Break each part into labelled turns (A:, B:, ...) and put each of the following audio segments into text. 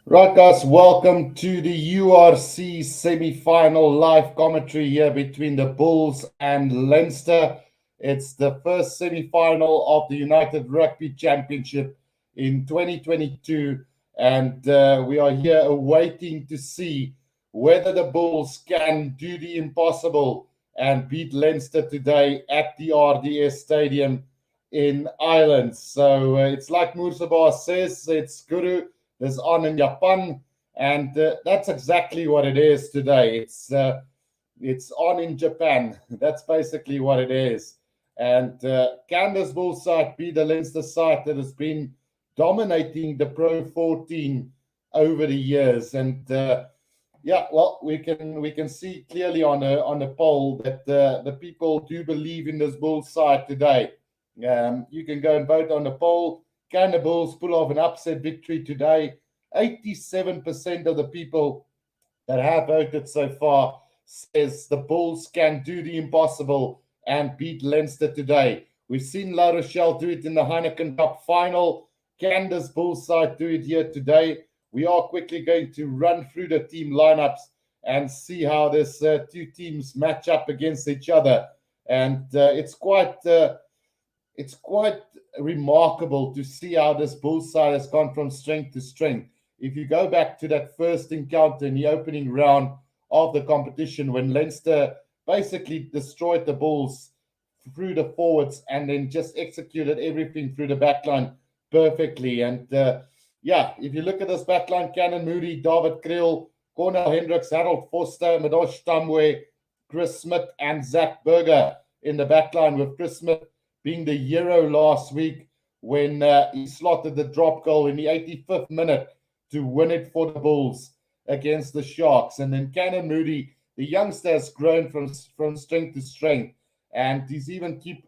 A: Right, guys, welcome to the URC semi-final live commentary here between the Bulls and Leinster. It's the first semi-final of the United Rugby Championship in 2022, and we are here awaiting to see whether the Bulls can do the impossible and beat Leinster today at the RDS Stadium in Ireland. So it's like Mursabar says, it's Guru is on in Japan, and that's exactly what it is today. It's on in Japan. That's basically what it is. And can this Bull side be the Leinster side that has been dominating the Pro 14 over the years? And yeah, well, we can see clearly on the poll that the people do believe in this Bull side today. You can go and vote on the poll. Can the Bulls pull off an upset victory today? 87% of the people that have voted so far says the Bulls can do the impossible and beat Leinster today. We've seen La Rochelle do it in the Heineken Cup final. Can this Bulls side do it here today? We are quickly going to run through the team lineups and see how this two teams match up against each other. And it's quite remarkable to see how this Bulls side has gone from strength to strength. If you go back to that first encounter in the opening round of the competition when Leinster basically destroyed the Bulls through the forwards and then just executed everything through the backline perfectly. And yeah, if you look at this backline, Cannon Moody, David Kriel, Cornel Hendricks, Harold Foster, Madosh Tamwe, Chris Smith, and Zach Berger in the backline, with Chris Smith being the hero last week when he slotted the drop goal in the 85th minute to win it for the Bulls against the Sharks. And then Cannon Moody, the youngster, has grown from strength to strength, and he's even keep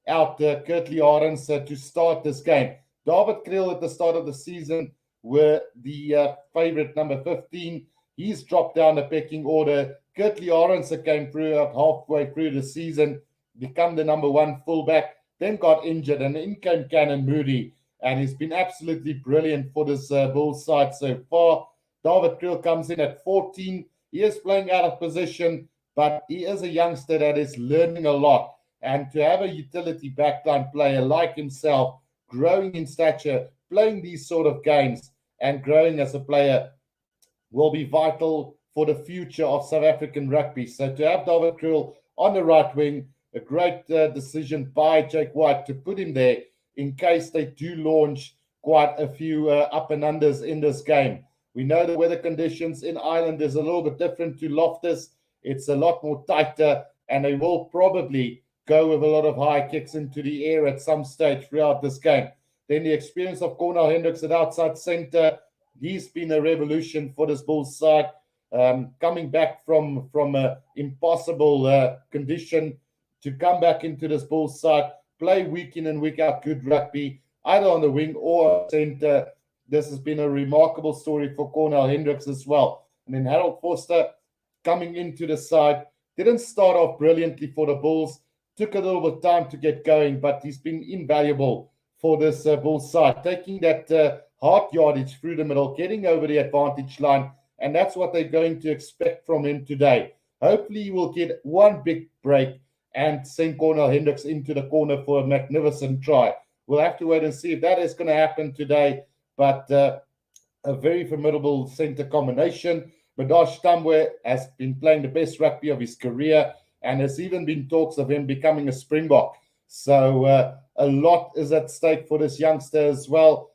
A: out Kurtley Arons to start this game. David Kriel at the start of the season were the favorite number 15. He's dropped down the pecking order. Kurtley Arons came through halfway through the season, become the number one fullback, then got injured, and in came Cannon Moody, and he's been absolutely brilliant for this Bulls side so far. David Kriel comes in at 14. He is playing out of position, but he is a youngster that is learning a lot. And to have a utility backline player like himself, growing in stature, playing these sort of games, and growing as a player will be vital for the future of South African rugby. So to have David Kriel on the right wing, a great decision by Jake White to put him there in case they do launch quite a few up and unders in this game. We know the weather conditions in Ireland is a little bit different to Loftus. It's a lot more tighter, and they will probably go with a lot of high kicks into the air at some stage throughout this game. Then the experience of Cornel Hendricks at outside centre, he's been a revolution for this Bulls side, coming back from an impossible condition to come back into this Bulls side, play week in and week out good rugby, either on the wing or centre. This has been a remarkable story for Cornel Hendricks as well. And then Harold Foster coming into the side, didn't start off brilliantly for the Bulls, took a little bit of time to get going, but he's been invaluable for this Bulls side, taking that hard yardage through the middle, getting over the advantage line, and that's what they're going to expect from him today. Hopefully he will get one big break and send Cornel Hendricks into the corner for a magnificent try. We'll have to wait and see if that is going to happen today, but a very formidable centre combination. Madosh Tamwe has been playing the best rugby of his career, and there's even been talks of him becoming a Springbok. So a lot is at stake for this youngster as well.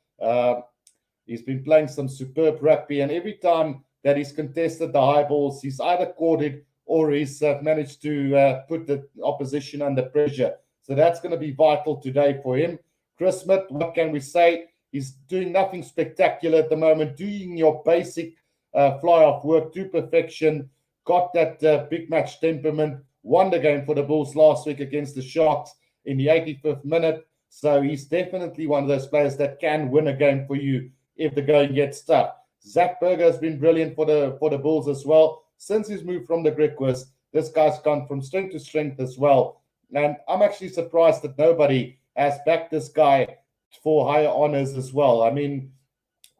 A: He's been playing some superb rugby, and every time that he's contested the high balls, he's either caught it or he's managed to put the opposition under pressure. So that's going to be vital today for him. Chris Smith, what can we say? He's doing nothing spectacular at the moment, doing your basic fly-off work to perfection, got that big match temperament, won the game for the Bulls last week against the Sharks in the 85th minute. So he's definitely one of those players that can win a game for you if the going gets tough. Zach Berger has been brilliant for the Bulls as well. Since he's moved from the Griquas, this guy's gone from strength to strength as well. And I'm actually surprised that nobody has backed this guy for higher honors as well. I mean,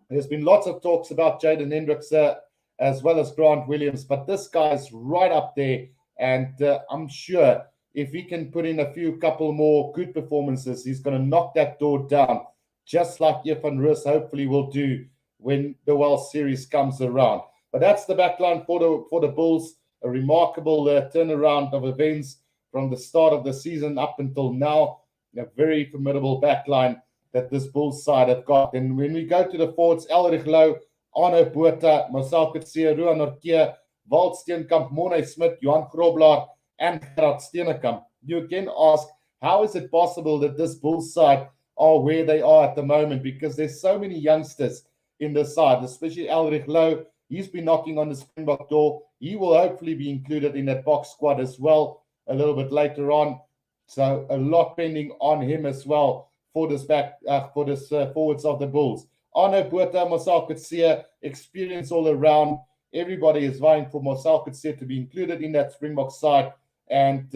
A: There's been lots of talks about Jaden Hendricks as well as Grant Williams, but this guy's right up there. And I'm sure if he can put in a couple more good performances, he's going to knock that door down, just like Irfan Rus hopefully will do when the World Series comes around. But that's the backline for the Bulls. A remarkable turnaround of events from the start of the season up until now. A very formidable backline that this Bulls side have got. And when we go to the forwards, Elrich Louw, Arno Botha, Marcel Coetzee, Ruan Nortje, Walt Steenkamp, Morne Smit, Johan Grobler, and Gerard Steenekamp. You again ask, how is it possible that this Bulls side are where they are at the moment? Because there's so many youngsters in the side, especially Elrich Louw. He's been knocking on the Springbok door. He will hopefully be included in that box squad as well a little bit later on. So a lot pending on him as well for this forwards of the Bulls. Arno Botha, Marcel Coetzee, experience all around. Everybody is vying for Marcel Coetzee to be included in that Springbok side. And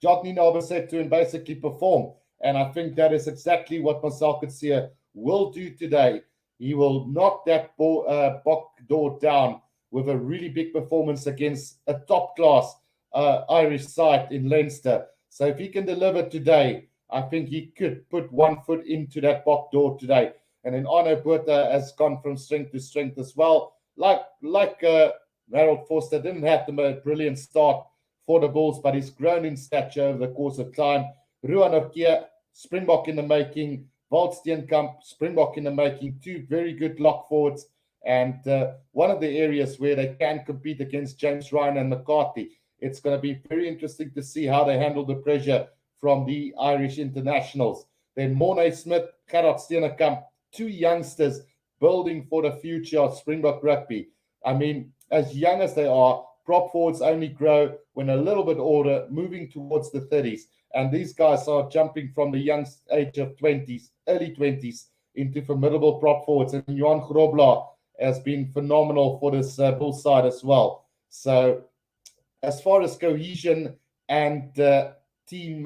A: Jotny Nova said to him, basically perform. And I think that is exactly what Marcel Coetzee will do today. He will knock that box door down with a really big performance against a top-class Irish side in Leinster. So if he can deliver today, I think he could put one foot into that box door today. And then Arno Botha has gone from strength to strength as well. Like Harold Forster didn't have the brilliant start for the Bulls, but he's grown in stature over the course of time. Ruan Nortje, Springbok in the making. Walt Steenkamp, Springbok in the making. Two very good lock forwards. And one of the areas where they can compete against James Ryan and McCarthy. It's going to be very interesting to see how they handle the pressure from the Irish internationals. Then Morne Smith, Gerard Steenekamp, two youngsters building for the future of Springbok rugby. I mean, as young as they are, prop forwards only grow when a little bit older, moving towards the 30s. And these guys are jumping from the young age of 20s, early 20s, into formidable prop forwards. And Johan Grobler has been phenomenal for this Bulls side as well. So as far as cohesion and team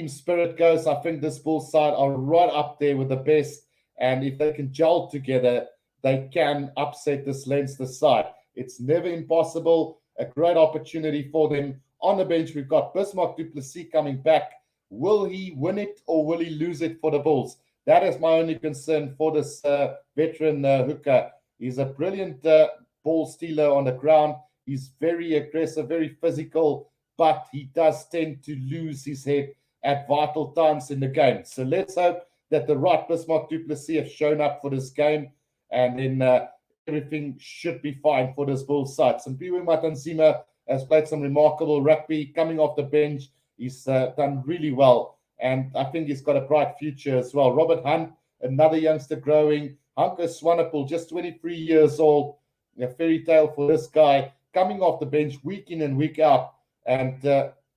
A: spirit goes, I think this Bulls side are right up there with the best. And if they can gel together, they can upset this Leinster side. It's never impossible. A great opportunity for them. On the bench, we've got Bismarck du Plessis coming back. Will he win it or will he lose it for the Bulls? That is my only concern for this veteran hooker. He's a brilliant ball stealer on the ground. He's very aggressive, very physical, but he does tend to lose his head at vital times in the game. So let's hope that the right Bismarck du Plessis have shown up for this game, and then everything should be fine for this Bulls side. Simpiwe Matanzima has played some remarkable rugby coming off the bench. He's done really well, and I think he's got a bright future as well. Robert Hunt, another youngster growing. Hanko Swanepoel, just 23 years old. A fairy tale for this guy, coming off the bench week in and week out, and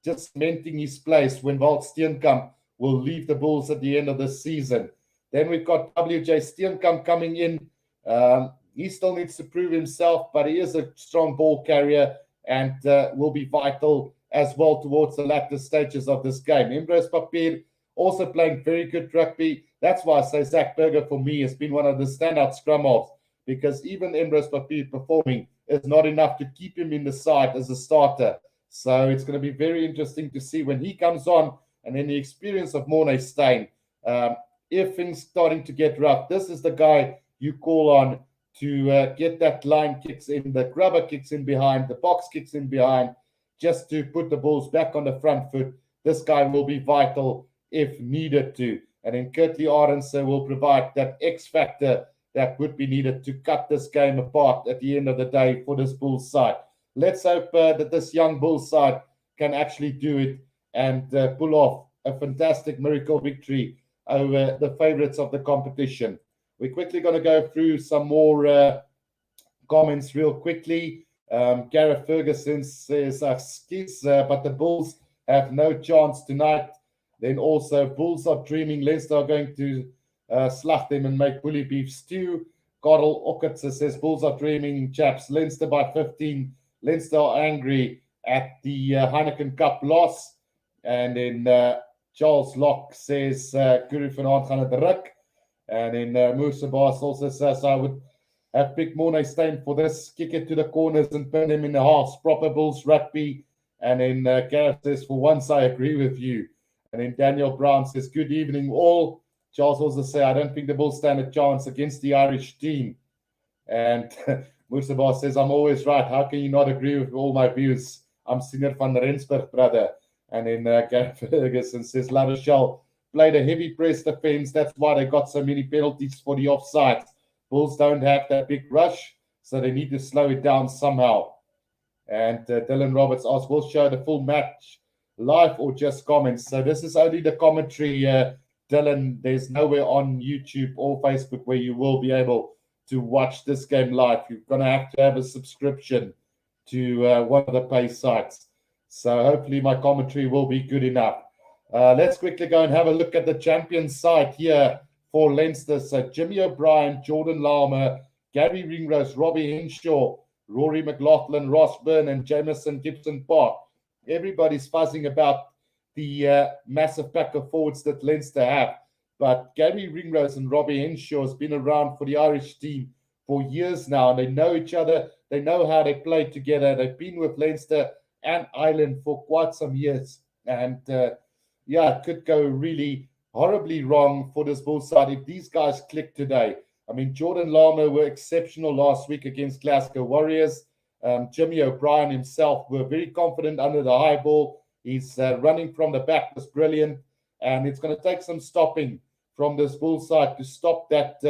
A: just cementing his place when Walt Steenkamp will leave the Bulls at the end of the season. Then we've got WJ Steenkamp coming in. He still needs to prove himself, but he is a strong ball carrier and will be vital as well towards the latter stages of this game. Embrose Papier also playing very good rugby. That's why I say Zach Berger for me has been one of the standout scrum halves, because even Embrose Papier performing is not enough to keep him in the side as a starter. So it's going to be very interesting to see when he comes on, and then the experience of Morne Steyn. If things starting to get rough, this is the guy you call on to get that line kicks in, the grubber kicks in behind, the box kicks in behind, just to put the Bulls back on the front foot. This guy will be vital if needed to. And then Kurtley Arends will provide that X factor that would be needed to cut this game apart at the end of the day for this Bulls side. Let's hope that this young Bulls side can actually do it and pull off a fantastic miracle victory over the favorites of the competition. We're quickly going to go through some more comments real quickly. Gareth Ferguson says, but the Bulls have no chance tonight. Then also, Bulls are dreaming. Leinster are going to slug them and make bully beef stew. Karel Okkitzer says, Bulls are dreaming, chaps. Leinster by 15. Leinster are angry at the Heineken Cup loss. And then Charles Locke says, Guru vanaand gaan het ruk. And then Musa Boss also says, I would have picked Mornay Steyn for this, kick it to the corners and pin him in the halves. Proper Bulls rugby. And then Gareth says, for once, I agree with you. And then Daniel Brown says, good evening, all. Charles also says, I don't think the Bulls stand a chance against the Irish team. And Musa Boss says, I'm always right. How can you not agree with all my views? I'm Singer van Rensburg, brother. And then Gareth Ferguson says, La Rochelle played a heavy press defense. That's why they got so many penalties for the offside. Bulls don't have that big rush, so they need to slow it down somehow. And Dylan Roberts asks, we'll show the full match live or just comments? So this is only the commentary, Dylan. There's nowhere on YouTube or Facebook where you will be able to watch this game live. You're going to have a subscription to one of the pay sites. So hopefully my commentary will be good enough. Let's quickly go and have a look at the champion side here for Leinster. So Jimmy O'Brien, Jordan Larmour, Gary Ringrose, Robbie Henshaw, Rory McLaughlin, Ross Byrne, and Jamison Gibson Park. Everybody's fuzzing about the massive pack of forwards that Leinster have. But Gary Ringrose and Robbie Henshaw has been around for the Irish team for years now. And they know each other. They know how they play together. They've been with Leinster and Ireland for quite some years. And it could go really horribly wrong for this Bulls side if these guys click today. I mean, Jordan Larmour were exceptional last week against Glasgow Warriors. Jimmy O'Brien himself were very confident under the high ball. He's running from the back was brilliant. And it's going to take some stopping from this Bulls side to stop that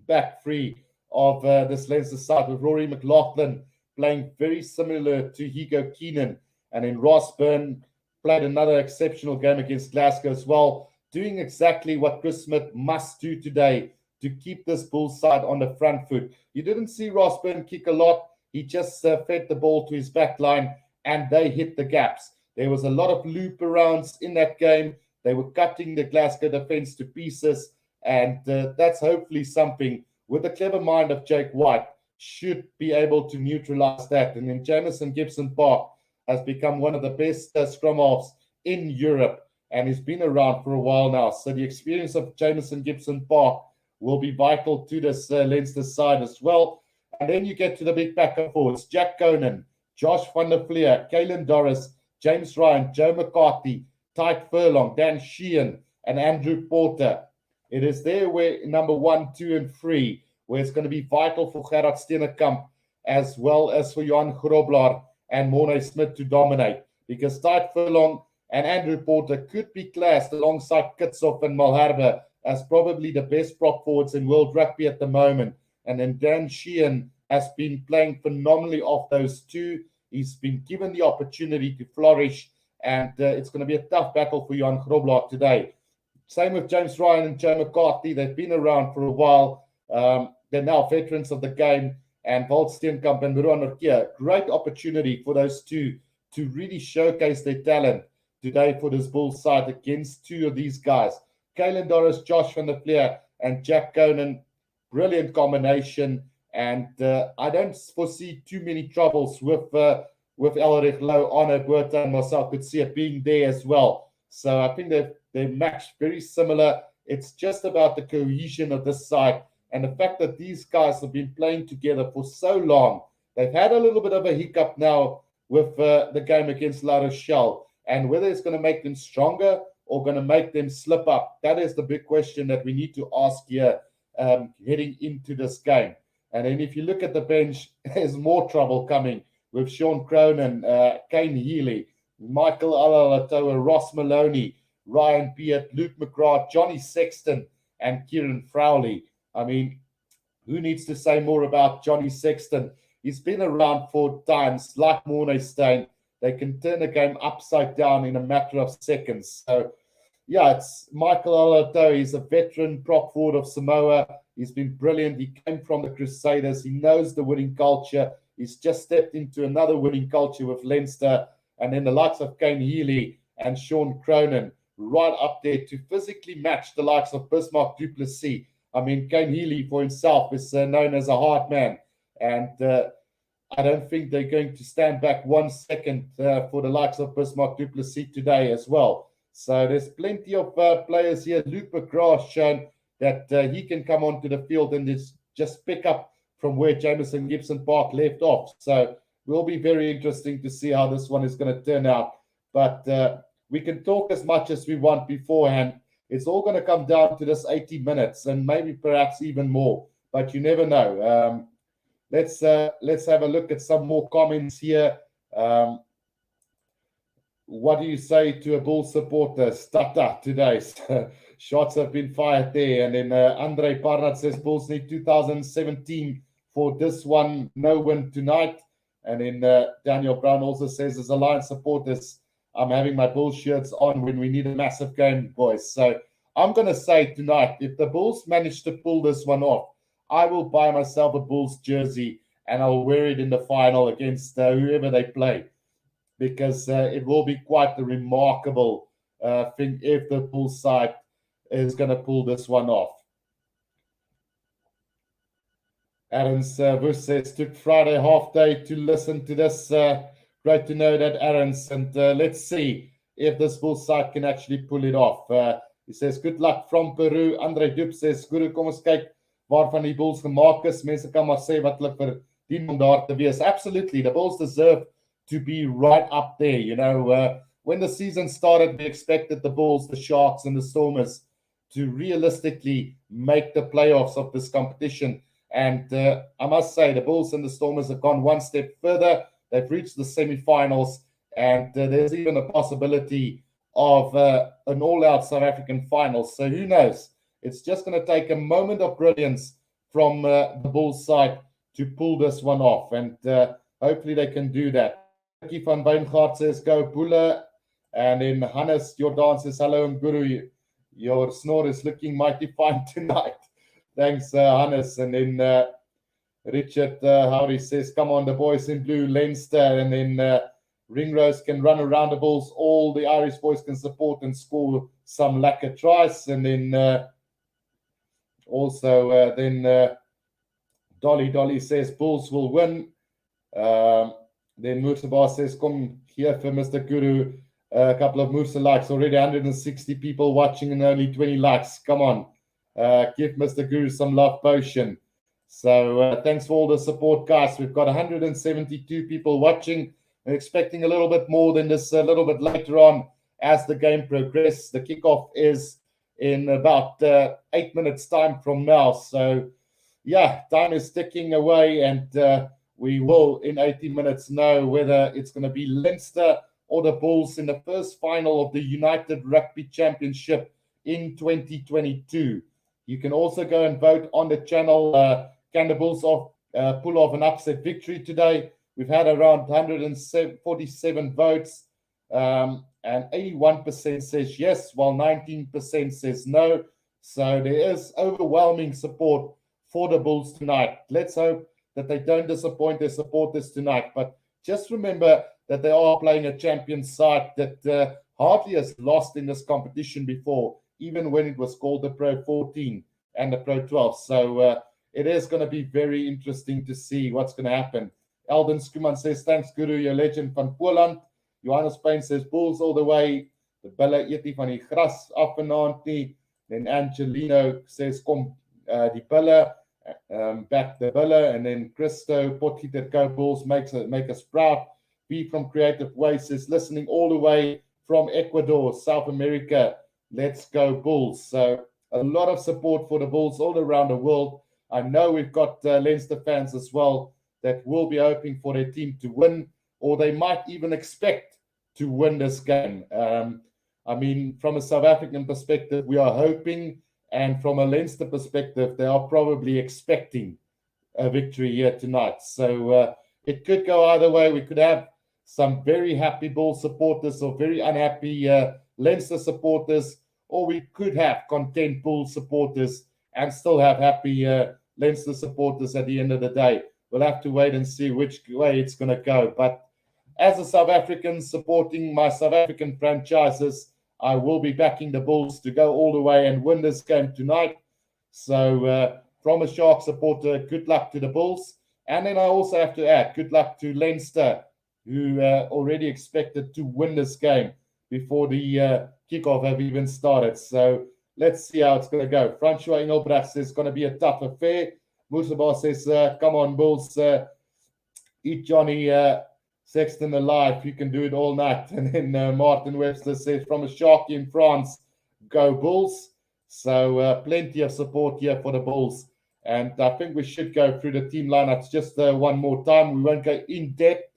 A: back free of this Leinster side, with Rory McLaughlin playing very similar to Hugo Keenan. And then Ross Byrne played another exceptional game against Glasgow as well, doing exactly what Chris Smith must do today to keep this Bulls side on the front foot. You didn't see Ross Byrne kick a lot. He just fed the ball to his back line, and they hit the gaps. There was a lot of loop arounds in that game. They were cutting the Glasgow defense to pieces, and that's hopefully something, with the clever mind of Jake White, should be able to neutralize that. And then Jamison Gibson Park has become one of the best scrum halves in Europe, and he's been around for a while now. So the experience of Jamison Gibson Park will be vital to this Leinster side as well. And then you get to the big pack of forwards: Jack Conan, Josh van der Fleer, Caelan Doris, James Ryan, Joe McCarthy, Tyke Furlong, Dan Sheehan, and Andrew Porter. It is there where number 1, 2, and 3, where it's going to be vital for Gerard Steenekamp as well as for Johan Grobler and Mornay Smith to dominate, because Tyke Furlong and Andrew Porter could be classed alongside Kitshoff and Malherbe as probably the best prop forwards in world rugby at the moment. And then Dan Sheehan has been playing phenomenally off those two. He's been given the opportunity to flourish, and it's going to be a tough battle for Johan Grobler today. Same with James Ryan and Joe McCarthy. They've been around for a while. They're now veterans of the game. And Walt Steenkamp and Ruan Orkia, great opportunity for those two to really showcase their talent today for this Bulls side against two of these guys. Caelan Doris, Josh van der Fleer, and Jack Conan. Brilliant combination. And I don't foresee too many troubles with Elrich Lowe, Arno Botha, and Marcel Coetzee being there as well. So I think they're matched very similar. It's just about the cohesion of this side. And the fact that these guys have been playing together for so long. They've had a little bit of a hiccup now with the game against La Rochelle. And whether it's going to make them stronger or going to make them slip up, that is the big question that we need to ask here heading into this game. And then if you look at the bench, there's more trouble coming with Sean Cronin, Kane Healy, Michael Alalatoa, Ross Maloney, Ryan Beard, Luke McGrath, Johnny Sexton, and Kieran Frowley. I mean, who needs to say more about Johnny Sexton? He's been around for times, like Mornay Steyn. They can turn a game upside down in a matter of seconds. So, yeah, it's Michael Alalatoa. He's a veteran prop forward of Samoa. He's been brilliant. He came from the Crusaders. He knows the winning culture. He's just stepped into another winning culture with Leinster. And then the likes of Kane Healy and Sean Cronin right up there to physically match the likes of Bismarck du Plessis. I mean, Kane Healy for himself is known as a hard man. And I don't think they're going to stand back 1 second for the likes of Bismarck du Plessis today as well. So there's plenty of players here. Luke McGrath shown that he can come onto the field and just pick up from where Jameson Gibson Park left off. So will be very interesting to see how this one is going to turn out. But we can talk as much as we want beforehand. It's all going to come down to this 80 minutes and maybe perhaps even more, but you never know. Let's have a look at some more comments here. What do you say to a Bull supporter? Stata today. Shots have been fired there. And then Andre Parnat says Bulls need 2017 for this one. No win tonight. And then Daniel Brown also says, as Alliance supporters, I'm having my Bulls shirts on when we need a massive game, boys. So I'm going to say tonight, if the Bulls manage to pull this one off, I will buy myself a Bulls jersey and I'll wear it in the final against whoever they play, because it will be quite a remarkable thing if the Bulls side is going to pull this one off. Aaron's Bush says, took Friday half day to listen to this. Great to know that, Aaron's. And let's see if this Bulls side can actually pull it off. He says, good luck from Peru. Andre Dup says, Guru, kom ons kyk waarvan die Bulls gemaak is. Mense kan maar sê wat hulle verdien om daar te wees. Absolutely, the Bulls deserve to be right up there. You know, when the season started, we expected the Bulls, the Sharks, and the Stormers to realistically make the playoffs of this competition. And I must say, the Bulls and the Stormers have gone one step further. They've reached the semi-finals, and there's even a possibility of an all-out South African final. So who knows? It's just going to take a moment of brilliance from the Bulls side to pull this one off, and hopefully they can do that. Ricky van Wijngaard says, go Bulle. And then Hannes Jordan says, hello, and Guru, your snore is looking mighty fine tonight. Thanks, Hannes. And then Richard Howdy says, come on, the boys in blue, Leinster. And then Ringrose can run around the Bulls. All the Irish boys can support and score some lacquer tries. And then also Dolly says, Bulls will win. Then Mursabar says, come here for Mr. Guru. A couple of Mursa likes already, 160 people watching and only 20 likes. Come on, give Mr. Guru some love potion. So thanks for all the support, guys. We've got 172 people watching. I'm expecting a little bit more than this a little bit later on as the game progresses. The kickoff is in about 8 minutes time from now. So yeah, time is ticking away, and we will in 80 minutes know whether it's going to be Leinster or the Bulls in the first final of the United Rugby Championship in 2022. You can also go and vote on the channel. Can the Bulls pull off an upset victory today? We've had around 147 votes, and 81% says yes, while 19% says no. So there is overwhelming support for the Bulls tonight. Let's hope that they don't disappoint their supporters tonight. But just remember that they are playing a champion side that hardly has lost in this competition before, even when it was called the Pro 14 and the Pro 12. So it is going to be very interesting to see what's going to happen. Eldon Skuman says, thanks, Guru, your legend van Poland. Johannes Payne says, Bulls all the way. The Bulle eet nie van die gras af vanaand nie. Then Angelino says, kom die Bulle. Back the Bulle. And then Christo, Potgieter, go Bulls, make us proud. B from Creative Way says, listening all the way from Ecuador, South America. Let's go Bulls. So a lot of support for the Bulls all around the world. I know we've got Leinster fans as well that will be hoping for their team to win, or they might even expect to win this game. I mean, from a South African perspective, we are hoping, and from a Leinster perspective, they are probably expecting a victory here tonight. So it could go either way. We could have some very happy Bull supporters or very unhappy Leinster supporters, or we could have content Bull supporters and still have happy Leinster supporters at the end of the day. We'll have to wait and see which way it's going to go. But as a South African supporting my South African franchises, I will be backing the Bulls to go all the way and win this game tonight. So from a Shark supporter, good luck to the Bulls. And then I also have to add, good luck to Leinster, who already expected to win this game before the kickoff have even started. So let's see how it's going to go. Francois Engelbrecht says it's going to be a tough affair. Musaba says, come on, Bulls, eat Johnny Sexton alive. You can do it all night. And then Martin Webster says, from a shark in France, go Bulls. So plenty of support here for the Bulls. And I think we should go through the team lineups just one more time. We won't go in depth.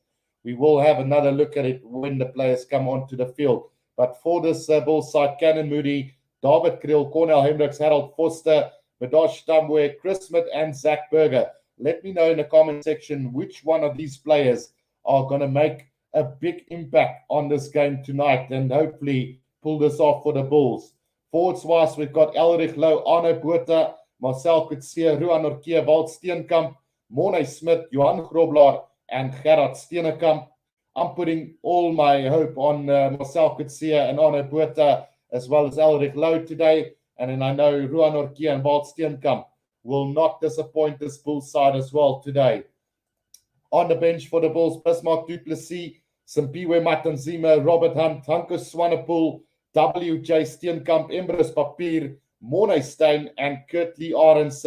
A: We will have another look at it when the players come onto the field. But for this Bulls side, Cannon Moody, David Kriel, Cornel Hendricks, Harold Foster, Badosh Tambwe, Chris Smith, and Zach Berger. Let me know in the comment section which one of these players are going to make a big impact on this game tonight and hopefully pull this off for the Bulls. Forwards-wise, we've got Elrich Louw, Arno Botha, Marcel Coetzee, Ruan Orkee, Walt Steenkamp, Morne Smith, Johan Grobler, and Gerard Steenkamp. I'm putting all my hope on Marcel Coetzee and Arno Botha as well as Elrich Louw today. And then I know Ruan Orkee and Walt Steenkamp will not disappoint this Bulls side as well today. On the bench for the Bulls, Bismarck du Plessis, Simpiwe Matanzima, Robert Hunt, Hanko Swanepoel, W.J. Steenkamp, Embrus Papier, Morne Steyn, and Kurt Lee Arends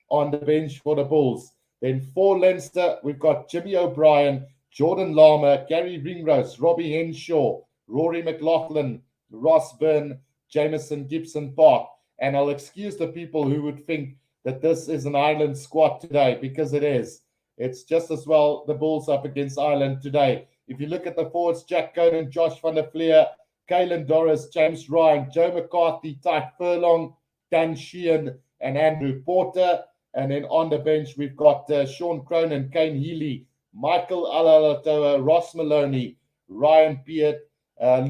A: on the bench for the Bulls. Then for Leinster, we've got Jimmy O'Brien, Jordan Lama, Gary Ringrose, Robbie Henshaw, Rory McLaughlin, Ross Byrne, Jameson Gibson Park. And I'll excuse the people who would think that this is an Ireland squad today, because it is. It's just as well the Bulls up against Ireland today. If you look at the forwards, Jack Conan, Josh van der Fleer, Caelan Doris, James Ryan, Joe McCarthy, Tyke Furlong, Dan Sheehan, and Andrew Porter. And then on the bench, we've got Sean Cronin, Kane Healy, Michael Alalatoa, Ross Maloney, Ryan Peart,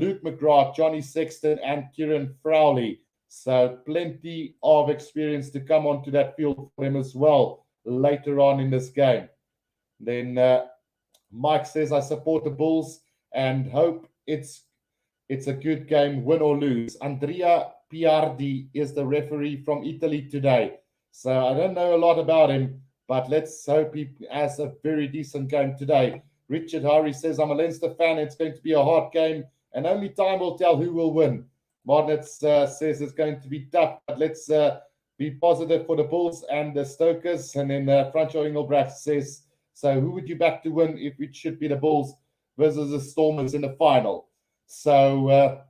A: Luke McGrath, Johnny Sexton, and Kieran Frowley. So plenty of experience to come onto that field for him as well later on in this game. Then Mike says, I support the Bulls and hope it's a good game, win or lose. Andrea Piardi is the referee from Italy today. So I don't know a lot about him, but let's hope he has a very decent game today. Richard Hari says, I'm a Leinster fan. It's going to be a hard game, and only time will tell who will win. Martinez says it's going to be tough, but let's be positive for the Bulls and the Stokers. And then Francois Engelbrecht says, so who would you back to win if it should be the Bulls versus the Stormers in the final? So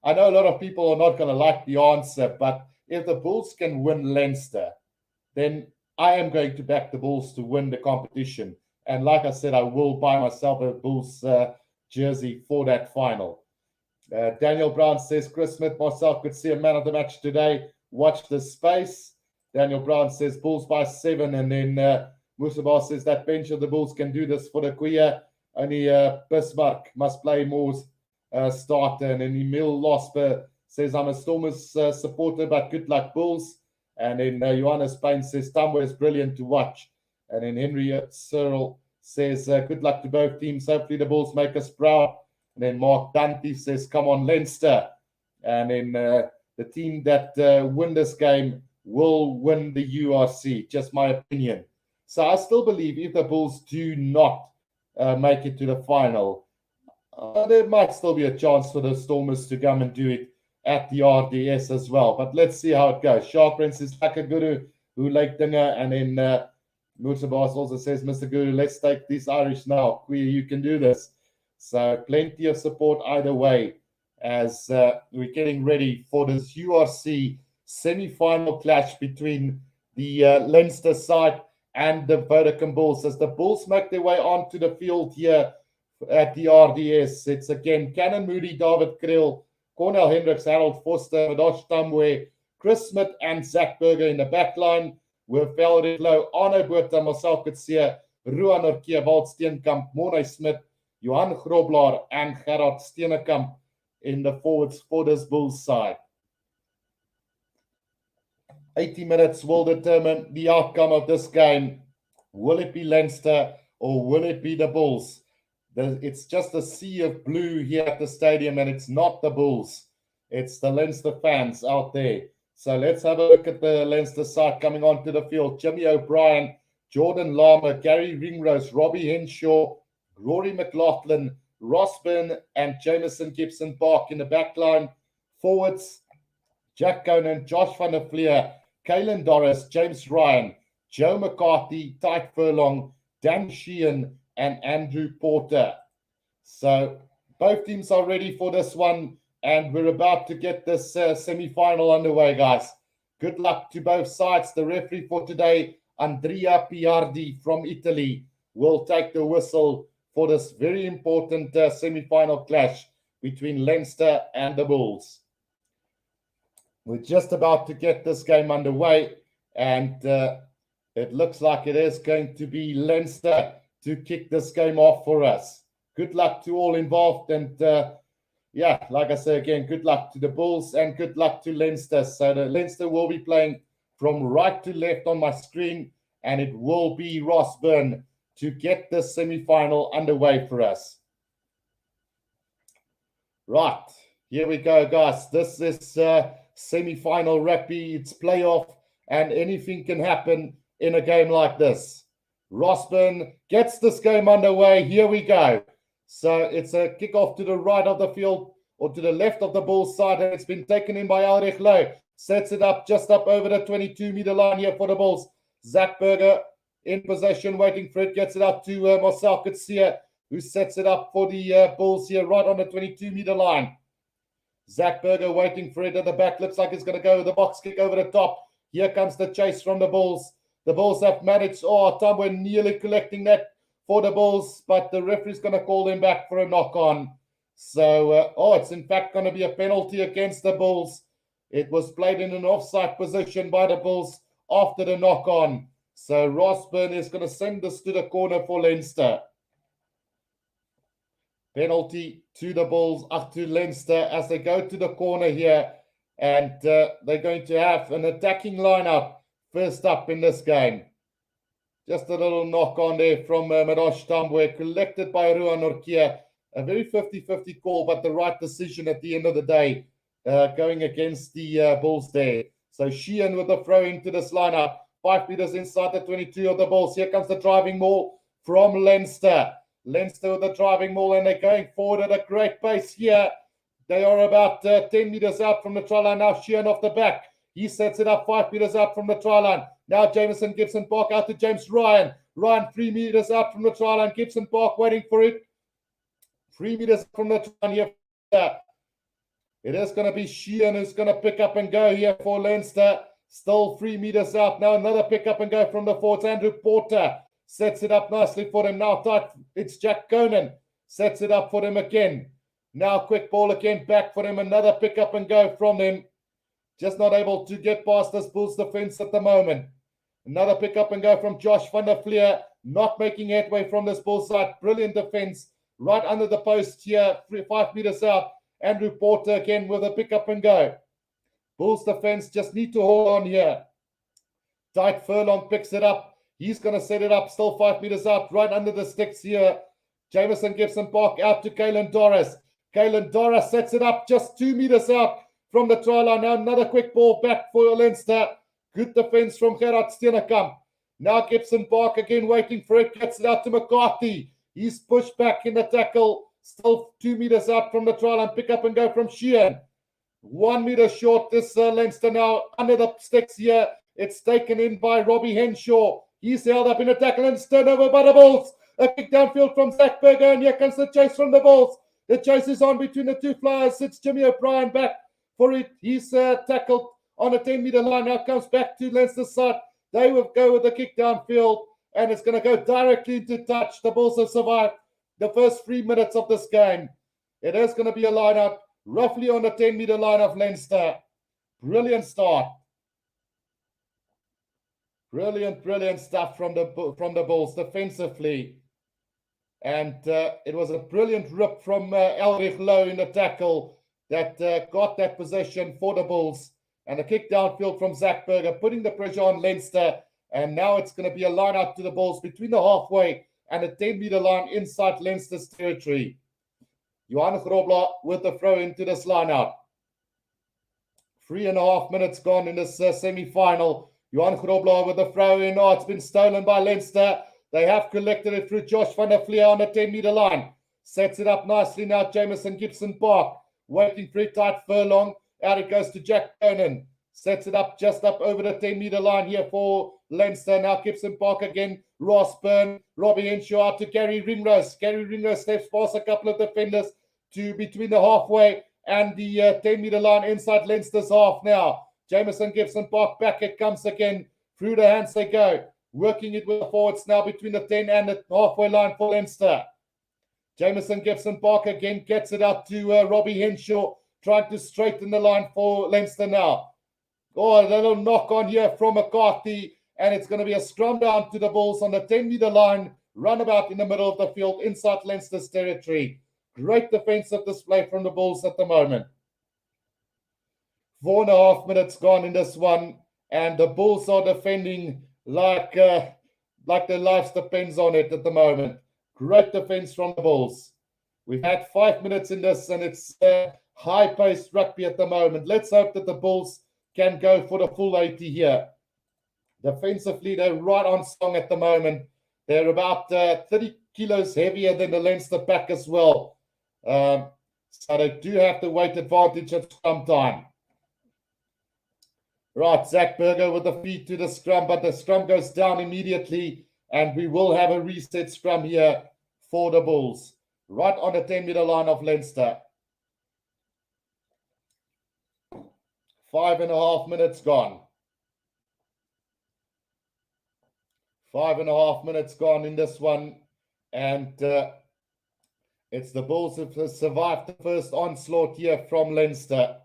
A: I know a lot of people are not going to like the answer, but if the Bulls can win Leinster, then I am going to back the Bulls to win the competition. And like I said, I will buy myself a Bulls jersey for that final. Daniel Brown says, Chris Smith, Marcel could see a man of the match today. Watch the space. Daniel Brown says, Bulls by 7. And then Musaba says, that bench of the Bulls can do this for the Kuya. Only Bismarck must play more starter. And then Emil Losper says, I'm a Stormers supporter, but good luck, Bulls. And then Johannes Payne says, Tambo is brilliant to watch. And then Henry Searle says, good luck to both teams. Hopefully the Bulls make us proud. And then Mark Dante says, come on, Leinster. And then the team that win this game will win the URC. Just my opinion. So I still believe if the Bulls do not make it to the final, there might still be a chance for the Stormers to come and do it at the RDS as well. But let's see how it goes. Sharp Prince is Laka Guru, who like Dinger, and then Mutabas also says, Mr. Guru, let's take this Irish now. You can do this. So plenty of support either way as we're getting ready for this URC semi-final clash between the Leinster side and the Vodacom Bulls. As the Bulls make their way onto the field here at the RDS, it's again Cannon Moody, David Kriel, Cornel Hendricks, Harold Foster, Madosh Tambwe, Chris Smith, and Zach Berger in the back line, with Elrich Louw, Arno Botha, Marcel Coetzee, Ruan Orkee, Walt Steenkamp, Morne Smith, Johan Grobler, and Gerard Steenkamp in the forwards for this Bulls side. 80 minutes will determine the outcome of this game. Will it be Leinster or will it be the Bulls? It's just a sea of blue here at the stadium, and it's not the Bulls. It's the Leinster fans out there. So let's have a look at the Leinster side coming onto the field. Jimmy O'Brien, Jordan Lama, Gary Ringrose, Robbie Henshaw, Rory McLaughlin, Ross Byrne, and Jameson Gibson Park in the back line. Forwards, Jack Conan, Josh van der Fleer, Caelan Doris, James Ryan, Joe McCarthy, Tyke Furlong, Dan Sheehan, and Andrew Porter. So both teams are ready for this one, and we're about to get this semi-final underway, guys. Good luck to both sides. The referee for today, Andrea Piardi from Italy, will take the whistle for this very important semi-final clash between Leinster and the Bulls. We're just about to get this game underway, and it looks like it is going to be Leinster to kick this game off for us. Good luck to all involved, and yeah, like I say again, good luck to the Bulls and good luck to Leinster. So the Leinster will be playing from right to left on my screen, and it will be Ross Byrne to get the semi-final underway for us. Right, here we go, guys. This is semi-final rugby. It's playoff, and anything can happen in a game like this. Ross Byrne gets this game underway. Here we go. So it's a kickoff to the right of the field, or to the left of the Bulls side, and it's been taken in by Ulrich Lowe. Sets it up just up over the 22-meter line here for the Bulls. Zach Berger in possession, waiting for it. Gets it up to Marcel Coetzee, who sets it up for the Bulls here right on the 22-meter line. Zach Berger waiting for it at the back. Looks like it's going to go with the box kick over the top. Here comes the chase from the Bulls. The Bulls have managed. Oh, Tambwe nearly collecting that for the Bulls, but the referee's going to call them back for a knock-on. So, it's in fact going to be a penalty against the Bulls. It was played in an offside position by the Bulls after the knock-on. So Ross Byrne is going to send this to the corner for Leinster. Penalty to the Bulls, up to Leinster as they go to the corner here. And they're going to have an attacking lineup first up in this game. Just a little knock on there from Madosh Tambwe, collected by Ruan Norkia. A very 50-50 call, but the right decision at the end of the day, going against the Bulls there. So Sheehan with the throw into this lineup. 5 meters inside the 22 of the Bulls. Here comes the driving maul from Leinster. Leinster with the driving maul, and they're going forward at a great pace here. They are about 10 meters out from the try line. Now Sheehan off the back. He sets it up 5 meters out from the try line. Now Jameson Gibson Park out to James Ryan. Ryan 3 meters out from the try line. Gibson Park waiting for it. 3 meters from the try line here. It is going to be Sheehan who's going to pick up and go here for Leinster. Still 3 meters out. Now another pick up and go from the forwards. Andrew Porter sets it up nicely for him. Now tight. It's Jack Conan. Sets it up for him again. Now quick ball again back for him. Another pick up and go from him. Just not able to get past this Bulls defense at the moment. Another pick up and go from Josh van der Fleer. Not making headway from this Bulls side. Brilliant defense. Right under the post here. 5 meters out. Andrew Porter again with a pick up and go. Bulls defense just need to hold on here. Tyke Furlong picks it up. He's going to set it up. Still 5 meters out. Right under the sticks here. Jameson Gibson Park out to Caelan Doris. Caelan Doris sets it up just 2 meters out from the try line. Now another quick ball back for Leinster. Good defense from Gerard Steenekamp. Now Gibson Park again waiting for it. Gets it out to McCarthy. He's pushed back in the tackle. Still 2 meters out from the try line. Pick up and go from Sheehan. 1 meter short. This Leinster now under the sticks here. It's taken in by Robbie Henshaw. He's held up in a tackle and turned over by the Bulls. A kick downfield from Zach Berger, and here comes the chase from the Bulls. The chase is on between the two flyers. It's Jimmy O'Brien back for it. He's tackled on a 10-meter line. Now comes back to Leinster's side. They will go with the kick downfield, and it's going to go directly into touch. The Bulls have survived the first 3 minutes of this game. It is going to be a line-out roughly on the 10-meter line of Leinster. Brilliant start. Brilliant stuff from the Bulls defensively. And it was a brilliant rip from Elrich Lowe in the tackle that got that possession for the Bulls. And a kick downfield from Zach Berger, putting the pressure on Leinster. And now it's going to be a line out to the Bulls between the halfway and the 10-meter line inside Leinster's territory. Johan Grobler with the throw into this line out. 3.5 minutes gone in this semi-final. Johan Grobler with the throw in. Oh, it's been stolen by Leinster. They have collected it through Josh van der Fleer on the 10-meter line. Sets it up nicely now. Jameson Gibson Park waiting for it. Tyke Furlong. Out it goes to Jack Conan. Sets it up just up over the 10-meter line here for Leinster. Now Gibson Park again. Ross Byrne. Robbie Henshaw out to Gary Ringrose. Gary Ringrose steps past a couple of defenders to between the halfway and the 10-meter line inside Leinster's half now. Jameson Gibson Park back it comes again. Through the hands they go. Working it with the forwards now between the 10 and the halfway line for Leinster. Jameson Gibson Park again gets it out to Robbie Henshaw. Trying to straighten the line for Leinster now. Oh, a little knock on here from McCarthy. And it's going to be a scrum down to the Bulls on the 10-meter line. Runabout in the middle of the field inside Leinster's territory. Great defensive display from the Bulls at the moment. 4.5 minutes gone in this one. And the Bulls are defending like their lives depends on it at the moment. Great defense from the Bulls. We've had 5 minutes in this, and it's high-paced rugby at the moment. Let's hope that the Bulls can go for the full 80 here. Defensively, they're right on song at the moment. They're about 30 kilos heavier than the Leinster pack as well. So they do have the weight advantage at scrum time. Right, Zach Berger with the feed to the scrum, but the scrum goes down immediately, and we will have a reset scrum here for the Bulls. Right on the 10-meter line of Leinster. 5.5 minutes gone. 5.5 minutes gone in this one. And it's the Bulls who have survived the first onslaught here from Leinster.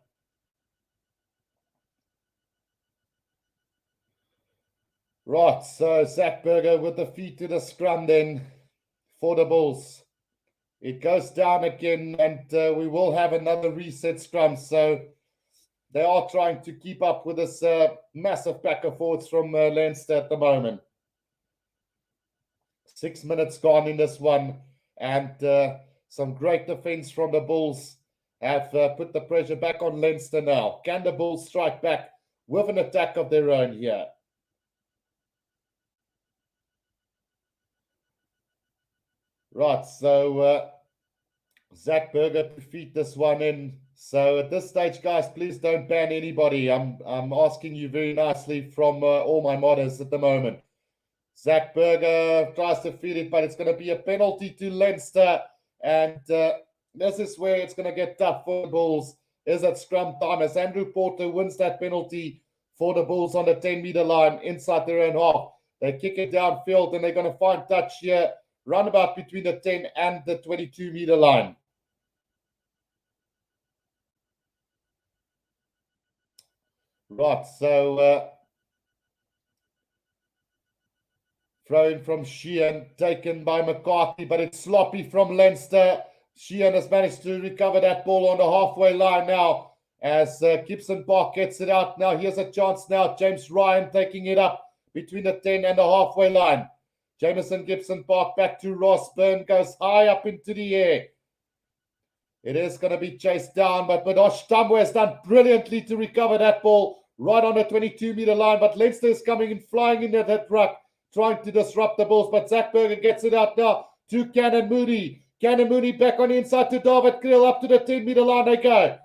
A: Right, so Zach Berger with the feed to the scrum then for the Bulls. It goes down again, and we will have another reset scrum. So they are trying to keep up with this massive pack of forwards from Leinster at the moment. 6 minutes gone in this one, and some great defense from the Bulls have put the pressure back on Leinster now. Can the Bulls strike back with an attack of their own here? Right, so Zach Berger to feed this one in. So at this stage, guys, please don't ban anybody. I'm asking you very nicely from all my modders at the moment. Zach Berger tries to feed it, but it's going to be a penalty to Leinster. And this is where it's going to get tough for the Bulls. Is at scrum time as Andrew Porter wins that penalty for the Bulls on the 10-meter line inside their own half. They kick it downfield, and they're going to find touch here. Roundabout between the 10 and the 22-meter line. Right, so throw in from Sheehan, taken by McCarthy, but it's sloppy from Leinster. Sheehan has managed to recover that ball on the halfway line now as Gibson Park gets it out. Now here's a chance now. James Ryan taking it up between the 10 and the halfway line. Jameson Gibson Park back to Ross Byrne, goes high up into the air. It is going to be chased down, but Badosh Tambwe has done brilliantly to recover that ball right on the 22-meter line. But Leinster is coming and flying in that ruck, trying to disrupt the Bulls. But Zach Berger gets it out now to Cannon Mooney. Cannon Mooney back on the inside to David Kriel, up to the 10-meter line they go.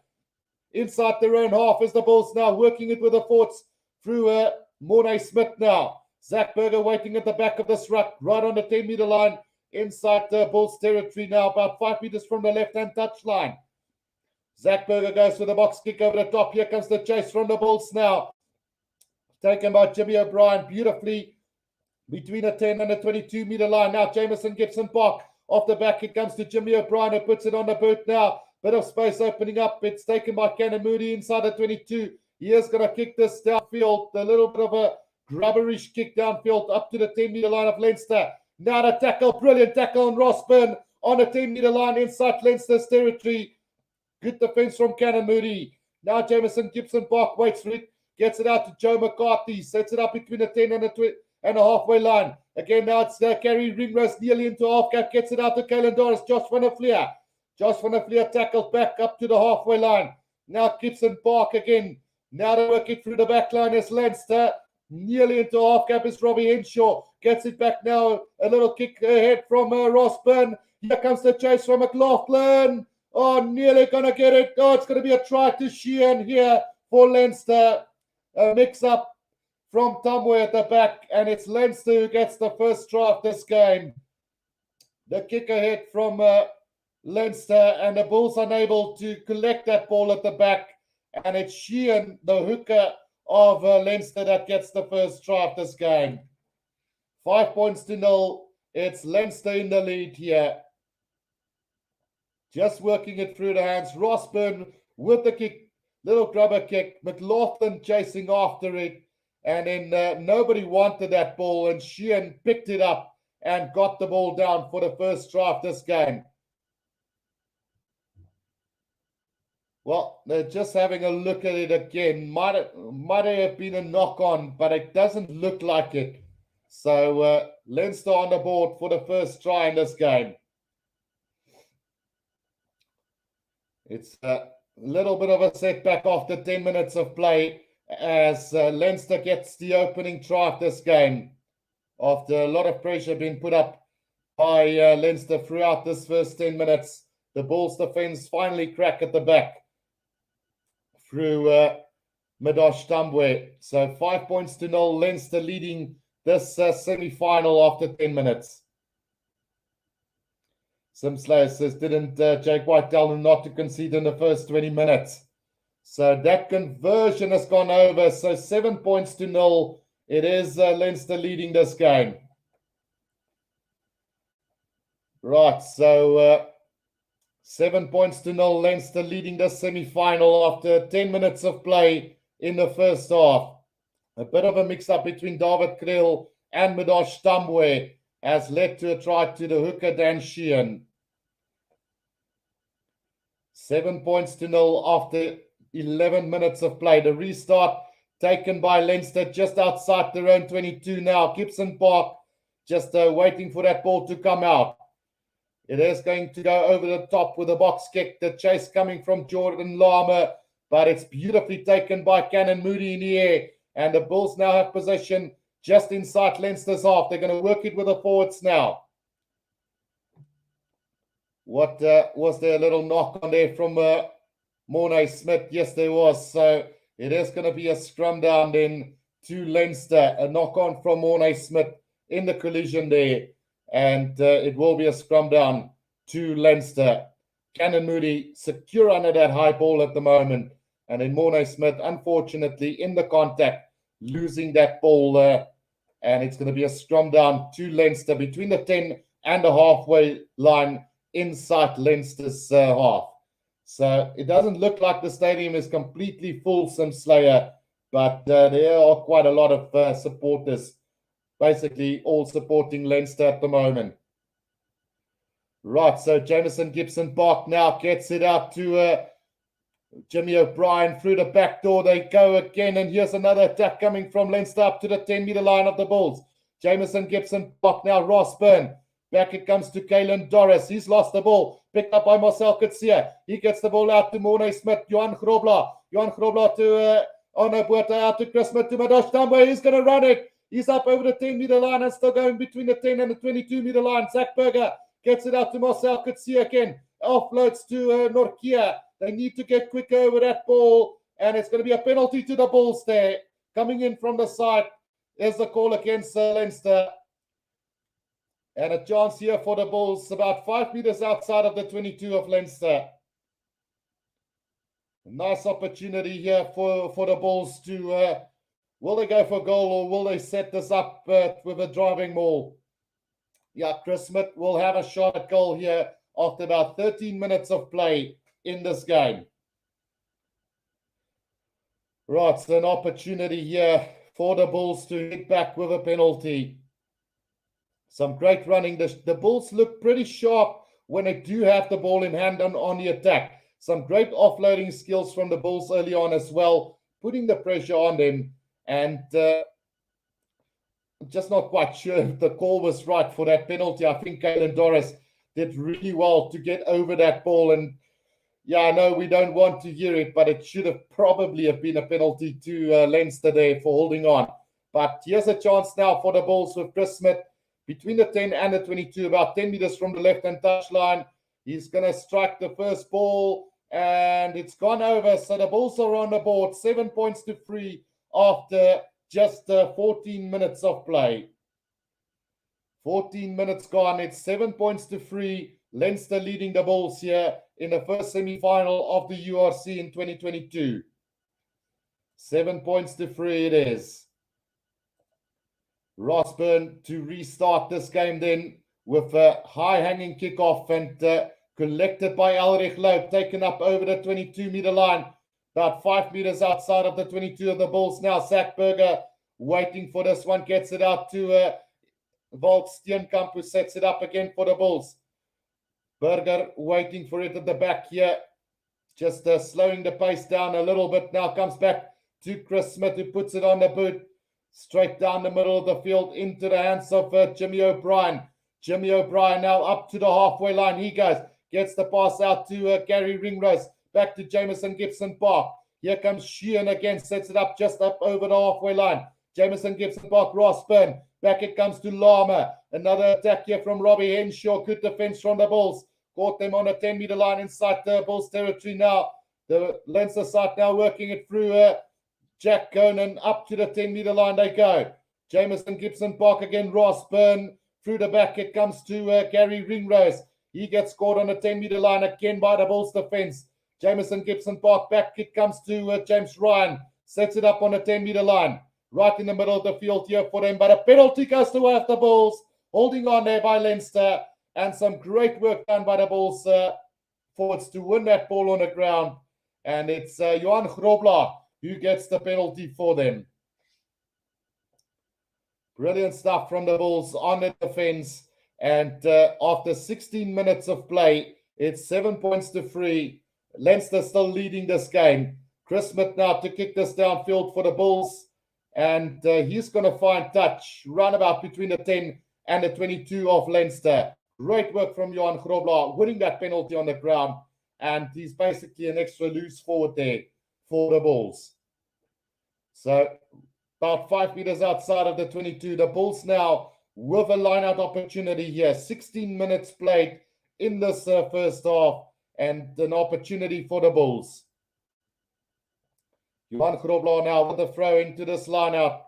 A: Inside their own half is the Bulls now, working it with the forwards through Mornay Smith now. Zach Berger waiting at the back of this ruck, right on the 10-meter line, inside the Bulls territory now, about 5 meters from the left-hand touchline. Zach Berger goes for the box kick over the top. Here comes the chase from the Bulls now. Taken by Jimmy O'Brien beautifully between the 10 and the 22-meter line. Now Jameson Gibson Park off the back. It comes to Jimmy O'Brien, who puts it on the boot now. Bit of space opening up. It's taken by Cannon Mooney inside the 22. He is going to kick this downfield. A little bit of a grubberish kick downfield up to the 10-meter line of Leinster. Now the tackle, brilliant tackle on Ross Byrne on the 10-meter line inside Leinster's territory. Good defense from Cannon Mooney. Now Jameson Gibson Park waits for it, gets it out to Joe McCarthy, sets it up between the 10 and the halfway line. Again, now it's Kerry Ringrose nearly into half cap, gets it out to Caelan Doris, Josh van der Vlier. Josh van der Vlier tackled back up to the halfway line. Now Gibson Park again. Now they work it through the back line as Leinster. Nearly into half cap is Robbie Henshaw. Gets it back now. A little kick ahead from Ross Byrne. Here comes the chase from McLaughlin. Oh, nearly going to get it. Oh, it's going to be a try to Sheehan here for Leinster. A mix-up from Tamwe at the back, and it's Leinster who gets the first try of this game. The kick ahead from Leinster, and the Bulls unable to collect that ball at the back, and it's Sheehan, the hooker of Leinster, that gets the first try of this game. 5-0. It's Leinster in the lead here. Just working it through the hands. Rosburn with the kick, little grubber kick. McLaughlin chasing after it. And then nobody wanted that ball, and Sheehan picked it up and got the ball down for the first try of this game. Well, they're just having a look at it again. Might have been a knock-on, but it doesn't look like it. So Leinster on the board for the first try in this game. It's a little bit of a setback after 10 minutes of play as Leinster gets the opening try of this game after a lot of pressure being put up by Leinster throughout this first 10 minutes. The Bulls defense finally crack at the back through Midosh Tambwe. So 5-0, Leinster leading this semi-final after 10 minutes. Sim Slayer says, didn't Jake White tell him not to concede in the first 20 minutes? So that conversion has gone over. So 7-0. It is Leinster leading this game. Right, so 7-0, Leinster leading the semi-final after 10 minutes of play in the first half. A bit of a mix-up between David Kriel and Midosh Tambwe has led to a try to the hooker Dan Sheehan. 7-0 after 11 minutes of play. The restart taken by Leinster just outside their own 22 now. Gibson Park just waiting for that ball to come out. It is going to go over the top with a box kick. The chase coming from Jordan Lama, but it's beautifully taken by Cannon Moody in the air. And the Bulls now have possession just inside Leinster's half. They're going to work it with the forwards now. What was there a little knock on there from Mornay Smith? Yes, there was. So it is going to be a scrum down then to Leinster. A knock on from Mornay Smith in the collision there. And it will be a scrum down to Leinster. Cannon Moody secure under that high ball at the moment. And then Mornay Smith, unfortunately, in the contact, losing that ball. And it's going to be a scrum down to Leinster between the 10 and the halfway line inside Leinster's half. So it doesn't look like the stadium is completely full, Sim Slayer, but there are quite a lot of supporters, basically all supporting Leinster at the moment. Right, so Jameson Gibson Park now gets it out to Jimmy O'Brien through the back door. They go again, and here's another attack coming from Leinster up to the 10-meter line of the Bulls. Jameson Gibson Park now, Ross Byrne. Back it comes to Kalen Doris. He's lost the ball. Picked up by Marcel Kutsia. He gets the ball out to Mornay Smith. Johan Grobler. Johan Grobler to Ono Buerta, out to Chris Smith to Midosh Tambwe. He's going to run it. He's up over the 10-meter line and still going between the 10 and the 22-meter line. Zach Berger gets it out to Marcel Kutsia again. Offloads to Norkia. They need to get quicker over that ball, and it's going to be a penalty to the Bulls there. Coming in from the side is the call against Leinster. And a chance here for the Bulls, about 5 meters outside of the 22 of Leinster. A nice opportunity here for the Bulls to, will they go for goal or will they set this up with a driving maul? Yeah, Chris Smith will have a shot at goal here after about 13 minutes of play in this game. Right, so an opportunity here for the Bulls to hit back with a penalty. Some great running. The Bulls look pretty sharp when they do have the ball in hand on the attack. Some great offloading skills from the Bulls early on as well, putting the pressure on them. And I'm just not quite sure if the call was right for that penalty. I think Kalen Doris did really well to get over that ball. And yeah, I know we don't want to hear it, but it should have probably have been a penalty to Leinster there for holding on. But here's a chance now for the Bulls with Chris Smith between the 10 and the 22, about 10 meters from the left-hand touchline. He's going to strike the first ball, and it's gone over. So the Bulls are on the board, 7 points to 3 after just 14 minutes of play. 14 minutes gone. It's 7 points to 3. Leinster leading the Bulls here in the first semi-final of the URC in 2022. 7 points to 3 it is. Rosburn to restart this game then with a high-hanging kickoff and collected by Elrich Lowe, taken up over the 22-meter line, about 5 meters outside of the 22 of the Bulls now. Zach Berger waiting for this one, gets it out to Walt Steenkamp, who sets it up again for the Bulls. Berger waiting for it at the back here, just slowing the pace down a little bit. Now comes back to Chris Smith, who puts it on the boot, straight down the middle of the field into the hands of Jimmy O'Brien. Jimmy O'Brien now up to the halfway line. He goes, gets the pass out to Gary Ringrose, back to Jameson Gibson Park. Here comes Sheehan again, sets it up just up over the halfway line. Jameson Gibson Park, Rosburn. Back it comes to Lama. Another attack here from Robbie Henshaw. Good defense from the Bulls. Caught them on a 10-meter line inside the Bulls territory now. The Leinster side now working it through Jack Conan up to the 10-meter line they go. Jameson Gibson Park again, Rosburn. Through the back it comes to Gary Ringrose. He gets caught on a 10-meter line again by the Bulls defense. Jameson Gibson Park back it comes to James Ryan. Sets it up on a 10-meter line. Right in the middle of the field here for them. But a penalty goes to one of the Bulls. Holding on there by Leinster. And some great work done by the Bulls forwards to win that ball on the ground. And it's Johan Grobler who gets the penalty for them. Brilliant stuff from the Bulls on the defense. And after 16 minutes of play, it's 7 points to 3. Leinster still leading this game. Chris Smith now to kick this downfield for the Bulls. And he's going to find touch, roundabout between the 10 and the 22 of Leinster. Great work from Johan Grobler, winning that penalty on the ground. And he's basically an extra loose forward there for the Bulls. So about 5 meters outside of the 22. The Bulls now with a line-out opportunity here. 16 minutes played in this first half. And an opportunity for the Bulls. Johan Grobler now with a throw into this line-out.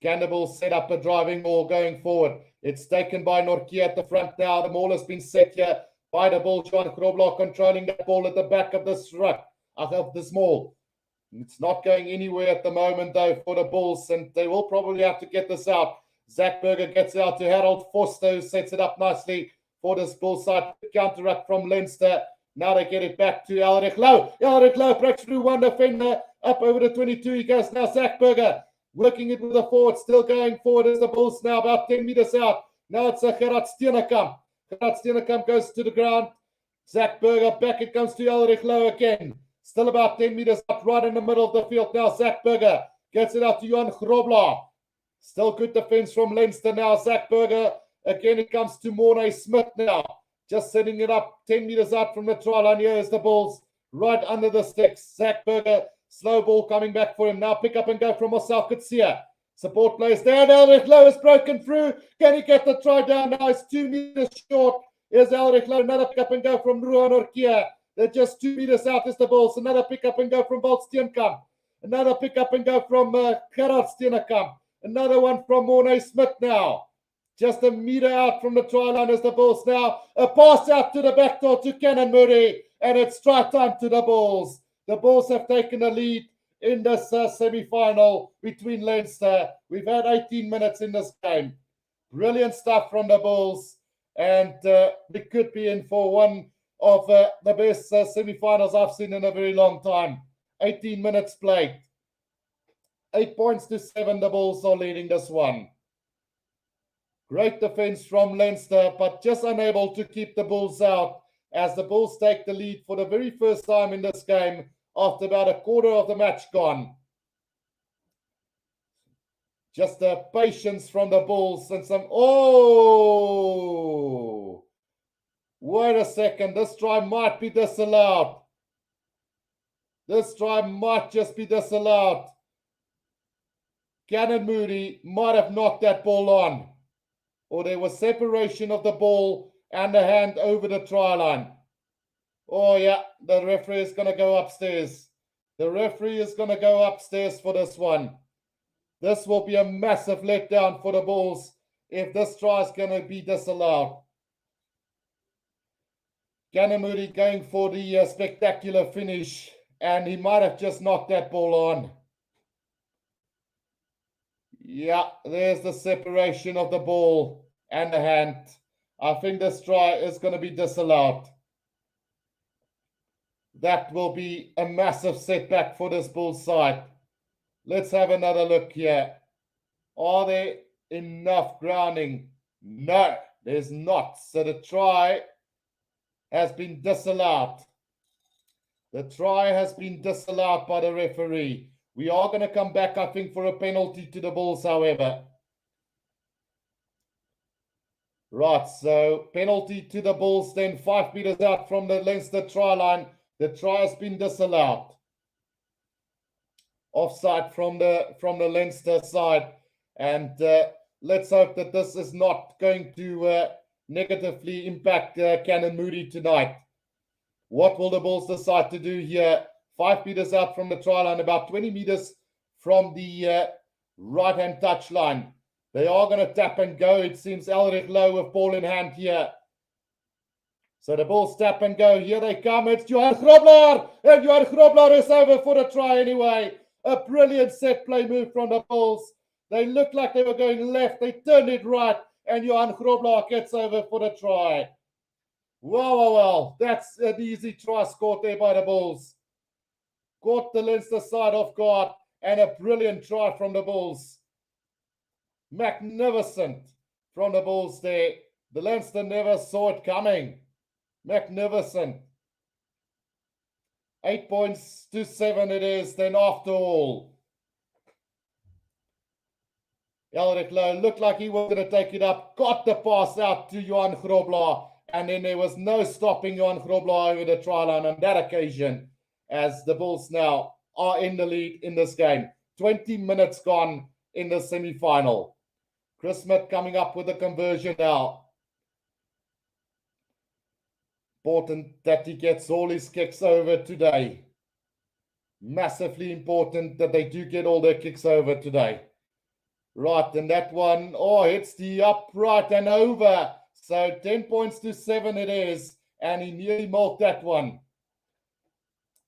A: Can the Bulls set up a driving ball going forward? It's taken by Nortje at the front now. The ball has been set here by the Bulls. Johan Grobler controlling that ball at the back of this ruck, of this maul. It's not going anywhere at the moment, though, for the Bulls, and they will probably have to get this out. Zach Berger gets it out to Harold Foster, who sets it up nicely for this Bulls side. Counteract from Leinster. Now they get it back to Elrich Lowe. Elrich Lowe breaks through one defender up over the 22. He goes now. Zach Berger working it with the forward, still going forward as the Bulls now about 10 meters out. Now it's a Gerard Steenkamp. Gerard Steenkamp goes to the ground. Zach Berger back. It comes to Elrich Lowe again. Still about 10 meters out, right in the middle of the field now. Zach Berger gets it out to Johan Grobler. Still good defense from Leinster now. Zach Berger again. It comes to Mornay Smith now. Just setting it up 10 meters out from the try line. Here is the Bulls right under the sticks. Zach Berger, slow ball coming back for him. Now pick up and go from Marcel Kutsia. Support plays there. Elrich Lowe is broken through. Can he get the try down? Now it's 2 meters short. Here's Elrich Lowe. Another pick up and go from Ruan Orkia. They're just 2 meters out is the Bulls. Another pick up and go from Walt Steenkamp. Another pick up and go from Gerard Steenkamp. Another one from Mornay Smith now. Just a meter out from the try line is the Bulls now. A pass out to the back door to Cannon Murray. And it's try time to the Bulls. The Bulls have taken the lead in this semi-final between Leinster. We've had 18 minutes in this game. Brilliant stuff from the Bulls. And we could be in for one of the best semi-finals I've seen in a very long time. 18 minutes played. 8 points to 7. The Bulls are leading this one. Great defense from Leinster, but just unable to keep the Bulls out as the Bulls take the lead for the very first time in this game after about a quarter of the match gone. Just the patience from the Bulls and some... Oh! Wait a second. This try might be disallowed. This try might just be disallowed. Cannon Moody might have knocked that ball on. Or there was separation of the ball and a hand over the try line. Oh, yeah, the referee is going to go upstairs. The referee is going to go upstairs for this one. This will be a massive letdown for the Bulls if this try is going to be disallowed. Ganamudi going for the spectacular finish, and he might have just knocked that ball on. Yeah, there's the separation of the ball and the hand. I think this try is going to be disallowed. That will be a massive setback for this Bulls side. Let's have another look here. Are there enough grounding? No, there's not. So the try has been disallowed. The try has been disallowed by the referee. We are going to come back, I think, for a penalty to the Bulls, however. Right, so penalty to the Bulls, then 5 meters out from the Leinster try line. The try has been disallowed. Offside from the Leinster side. And let's hope that this is not going to negatively impact Canon Moody tonight. What will the Bulls decide to do here? 5 meters out from the try line, about 20 meters from the right-hand touch line. They are going to tap and go. It seems Elrich Low with ball in hand here. So the Bulls tap and go. Here they come. It's Johan Grobler. And Johan Grobler is over for the try anyway. A brilliant set play move from the Bulls. They looked like they were going left. They turned it right. And Johan Grobler gets over for the try. Well. That's an easy try scored there by the Bulls. Caught the Leinster side off guard. And a brilliant try from the Bulls. Magnificent from the Bulls there. The Leinster never saw it coming. Magnificent. 8 points to 7 it is then after all. Elrich Low looked like he was going to take it up. Got the pass out to Johan Grobler. And then there was no stopping Johan Grobler over the try line on that occasion. As the Bulls now are in the lead in this game. 20 minutes gone in the semi-final. Chris Smith coming up with a conversion now. Important that he gets all his kicks over today. Massively important that they do get all their kicks over today. Right, and that one, hits the upright and over. So 10 points to 7 it is. And he nearly milked that one.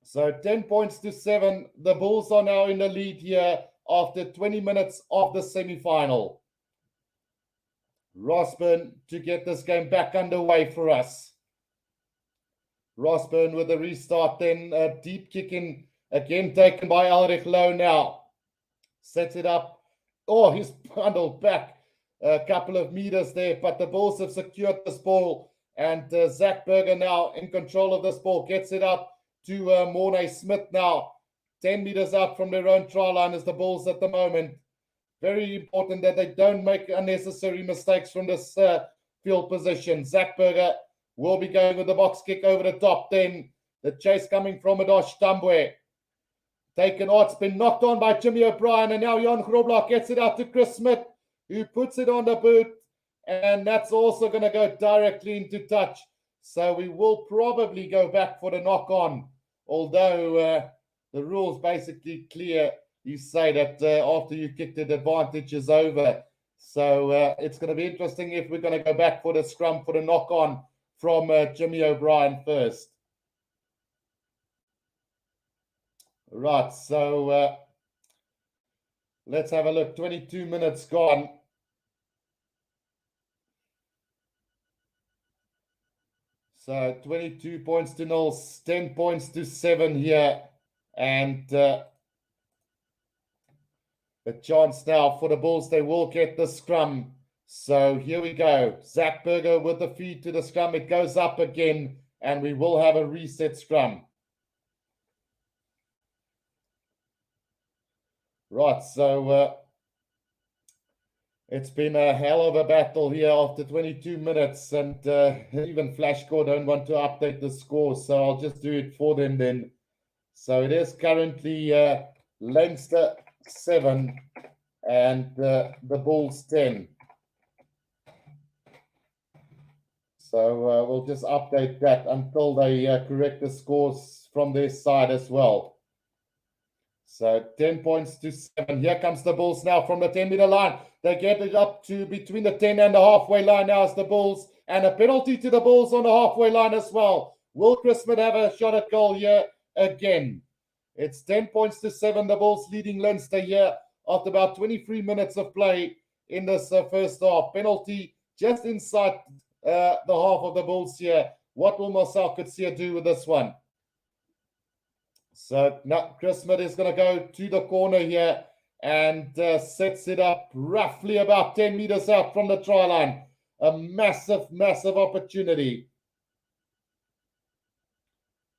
A: So 10 points to 7. The Bulls are now in the lead here after 20 minutes of the semi-final. Rosburn to get this game back underway for us. Rosburn with a restart, then a deep kick in, again taken by Elrich Low now. Sets it up. He's bundled back a couple of meters there, but the Bulls have secured this ball. And Zach Berger now in control of this ball, gets it up to Mornay Smith now. 10 meters out from their own try line is the Bulls at the moment. Very important that they don't make unnecessary mistakes from this field position. Zach Berger will be going with the box kick over the top. Then the chase coming from Adosh Tambwe. Taken out, it's been knocked on by Jimmy O'Brien. And now Johan Grobler gets it out to Chris Smith, who puts it on the boot. And that's also going to go directly into touch. So we will probably go back for the knock on. Although the rules basically clear. You say that after you kicked it, advantage is over. So it's going to be interesting if we're going to go back for the scrum for the knock on from Jimmy O'Brien first. Right, so let's have a look. 22 minutes gone. So 22 points to 0, 10 points to 7 here. And a chance now for the Bulls. They will get the scrum. So here we go. Zach Berger with the feed to the scrum. It goes up again. And we will have a reset scrum. Right, so it's been a hell of a battle here after 22 minutes. And even Flashcore don't want to update the score. So I'll just do it for them then. So it is currently Leinster 7 and the Bulls 10. So we'll just update that until they correct the scores from their side as well. So 10 points to 7. Here comes the Bulls now from the 10-meter line. They get it up to between the 10 and the halfway line now as the Bulls. And a penalty to the Bulls on the halfway line as well. Will Chris Smith have a shot at goal here again? It's 10 points to 7. The Bulls leading Leinster here after about 23 minutes of play in this first half. Penalty just inside the half of the Bulls here. What will Marcel Coetzee do with this one? So now Chris Smith is going to go to the corner here and sets it up roughly about 10 meters out from the try line. A massive, massive opportunity.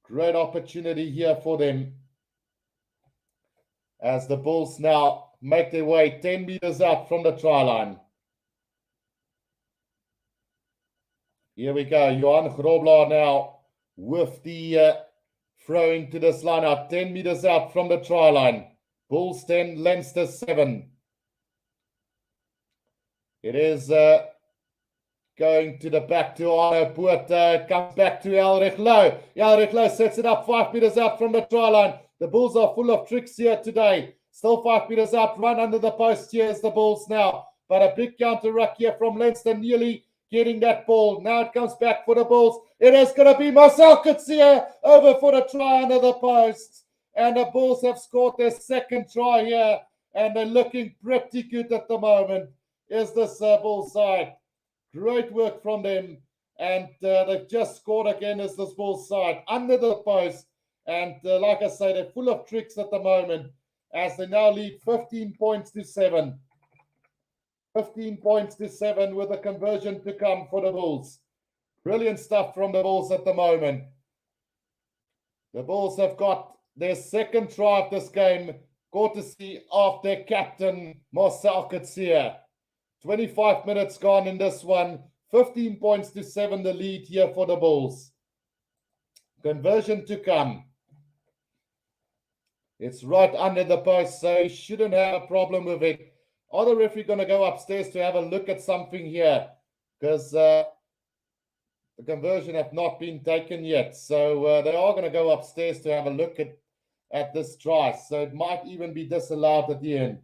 A: Great opportunity here for them as the Bulls now make their way 10 meters out from the try line. Here we go. Johan Grobler now with the throwing to this line out, 10 meters out from the try line. Bulls 10, Leinster 7. It is going to the back to Arno Poort. Comes back to Elrich Lowe. Elrich Lowe sets it up 5 meters out from the try line. The Bulls are full of tricks here today. Still 5 meters out, run under the post. Here's the Bulls now. But a big counter ruck here from Leinster, nearly getting that ball. Now it comes back for the Bulls. It is going to be Marcel Coetzee over for the try under the post. And the Bulls have scored their second try here. And they're looking pretty good at the moment. Is this Bulls side? Great work from them. And they've just scored again as this Bulls side under the post. And like I say, they're full of tricks at the moment as they now lead 15 points to 7. 15 points to 7 with a conversion to come for the Bulls. Brilliant stuff from the Bulls at the moment. The Bulls have got their second try of this game, courtesy of their captain, Marcel Coetzee. 25 minutes gone in this one. 15 points to 7 the lead here for the Bulls. Conversion to come. It's right under the post, so he shouldn't have a problem with it. Are the referee going to go upstairs to have a look at something here? Because the conversion have not been taken yet. So they are going to go upstairs to have a look at this try. So it might even be disallowed at the end.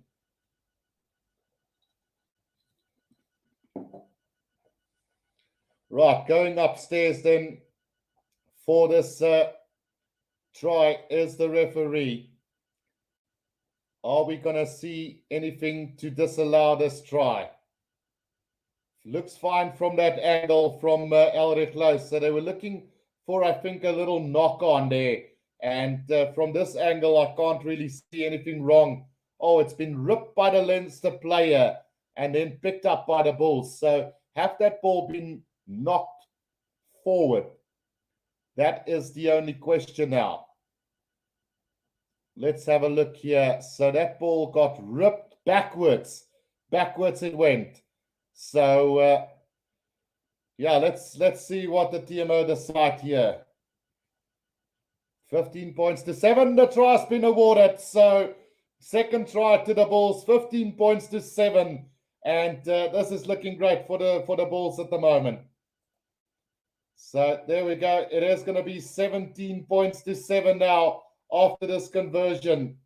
A: Right, going upstairs then for this try is the referee. Are we going to see anything to disallow this try? Looks fine from that angle from Elrich Lowe. So they were looking for, I think, a little knock on there. And from this angle, I can't really see anything wrong. Oh, it's been ripped by the Leinster player and then picked up by the Bulls. So have that ball been knocked forward? That is the only question now. Let's have a look here. So that ball got ripped backwards. Backwards it went. So, yeah, let's see what the TMO decide here. 15 points to 7. The try's been awarded. So, second try to the Bulls. 15 points to 7. And this is looking great for the Bulls at the moment. So, there we go. It is going to be 17 points to 7 now after this conversion.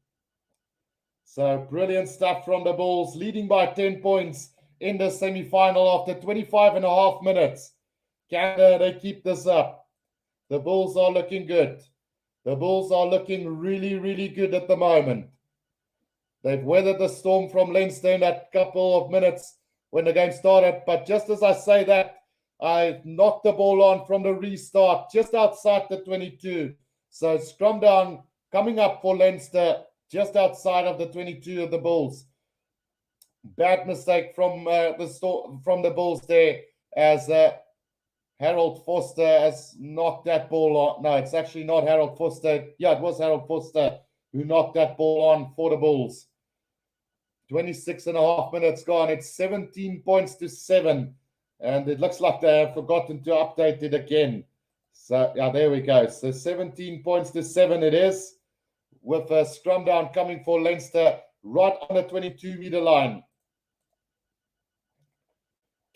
A: So brilliant stuff from the Bulls, leading by 10 points in the semi-final after 25 and a half minutes. Canada, they keep this up. The Bulls are looking good. The Bulls are looking really, really good at the moment. They've weathered the storm from Leinster in that couple of minutes when the game started. But just as I say that, I knocked the ball on from the restart just outside the 22. So scrum down coming up for Leinster just outside of the 22 of the Bulls. Bad mistake from the Bulls there as Harold Foster has knocked that ball on. No, it's actually not Harold Foster. Yeah, it was Harold Foster who knocked that ball on for the Bulls. 26 and a half minutes gone. It's 17 points to 7. And it looks like they have forgotten to update it again. So, yeah, there we go. So 17 points to 7 it is, with a scrum down coming for Leinster right on the 22-meter line.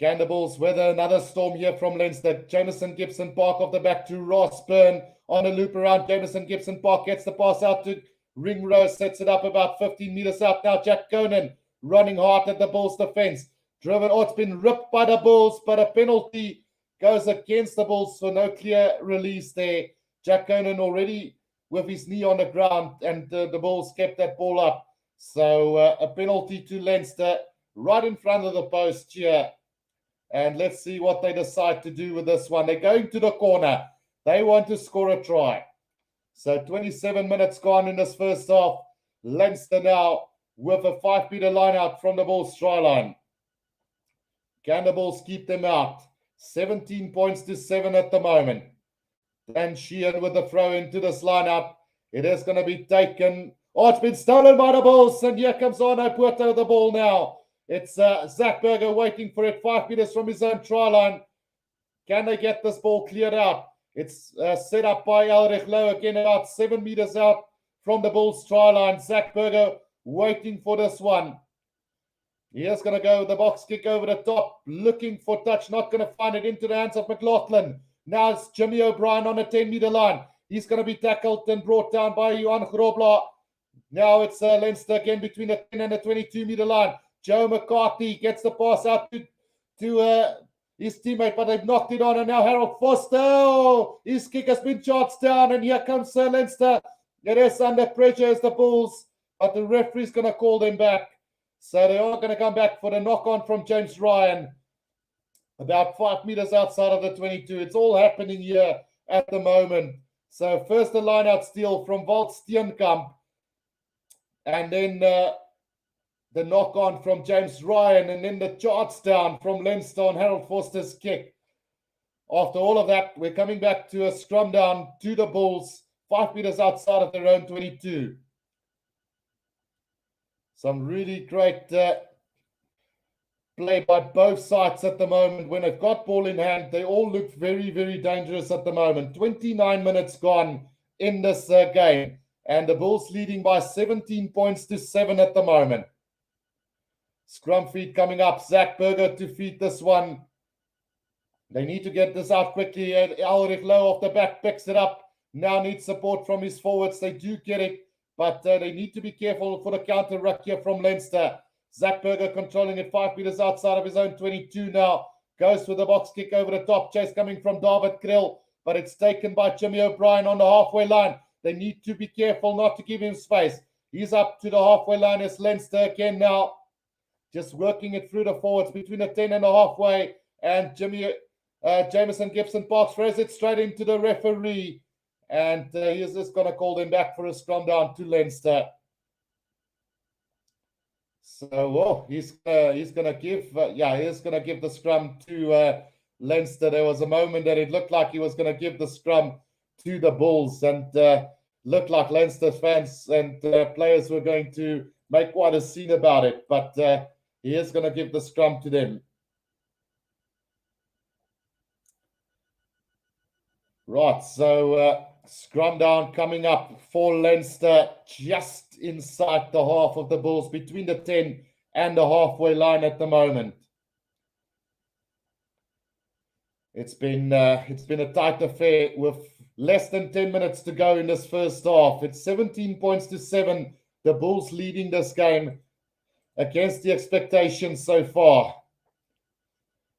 A: Can the Bulls weather another storm here from Leinster? Jameson Gibson Park off the back to Ross Byrne on a loop around Jameson Gibson Park. Gets the pass out to Ringrose, sets it up about 15 meters out now. Jack Conan running hard at the Bulls defense. Driven, it's been ripped by the Bulls, but a penalty goes against the Bulls for no clear release there. Jack Conan already with his knee on the ground, and the Bulls kept that ball up. So a penalty to Leinster right in front of the post here. And let's see what they decide to do with this one. They're going to the corner. They want to score a try. So 27 minutes gone in this first half. Leinster now with a 5-meter line out from the Bulls try line. Can the Bulls keep them out? 17 points to 7 at the moment. Dan Sheehan with the throw into this line out. It is going to be taken. Oh, it's been stolen by the Bulls. And here comes Arno Puerto with the ball now. It's Zach Berger waiting for it 5 meters from his own try line. Can they get this ball cleared out? It's set up by Elrich Lowe again about 7 meters out from the Bulls try line. Zach Berger waiting for this one. He's going to go with the box kick over the top, looking for touch, not going to find it into the hands of McLaughlin. Now it's Jimmy O'Brien on a 10-meter line. He's going to be tackled and brought down by Johan Grobler. Now it's Leinster again between the 10 and the 22-meter line. Joe McCarthy gets the pass out to his teammate, but they've knocked it on. And now Harold Foster, his kick has been charged down. And here comes Leinster. It is under pressure as the Bulls, but the referee's going to call them back. So they are going to come back for the knock-on from James Ryan. About 5 meters outside of the 22. It's all happening here at the moment. So first the line-out steal from Walt Steenkamp. And then the knock-on from James Ryan. And then the charge down from Leinster on Harold Foster's kick. After all of that, we're coming back to a scrum down to the Bulls. 5 meters outside of their own 22. Some really great play by both sides at the moment. When they've got ball in hand, they all look very, very dangerous at the moment. 29 minutes gone in this game. And the Bulls leading by 17 points to 7 at the moment. Scrum feed coming up. Zach Berger to feed this one. They need to get this out quickly. Elrich Lowe off the back picks it up. Now needs support from his forwards. They do get it. But they need to be careful for the counter ruck here from Leinster. Zach Berger controlling it 5 meters outside of his own 22 now. Goes with the box kick over the top. Chase coming from David Krill. But it's taken by Jimmy O'Brien on the halfway line. They need to be careful not to give him space. He's up to the halfway line as Leinster again now. Just working it through the forwards between the 10 and the halfway. And Jameson Gibson Parks throws it straight into the referee. And he's just going to call them back for a scrum down to Leinster. So he's going to give the scrum to Leinster. There was a moment that it looked like he was going to give the scrum to the Bulls, and looked like Leinster fans and players were going to make quite a scene about it. But he is going to give the scrum to them. Right, so scrum down coming up for Leinster just inside the half of the Bulls, between the 10 and the halfway line at the moment. It's been a tight affair with less than 10 minutes to go in this first half. It's 17 points to 7. The Bulls leading this game against the expectations so far.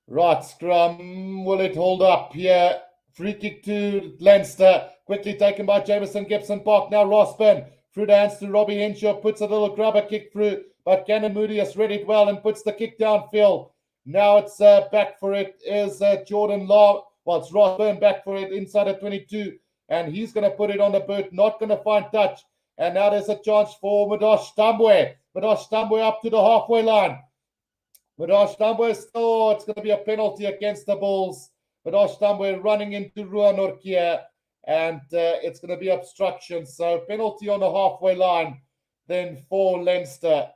A: Right, scrum, will it hold up here? Free kick to Leinster, quickly taken by Jameson Gibson Park. Now Rossburn through the hands to Robbie Henshaw, puts a little grubber kick through, but Cannon Moody has read it well and puts the kick downfield. Now it's back for it is Jordan Law. Well, it's Rossburn back for it inside of 22, and he's going to put it on the boot, not going to find touch. And now there's a chance for Madosh Tambwe. Madosh Tambwe up to the halfway line. Madosh Tambwe still, it's going to be a penalty against the Bulls. Madosh Tambwe running into Ruan Orkia, and it's going to be obstruction. So penalty on the halfway line then for Leinster.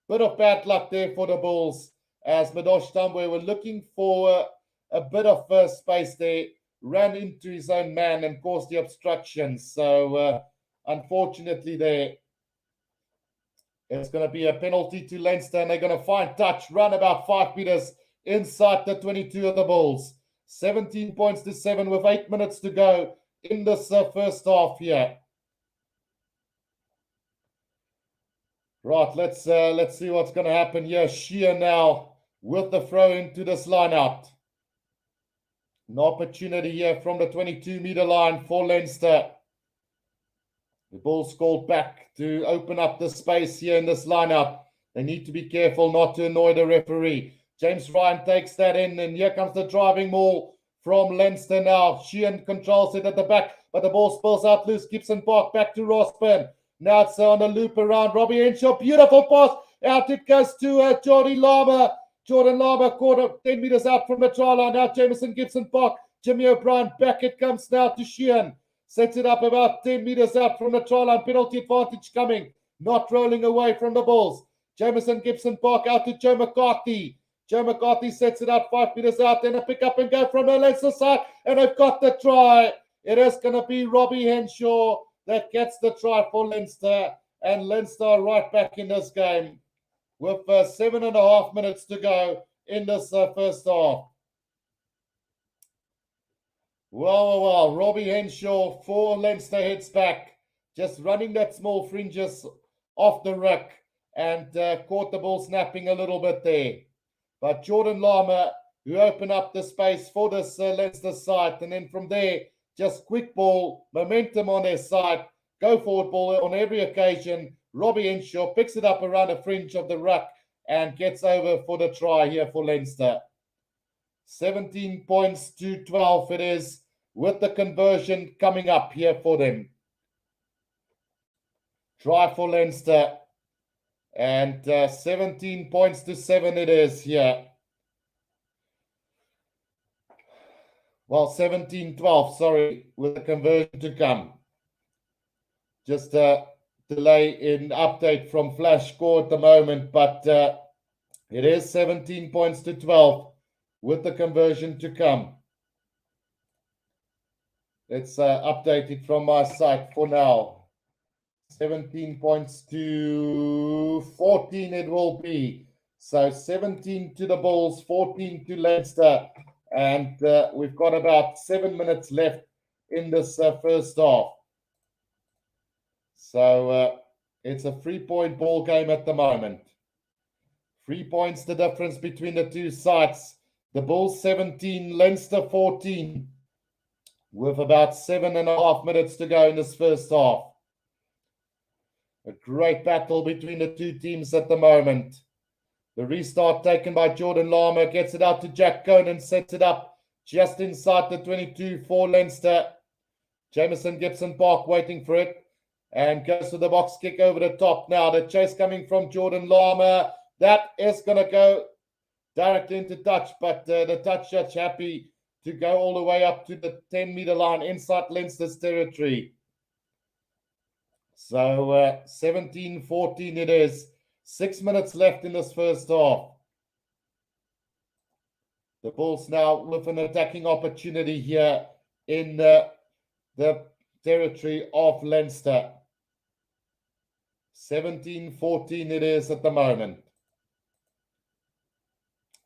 A: Bit of bad luck there for the Bulls as Madosh Tambwe were looking for a bit of space there, ran into his own man and caused the obstruction. So unfortunately there, it's going to be a penalty to Leinster, and they're going to find touch, run about 5 meters inside the 22 of the Bulls. 17 points to 7 with 8 minutes to go in this first half here. Right, let's see what's going to happen here. Shear now with the throw into this line out. An opportunity here from the 22-meter line for Leinster. The Bulls called back to open up the space here in this lineup. They need to be careful not to annoy the referee. James Ryan takes that in, and here comes the driving maul from Leinster now. Sheehan controls it at the back, but the ball spills out loose. Gibson Park back to Rossburn. Now it's on a loop around Robbie Henshaw. Beautiful pass. Out it goes to Jordan Lama. Jordan Lama caught 10 meters out from the try line. Now Jameson Gibson Park. Jimmy O'Brien back. It comes now to Sheehan. Sets it up about 10 meters out from the try line. Penalty advantage coming. Not rolling away from the Bulls. Jameson Gibson Park out to Joe McCarthy. Joe McCarthy sets it out 5 meters out. Then a pick up and go from the Leinster side. And they've got the try. It is going to be Robbie Henshaw that gets the try for Leinster. And Leinster right back in this game with 7.5 minutes to go in this first half. Well, Robbie Henshaw for Leinster heads back. Just running that small fringes off the ruck and caught the ball snapping a little bit there. But Jordan Lama, who opened up the space for this Leinster side. And then from there, just quick ball, momentum on their side. Go forward ball on every occasion. Robbie Henshaw picks it up around the fringe of the ruck and gets over for the try here for Leinster. 17 points to 12 it is, with the conversion coming up here for them. Try for Leinster. And 17 points to 7 it is here. Well, 17-12, sorry, with the conversion to come. Just a delay in update from Flash Score at the moment, but it is 17 points to 12 with the conversion to come. Let's update it from my site for now. 17 points to 14 it will be. So 17 to the Bulls, 14 to Leinster. And we've got about 7 minutes left in this first half. So it's a 3-point ball game at the moment. 3 points the difference between the two sides. The Bulls 17, Leinster 14. With about 7.5 minutes to go in this first half. A great battle between the two teams at the moment. The restart taken by Jordan Lama, gets it out to Jack Conan, sets it up just inside the 22 for Leinster. Jameson Gibson Park waiting for it and goes to the box kick over the top now. The chase coming from Jordan Lama. That is going to go directly into touch, but the touch judge happy to go all the way up to the 10-meter line inside Leinster's territory. So 17-14 it is. 6 minutes left in this first half. The Bulls now with an attacking opportunity here in the territory of Leinster. 17-14 it is at the moment.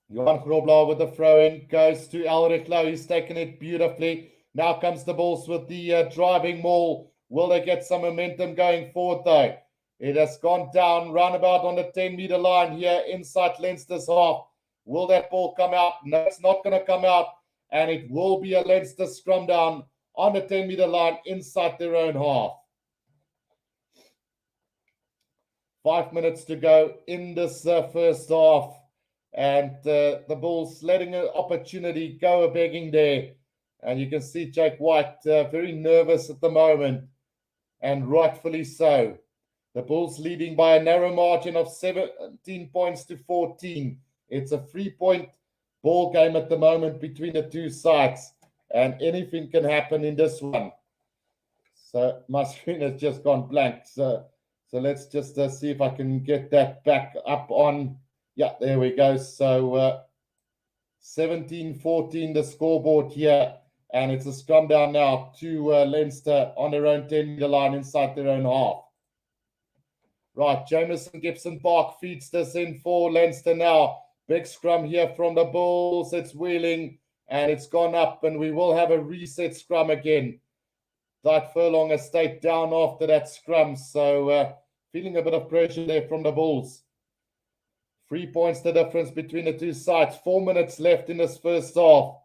A: Johan Grobler with the throw-in goes to Elrich Lowe. He's taken it beautifully. Now comes the Bulls with the driving maul. Will they get some momentum going forward though? It has gone down roundabout on the 10-meter line here inside Leinster's half. Will that ball come out? No, it's not going to come out. And it will be a Leinster scrum down on the 10-meter line inside their own half. 5 minutes to go in this first half. And the Bulls letting an opportunity go a begging there. And you can see Jake White very nervous at the moment. And rightfully so. The Bulls leading by a narrow margin of 17 points to 14. It's a 3-point ball game at the moment between the two sides. And anything can happen in this one. So my screen has just gone blank. So let's just see if I can get that back up on. Yeah, there we go. So 17-14 the scoreboard here. And it's a scrum down now to Leinster on their own 10-meter line inside their own half. Right, Jameson Gibson Park feeds this in for Leinster now. Big scrum here from the Bulls. It's wheeling and it's gone up, and we will have a reset scrum again. That Furlong has stayed down after that scrum, so feeling a bit of pressure there from the Bulls. 3 points the difference between the two sides. 4 minutes left in this first half.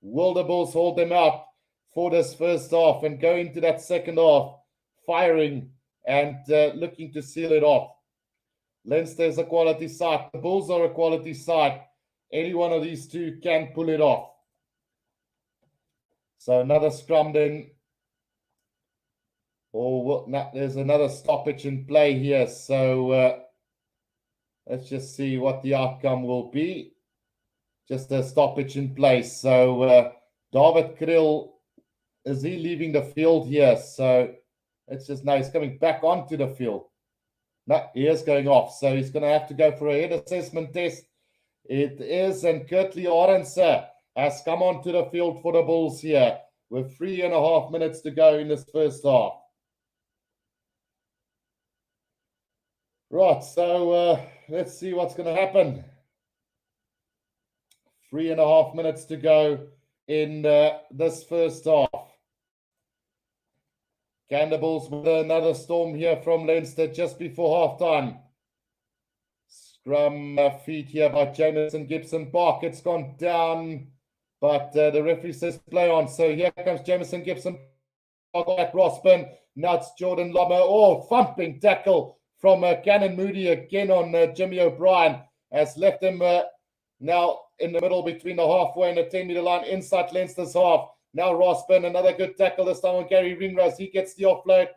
A: Will the Bulls hold them out for this first half and go into that second half firing and looking to seal it off? Leinster is a quality side. The Bulls are a quality side. Any one of these two can pull it off. So another scrum then. Oh, no, there's another stoppage in play here. So let's just see what the outcome will be. Just a stoppage in place. So David Krill, is he leaving the field here? So it's just, no, he's coming back onto the field. No, he is going off. So he's going to have to go for a head assessment test. It is, and Kurtley Arendse has come onto the field for the Bulls here with 3.5 minutes to go in this first half. Right, so let's see what's going to happen. 3.5 minutes to go in this first half. Can the Bulls with another storm here from Leinster just before halftime? Scrum feed here by Jameson Gibson Park. It's gone down, but the referee says play on. So here comes Jameson Gibson Park at Rossburn. Now it's Jordan Lama. Oh, thumping tackle from Cannon Moody again on Jimmy O'Brien. Has left him now in the middle between the halfway and the 10-meter line inside Leinster's half. Now Rossburn, another good tackle this time on Gary Ringrose. He gets the offload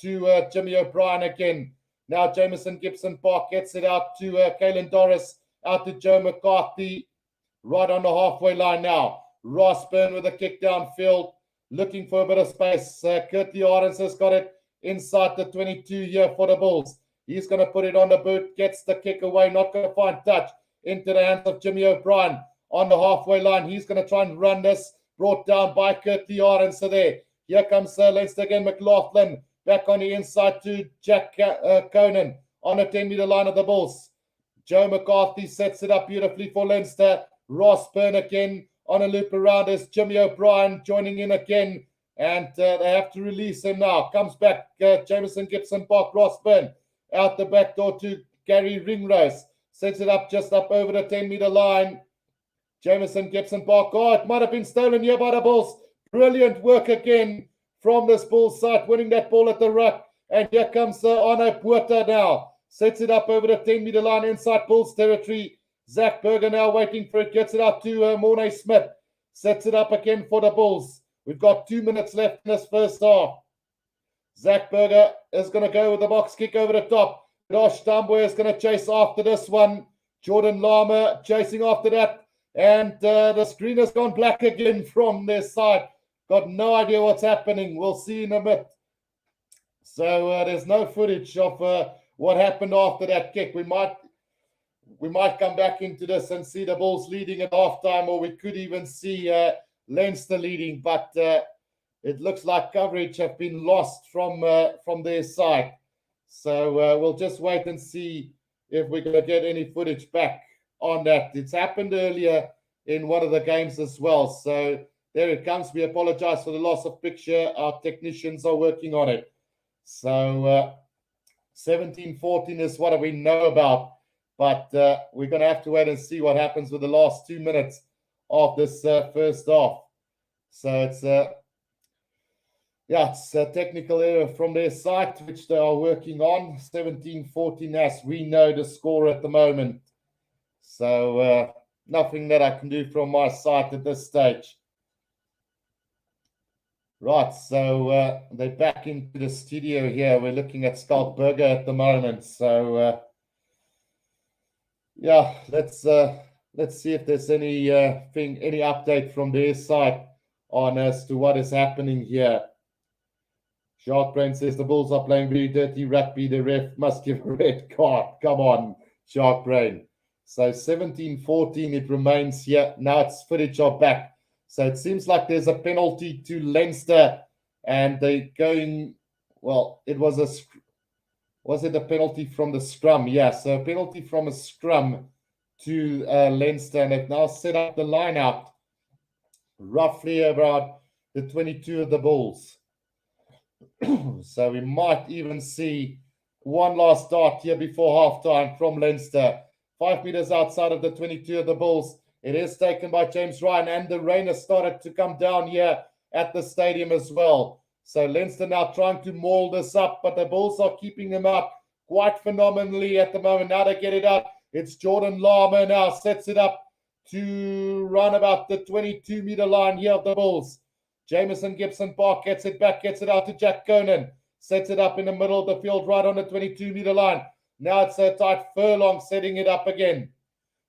A: to Jimmy O'Brien again. Now Jameson Gibson Park gets it out to Caelan Doris, out to Joe McCarthy, right on the halfway line now. Rossburn with a kick downfield, looking for a bit of space. Kurtley Arendse has got it inside the 22 here for the Bulls. He's going to put it on the boot, gets the kick away, not going to find touch into the hands of Jimmy O'Brien on the halfway line. He's going to try and run this, brought down by Kurtley Arendse there. Here comes Leinster again, McLaughlin back on the inside to Jack Conan on the 10-meter line of the Bulls. Joe McCarthy sets it up beautifully for Leinster. Rossburn again on a loop around as Jimmy O'Brien joining in again, and they have to release him now. Comes back Jameson Gibson Park, Rossburn out the back door to Gary Ringrose. Sets it up just up over the 10-meter line. Jameson Gibson Park. Oh, it might have been stolen here by the Bulls. Brilliant work again from this Bulls side, winning that ball at the ruck. And here comes Arno Puerta now. Sets it up over the 10-meter line inside Bulls territory. Zach Berger now waiting for it. Gets it up to Mornay Smith. Sets it up again for the Bulls. We've got 2 minutes left in this first half. Zach Berger is going to go with the box kick over the top. Josh Tamboy is going to chase after this one. Jordan Lama chasing after that. And the screen has gone black again from their side. Got no idea what's happening. We'll see in a bit. So there's no footage of what happened after that kick. We might come back into this and see the Bulls leading at halftime, or we could even see Leinster leading. But it looks like coverage have been lost from their side. So we'll just wait and see if we're going to get any footage back on that. It's happened earlier in one of the games as well. So there it comes. We apologize for the loss of picture. Our technicians are working on it. So 17-14 is what we know about. But we're going to have to wait and see what happens with the last 2 minutes of this first half. So it's it's a technical error from their side, which they are working on. 17-14 as we know the score at the moment. So nothing that I can do from my side at this stage. Right, so they're back into the studio here. We're looking at Schalk Burger at the moment. So let's see if there's any update from their side on as to what is happening here. Shark Brain says the Bulls are playing very dirty rugby. The ref must give a red card. Come on, Shark Brain. So 17-14 it remains here. Now it's footage are back. So it seems like there's a penalty to Leinster, and they're going. Well, was it a penalty from the scrum? Yeah, so a penalty from a scrum to Leinster, and they've now set up the line out roughly about the 22 of the Bulls. So we might even see one last start here before halftime from Leinster. 5 meters outside of the 22 of the Bulls. It is taken by James Ryan, and the rain has started to come down here at the stadium as well. So Leinster now trying to maul this up, but the Bulls are keeping them up quite phenomenally at the moment. Now they get it up. It's Jordan Lama now sets it up to run about the 22-meter line here of the Bulls. Jameson Gibson Park gets it back, gets it out to Jack Conan, sets it up in the middle of the field right on the 22-meter line. Now it's a tight Furlong setting it up again.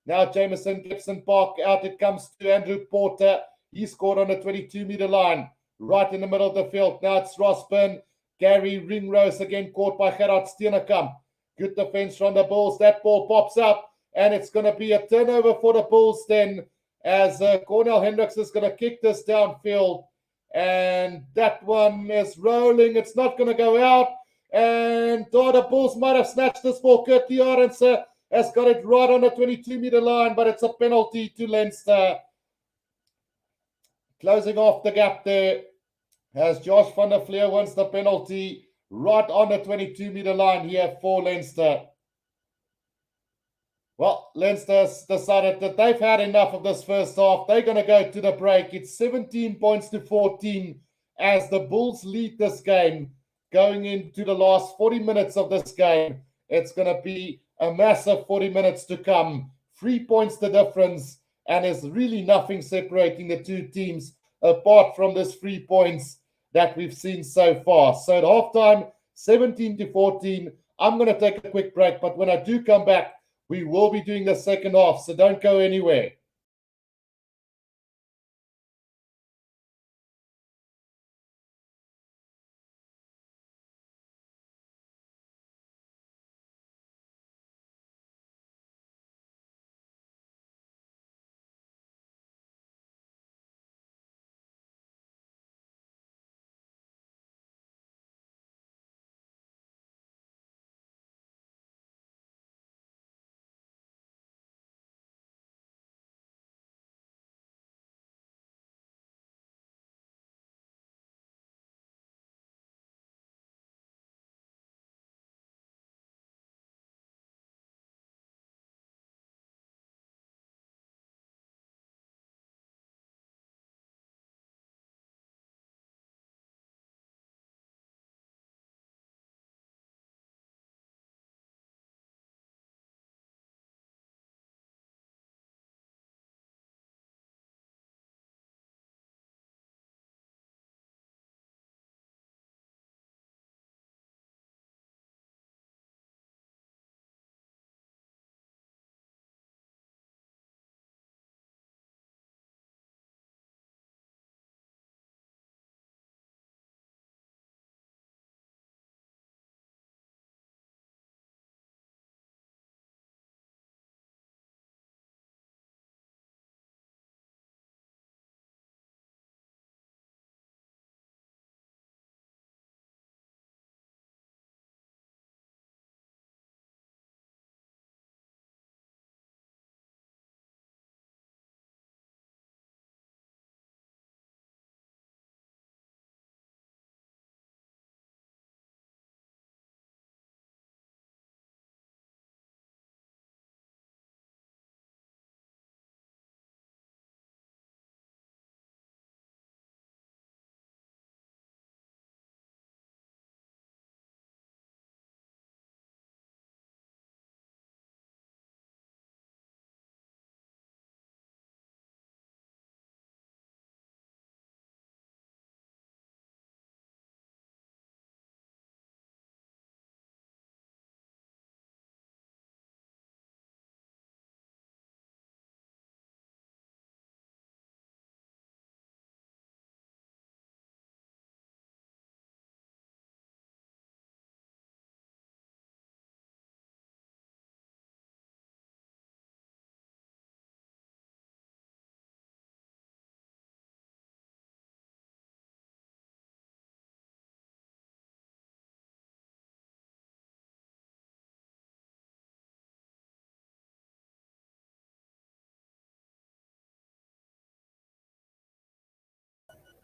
A: Now Jameson Gibson Park out it comes to Andrew Porter. He scored on the 22-meter line right in the middle of the field. Now it's Rossburn. Gary Ringrose again caught by Gerard Steenekamp. Good defense from the Bulls. That ball pops up and it's going to be a turnover for the Bulls then as Cornell Hendricks is going to kick this downfield. And that one is rolling. It's not going to go out. And the Bulls might have snatched this ball. Curtly Arendse has got it right on the 22-meter line, but it's a penalty to Leinster. Closing off the gap there as Josh van der Fleer wins the penalty right on the 22-meter line here for Leinster. Well, Leinster's decided that they've had enough of this first half. They're going to go to the break. It's 17 points to 14 as the Bulls lead this game going into the last 40 minutes of this game. It's going to be a massive 40 minutes to come. 3 points the difference, and there's really nothing separating the two teams apart from this 3 points that we've seen so far. So at halftime, 17 to 14. I'm going to take a quick break, but when I do come back, we will be doing the second half, so don't go anywhere.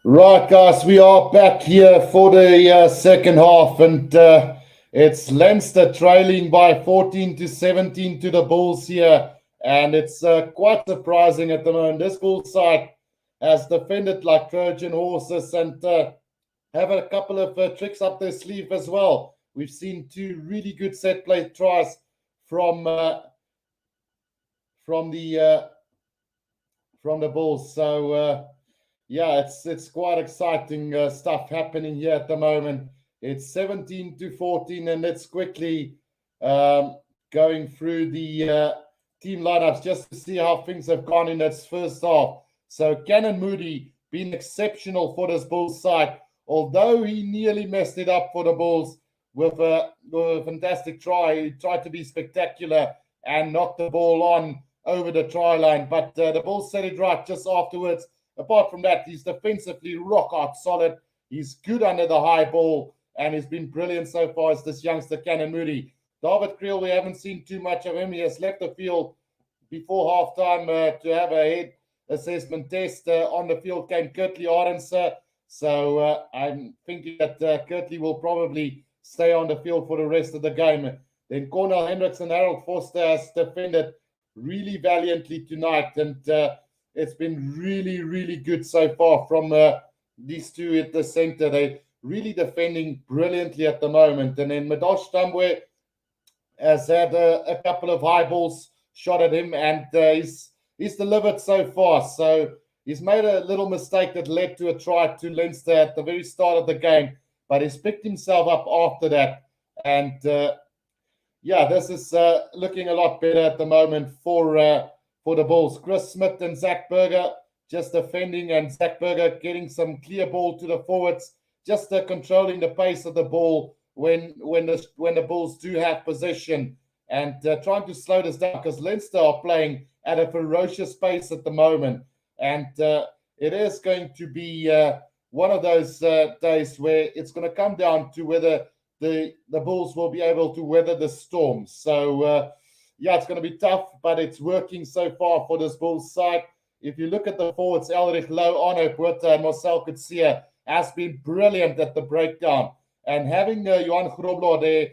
A: Right, guys, we are back here for the second half, and it's Leinster trailing by 14-17 to the Bulls here, and it's quite surprising at the moment. This Bulls side has defended like Trojan horses and have a couple of tricks up their sleeve as well. We've seen two really good set play tries from from the uh, from the Bulls, so. Yeah, it's quite exciting stuff happening here at the moment. It's 17-14, and let's quickly going through the team lineups just to see how things have gone in its first half. So Cannon Moody been exceptional for this Bulls side, although he nearly messed it up for the Bulls with a fantastic try. He tried to be spectacular and knocked the ball on over the try line, but the Bulls set it right just afterwards. Apart from that, he's defensively rock hard solid. He's good under the high ball, and he's been brilliant so far as this youngster, Cannon Moody. David Creel, we haven't seen too much of him. He has left the field before halftime to have a head assessment test. On the field came Kurtley Arendse. So I'm thinking that Kurtley will probably stay on the field for the rest of the game. Then Cornel Hendricks and Harold Foster has defended really valiantly tonight, and it's been really, really good so far from these two at the center. They're really defending brilliantly at the moment. And then Madosh Tambwe has had a couple of high balls shot at him, and he's delivered so far. So he's made a little mistake that led to a try to Leinster at the very start of the game, but he's picked himself up after that. And yeah, this is looking a lot better at the moment for the Bulls. Chris Smith and Zach Berger just defending, and Zach Berger getting some clear ball to the forwards, just controlling the pace of the ball when the Bulls do have possession, and trying to slow this down because Leinster are playing at a ferocious pace at the moment, and it is going to be one of those days where it's going to come down to whether the Bulls will be able to weather the storm. So yeah, it's going to be tough, but it's working so far for this Bulls side. If you look at the forwards, Elrich Low, Arno Puerta, and Marcel Kutsia has been brilliant at the breakdown. And having Johan Grobler there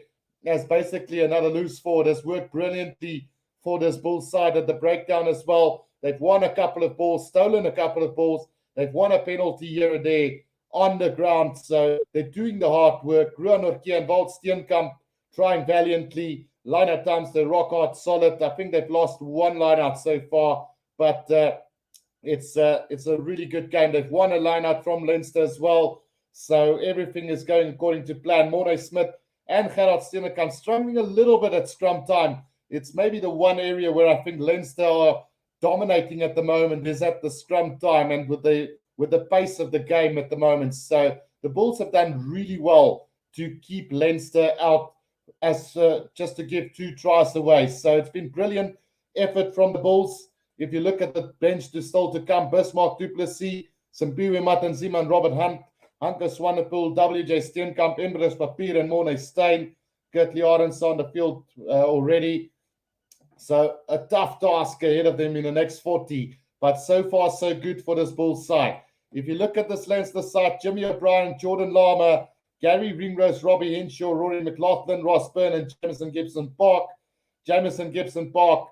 A: as basically another loose forward has worked brilliantly for this Bulls side at the breakdown as well. They've won a couple of balls, stolen a couple of balls. They've won a penalty here and there on the ground. So they're doing the hard work. Ruan Norkie and Walt Steenkamp trying valiantly. Line-out times, they're rock hard solid. I think they've lost one line-out so far, but it's a really good game. They've won a line-out from Leinster as well. So everything is going according to plan. Morne Smith and Gerard Steenkamp struggling a little bit at scrum time. It's maybe the one area where I think Leinster are dominating at the moment is at the scrum time and with the pace of the game at the moment. So the Bulls have done really well to keep Leinster out as just to give 2 tries away. So it's been brilliant effort from the Bulls. If you look at the bench to still to come, Bismarck du Plessis, Simpiwe Matanzima and Robert Hunt, Hanko Swanepoel, WJ Steenkamp, Emrys Papier and Morne Steyn, Kurtley Arendse on the field already. So a tough task ahead of them in the next 40, but so far so good for this Bulls side. If you look at this Leinster side, Jimmy O'Brien, Jordan Lama, Gary Ringrose, Robbie Henshaw, Rory McLaughlin, Ross Byrne, and Jameson Gibson Park. Jameson Gibson Park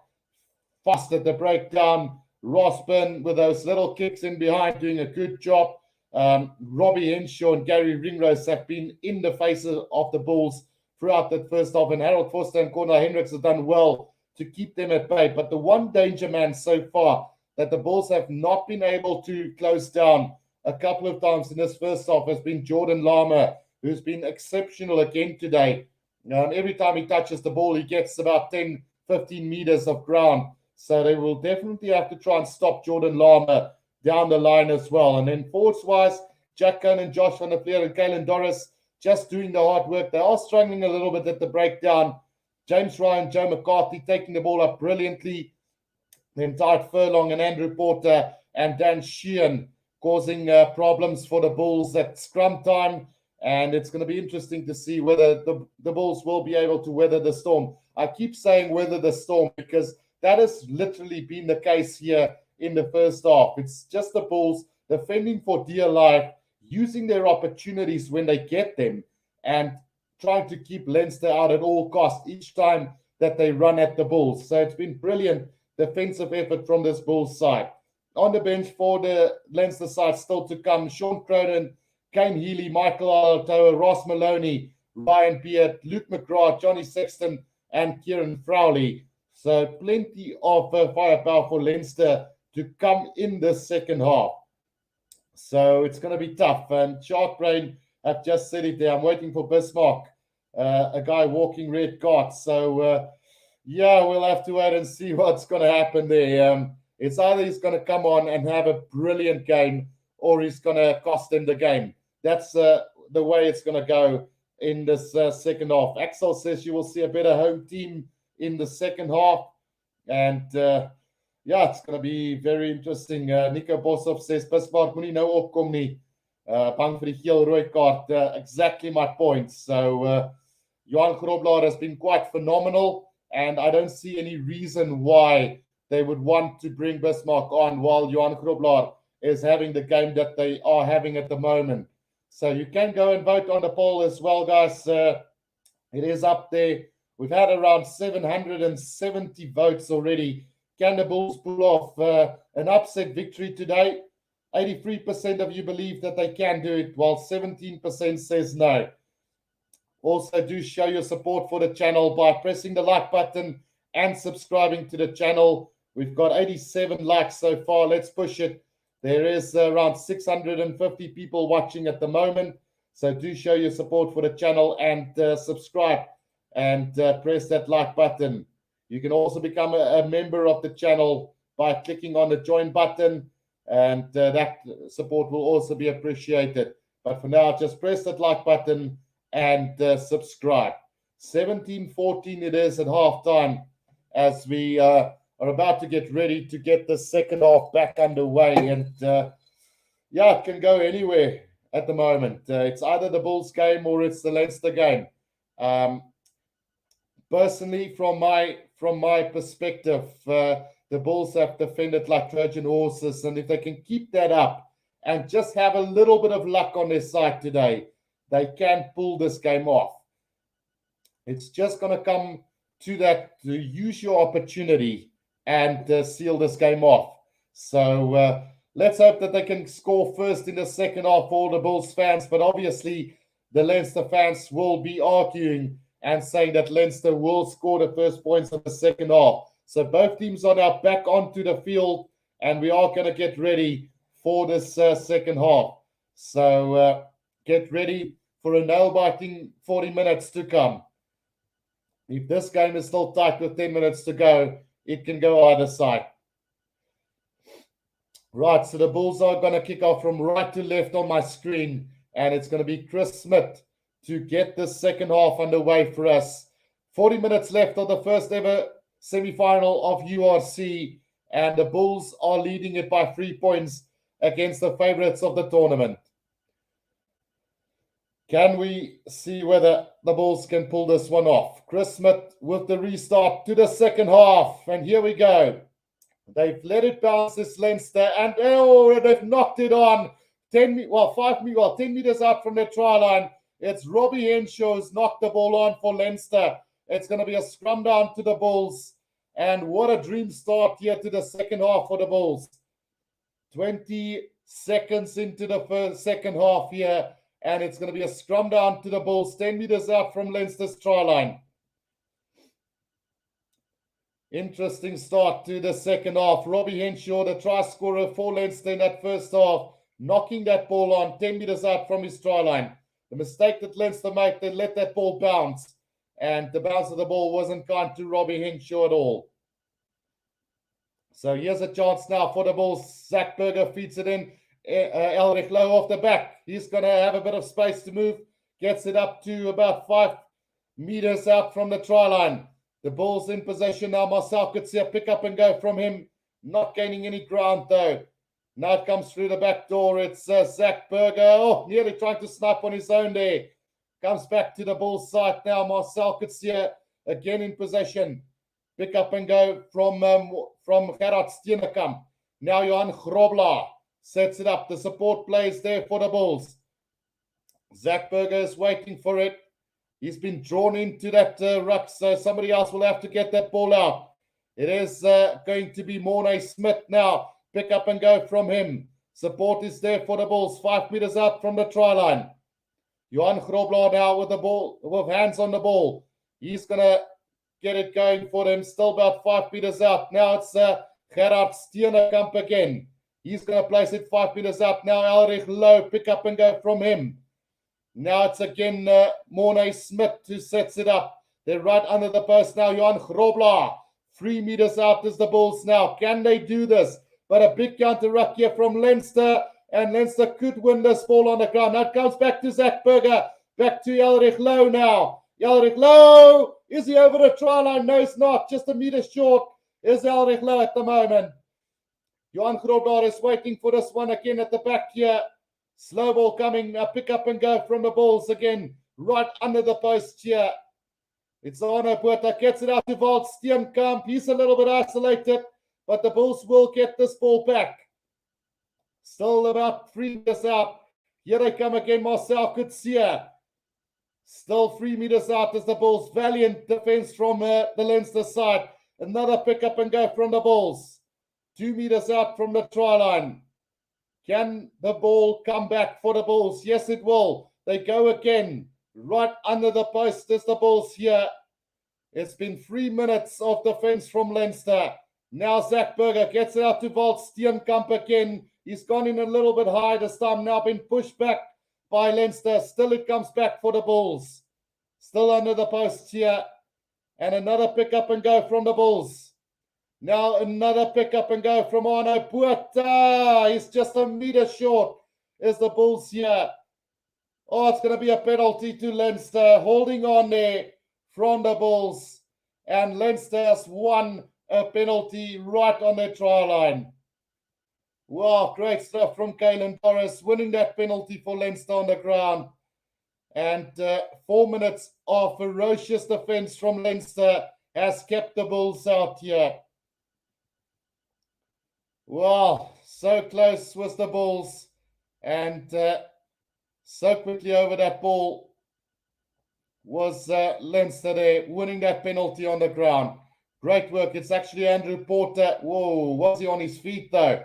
A: fast at the breakdown. Ross Byrne with those little kicks in behind doing a good job. Robbie Henshaw and Gary Ringrose have been in the faces of the Bulls throughout that first half, and Harold Foster and Cornel Hendricks have done well to keep them at bay. But the one danger man so far that the Bulls have not been able to close down a couple of times in this first half has been Jordan Lama, who's been exceptional again today. Every time he touches the ball, he gets about 10, 15 meters of ground. So they will definitely have to try and stop Jordan Lama down the line as well. And then forwards-wise, Jack Conan, Josh van der Vlier, and Kalen Doris just doing the hard work. They are struggling a little bit at the breakdown. James Ryan, Joe McCarthy taking the ball up brilliantly. Then Tart Furlong and Andrew Porter and Dan Sheehan causing problems for the Bulls at scrum time. And it's going to be interesting to see whether the Bulls will be able to weather the storm. I keep saying weather the storm because that has literally been the case here in the first half. It's just the Bulls defending for dear life, using their opportunities when they get them, and trying to keep Leinster out at all costs each time that they run at the Bulls. So it's been brilliant defensive effort from this Bulls side. On the bench for the Leinster side still to come, Sean Cronin, Kane Healy, Michael Alatoa, Ross Maloney, Ryan Beard, Luke McGrath, Johnny Sexton, and Kieran Frowley. So plenty of firepower for Leinster to come in the second half. So it's going to be tough. And Shark Brain, I've just said it there. I'm waiting for Bismarck, a guy walking red cards. So, yeah, we'll have to wait and see what's going to happen there. It's either he's going to come on and have a brilliant game, or he's going to cost them the game. That's the way it's going to go in this second half. Axel says you will see a better home team in the second half. And yeah, it's going to be very interesting. Nico Boshoff says, Bismarck moenie nou opkom nie. Bang vir die geel-rooi kaart. Exactly my point. So Johan Grobler has been quite phenomenal, and I don't see any reason why they would want to bring Bismarck on while Johan Grobler is having the game that they are having at the moment. So you can go and vote on the poll as well, guys. It is up there. We've had around 770 votes already. Can the Bulls pull off an upset victory today? 83% of you believe that they can do it, while 17% says no. Also, do show your support for the channel by pressing the like button and subscribing to the channel. We've got 87 likes so far. Let's push it. There is around 650 people watching at the moment. So do show your support for the channel and subscribe and press that like button. You can also become a member of the channel by clicking on the join button, and that support will also be appreciated. But for now, just press that like button and subscribe. 17-14 it is at halftime as we are about to get ready to get the second half back underway. And yeah, it can go anywhere at the moment. It's either the Bulls game or it's the Leinster game. Personally, from my perspective, the Bulls have defended like Trojan horses, and if they can keep that up and just have a little bit of luck on their side today, they can pull this game off. It's just going to come to that, to use your opportunity and seal this game off. So let's hope that they can score first in the second half for all the Bulls fans, but obviously the Leinster fans will be arguing and saying that Leinster will score the first points of the second half. So both teams are now back onto the field, and we are going to get ready for this second half. So get ready for a nail-biting 40 minutes to come. If this game is still tight with 10 minutes to go, it can go either side. Right, so the Bulls are going to kick off from right to left on my screen, and it's going to be Chris Smith to get the second half underway for us. 40 minutes left of the first ever semi-final of URC, and the Bulls are leading it by 3 points against the favorites of the tournament. Can we see whether the Bulls can pull this one off? Chris Smith with the restart to the second half, and here we go. They've let it bounce, this Leinster, and oh, they've knocked it on 10 meters out from the try line. It's Robbie Henshaw who's knocked the ball on for Leinster. It's going to be a scrum down to the Bulls. And what a dream start here to the second half for the Bulls. 20 seconds into the second half here. And it's going to be a scrum down to the Bulls, 10 meters out from Leinster's try line. Interesting start to the second half. Robbie Henshaw, the try scorer for Leinster in that first half, knocking that ball on 10 meters out from his try line. The mistake that Leinster made, they let that ball bounce. And the bounce of the ball wasn't kind to Robbie Henshaw at all. So here's a chance now for the Bulls. Zach Berger feeds it in. Elrich Low off the back. He's going to have a bit of space to move. Gets it up to about 5 meters out from the try line. The Bulls in possession now. Marcel could see a pick up and go from him. Not gaining any ground though. Now it comes through the back door. It's Zach Berger. Oh, nearly trying to snipe on his own there. Comes back to the Bulls side now. Marcel could see again in possession. Pick up and go from Gerard Steenekamp. Now Johan Grobler. sets it up. The support plays there for the Bulls. Zach Berger is waiting for it. He's been drawn into that ruck, so somebody else will have to get that ball out. It is going to be Mornay Smith now. Pick up and go from him. Support is there for the Bulls. 5 meters out from the try line. Johan Grobler now with the ball, with hands on the ball. He's going to get it going for them. Still about 5 meters out. Now it's Gerard Steenekamp again. He's going to place it 5 meters out. Now Elrich Low. Pick up and go from him. Now it's again Mornay Smith who sets it up. They're right under the post now. Johan Grobler. 3 meters out is the Bulls now. Can they do this? But a big counter ruck here from Leinster. And Leinster could win this ball on the ground. Now it comes back to Zach Berger. Back to Elrich Low now. Elrich Low. Is he over the try line? No, he's not. Just a meter short is Elrich Low at the moment. Johan Grobler is waiting for this one again at the back here. Slow ball coming. Pick up and go from the Bulls again. Right under the post here. It's Arno Botha. Gets it out to Walt Steenkamp. He's a little bit isolated. But the Bulls will get this ball back. Still about 3 meters out. Here they come again. Marcel Coetzee. Still 3 meters out as the Bulls. Valiant defense from the Leinster side. Another pick up and go from the Bulls. 2 meters out from the try line. Can the ball come back for the Bulls? Yes, it will. They go again. Right under the post is the Bulls here. It's been 3 minutes of defense from Leinster. Now Zach Berger gets it out to Walt Steenkamp again. He's gone in a little bit high this time. Now been pushed back by Leinster. Still it comes back for the Bulls. Still under the post here. And another pick up and go from the Bulls. Now another pick up and go from Arno Botha. He's just a meter short. Is the Bulls here. Oh, it's going to be a penalty to Leinster. Holding on there from the Bulls. And Leinster has won a penalty right on the try line. Wow, great stuff from Caelan Torres, winning that penalty for Leinster on the ground. And 4 minutes of ferocious defense from Leinster has kept the Bulls out here. Wow, so close was the Bulls. And so quickly over that ball was Leinster there, winning that penalty on the ground. Great work. It's actually Andrew Porter. Whoa, was he on his feet though?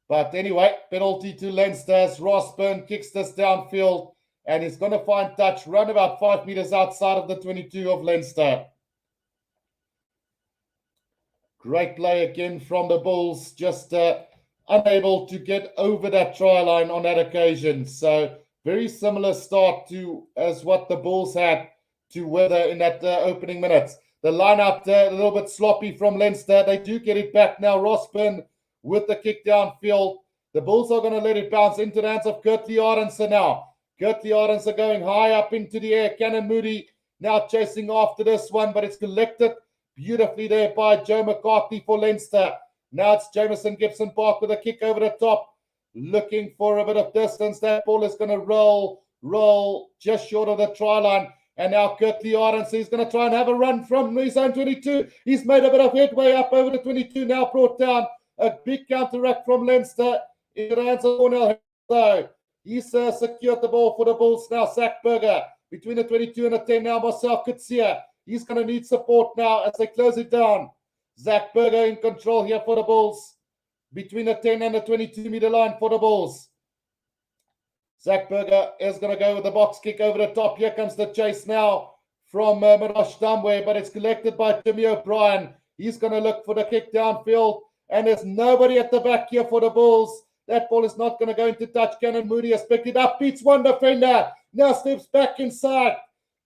A: But anyway, penalty to Leinster as Ross Byrne kicks this downfield and he's going to find touch, run about 5 meters outside of the 22 of Leinster. Great play again from the Bulls, just unable to get over that try line on that occasion. So very similar start to as what the Bulls had to weather in that opening minutes. The line out a little bit sloppy from Leinster. They do get it back now. Ross Byrne with the kick downfield. The Bulls are going to let it bounce into the hands of Gertley Arendse now. Gertley Arendse going high up into the air. Cannon Moody now chasing after this one, but it's collected beautifully there by Joe McCarthy for Leinster. Now it's Jameson Gibson Park with a kick over the top, looking for a bit of distance. That ball is going to roll just short of the try line. And now Gertley Arendse is going to try and have a run from his own 22. He's made a bit of headway up over the 22, now brought down. A big counteract from Leinster in the hands of Cornell. So he's secured the ball for the Bulls now. Zach Berger between the 22 and the 10 now. Marcel Coetzee. He's going to need support now as they close it down. Zach Berger in control here for the Bulls. Between the 10 and the 22 meter line for the Bulls. Zach Berger is going to go with the box kick over the top. Here comes the chase now from Mirosh Damwe, but it's collected by Jimmy O'Brien. He's going to look for the kick downfield. And there's nobody at the back here for the Bulls. That ball is not going to go into touch. Cannon Moody has picked it up. Beats one defender. Now steps back inside.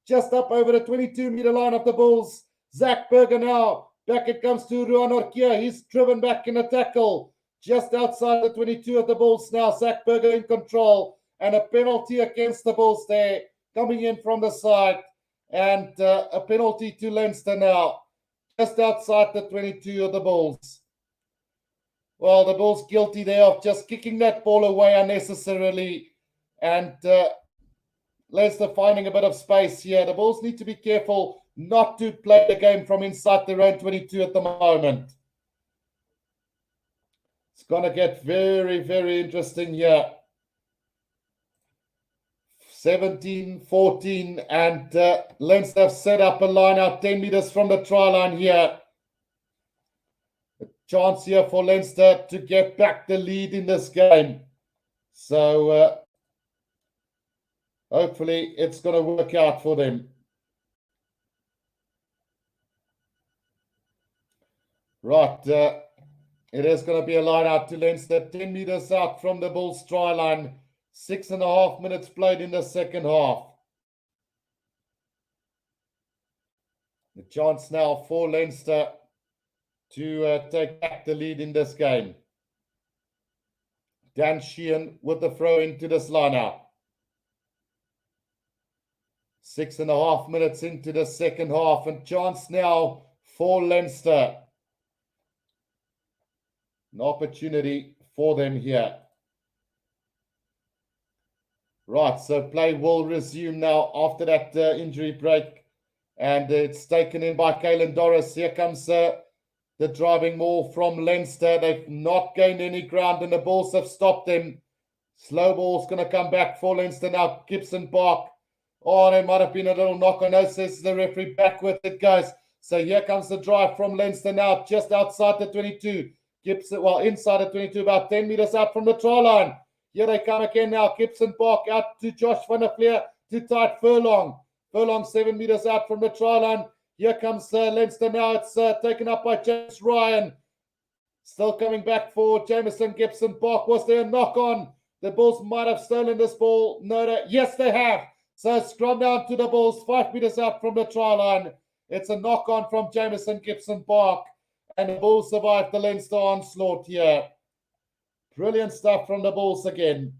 A: Just up over the 22 meter line of the Bulls. Zach Berger now. Back it comes to Ruan Orkia. He's driven back in a tackle. Just outside the 22 of the Bulls now. Zach Berger in control. And a penalty against the Bulls there. Coming in from the side. And a penalty to Leinster now. Just outside the 22 of the Bulls. Well, the Bulls guilty there of just kicking that ball away unnecessarily. And Leinster finding a bit of space here. The Bulls need to be careful not to play the game from inside their own 22 at the moment. It's going to get very, very interesting here. 17-14, and Leinster have set up a line out 10 meters from the try line here. A chance here for Leinster to get back the lead in this game. So hopefully it's going to work out for them. Right, it is going to be a line out to Leinster, 10 meters out from the Bulls try line. 6.5 minutes played in the second half. The chance now for Leinster to take back the lead in this game. Dan Sheehan with the throw into this line out. 6.5 minutes into the second half, and chance now for Leinster. An opportunity for them here. Right, so play will resume now after that injury break, and it's taken in by Caelan Doris. Here comes the driving maul from Leinster. They've not gained any ground, and the Bulls have stopped them. Slow ball's going to come back for Leinster now. Gibson Park. Oh, there might have been a little knock on nose, says the referee. Back with it goes. So here comes the drive from Leinster now, just outside the 22. Gibson, well, inside the 22, about 10 meters out from the try line. Here they come again now. Gibson Park out to Josh van der Fleer, to tight Furlong. Furlong 7 meters out from the try line. Here comes Leinster now. It's taken up by James Ryan. Still coming back for Jameson Gibson Park. Was there a knock on? The Bulls might have stolen this ball. No, yes, they have. So scrum down to the Bulls, 5 meters out from the try line. It's a knock on from Jameson Gibson Park. And the Bulls survived the Leinster onslaught here. Brilliant stuff from the Bulls again.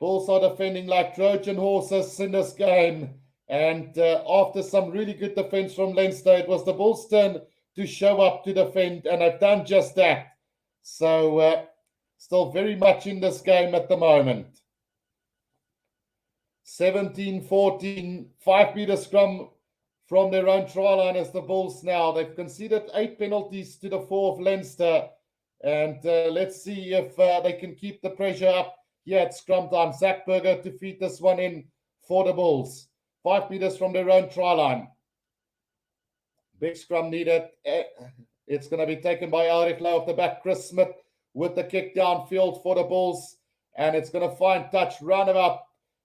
A: Bulls are defending like Trojan horses in this game. And after some really good defense from Leinster, it was the Bulls' turn to show up to defend. And they've done just that. So still very much in this game at the moment. 17-14, 5 meter scrum from their own try line as the Bulls now. They've conceded 8 penalties to the 4 of Leinster. And let's see if they can keep the pressure up here at scrum time. Zach Berger to feed this one in for the Bulls. 5 meters from their own try line. Big scrum needed. It's going to be taken by Ulrich Lowe off the back. Chris Smith with the kick downfield for the Bulls. And it's going to find touch roundabout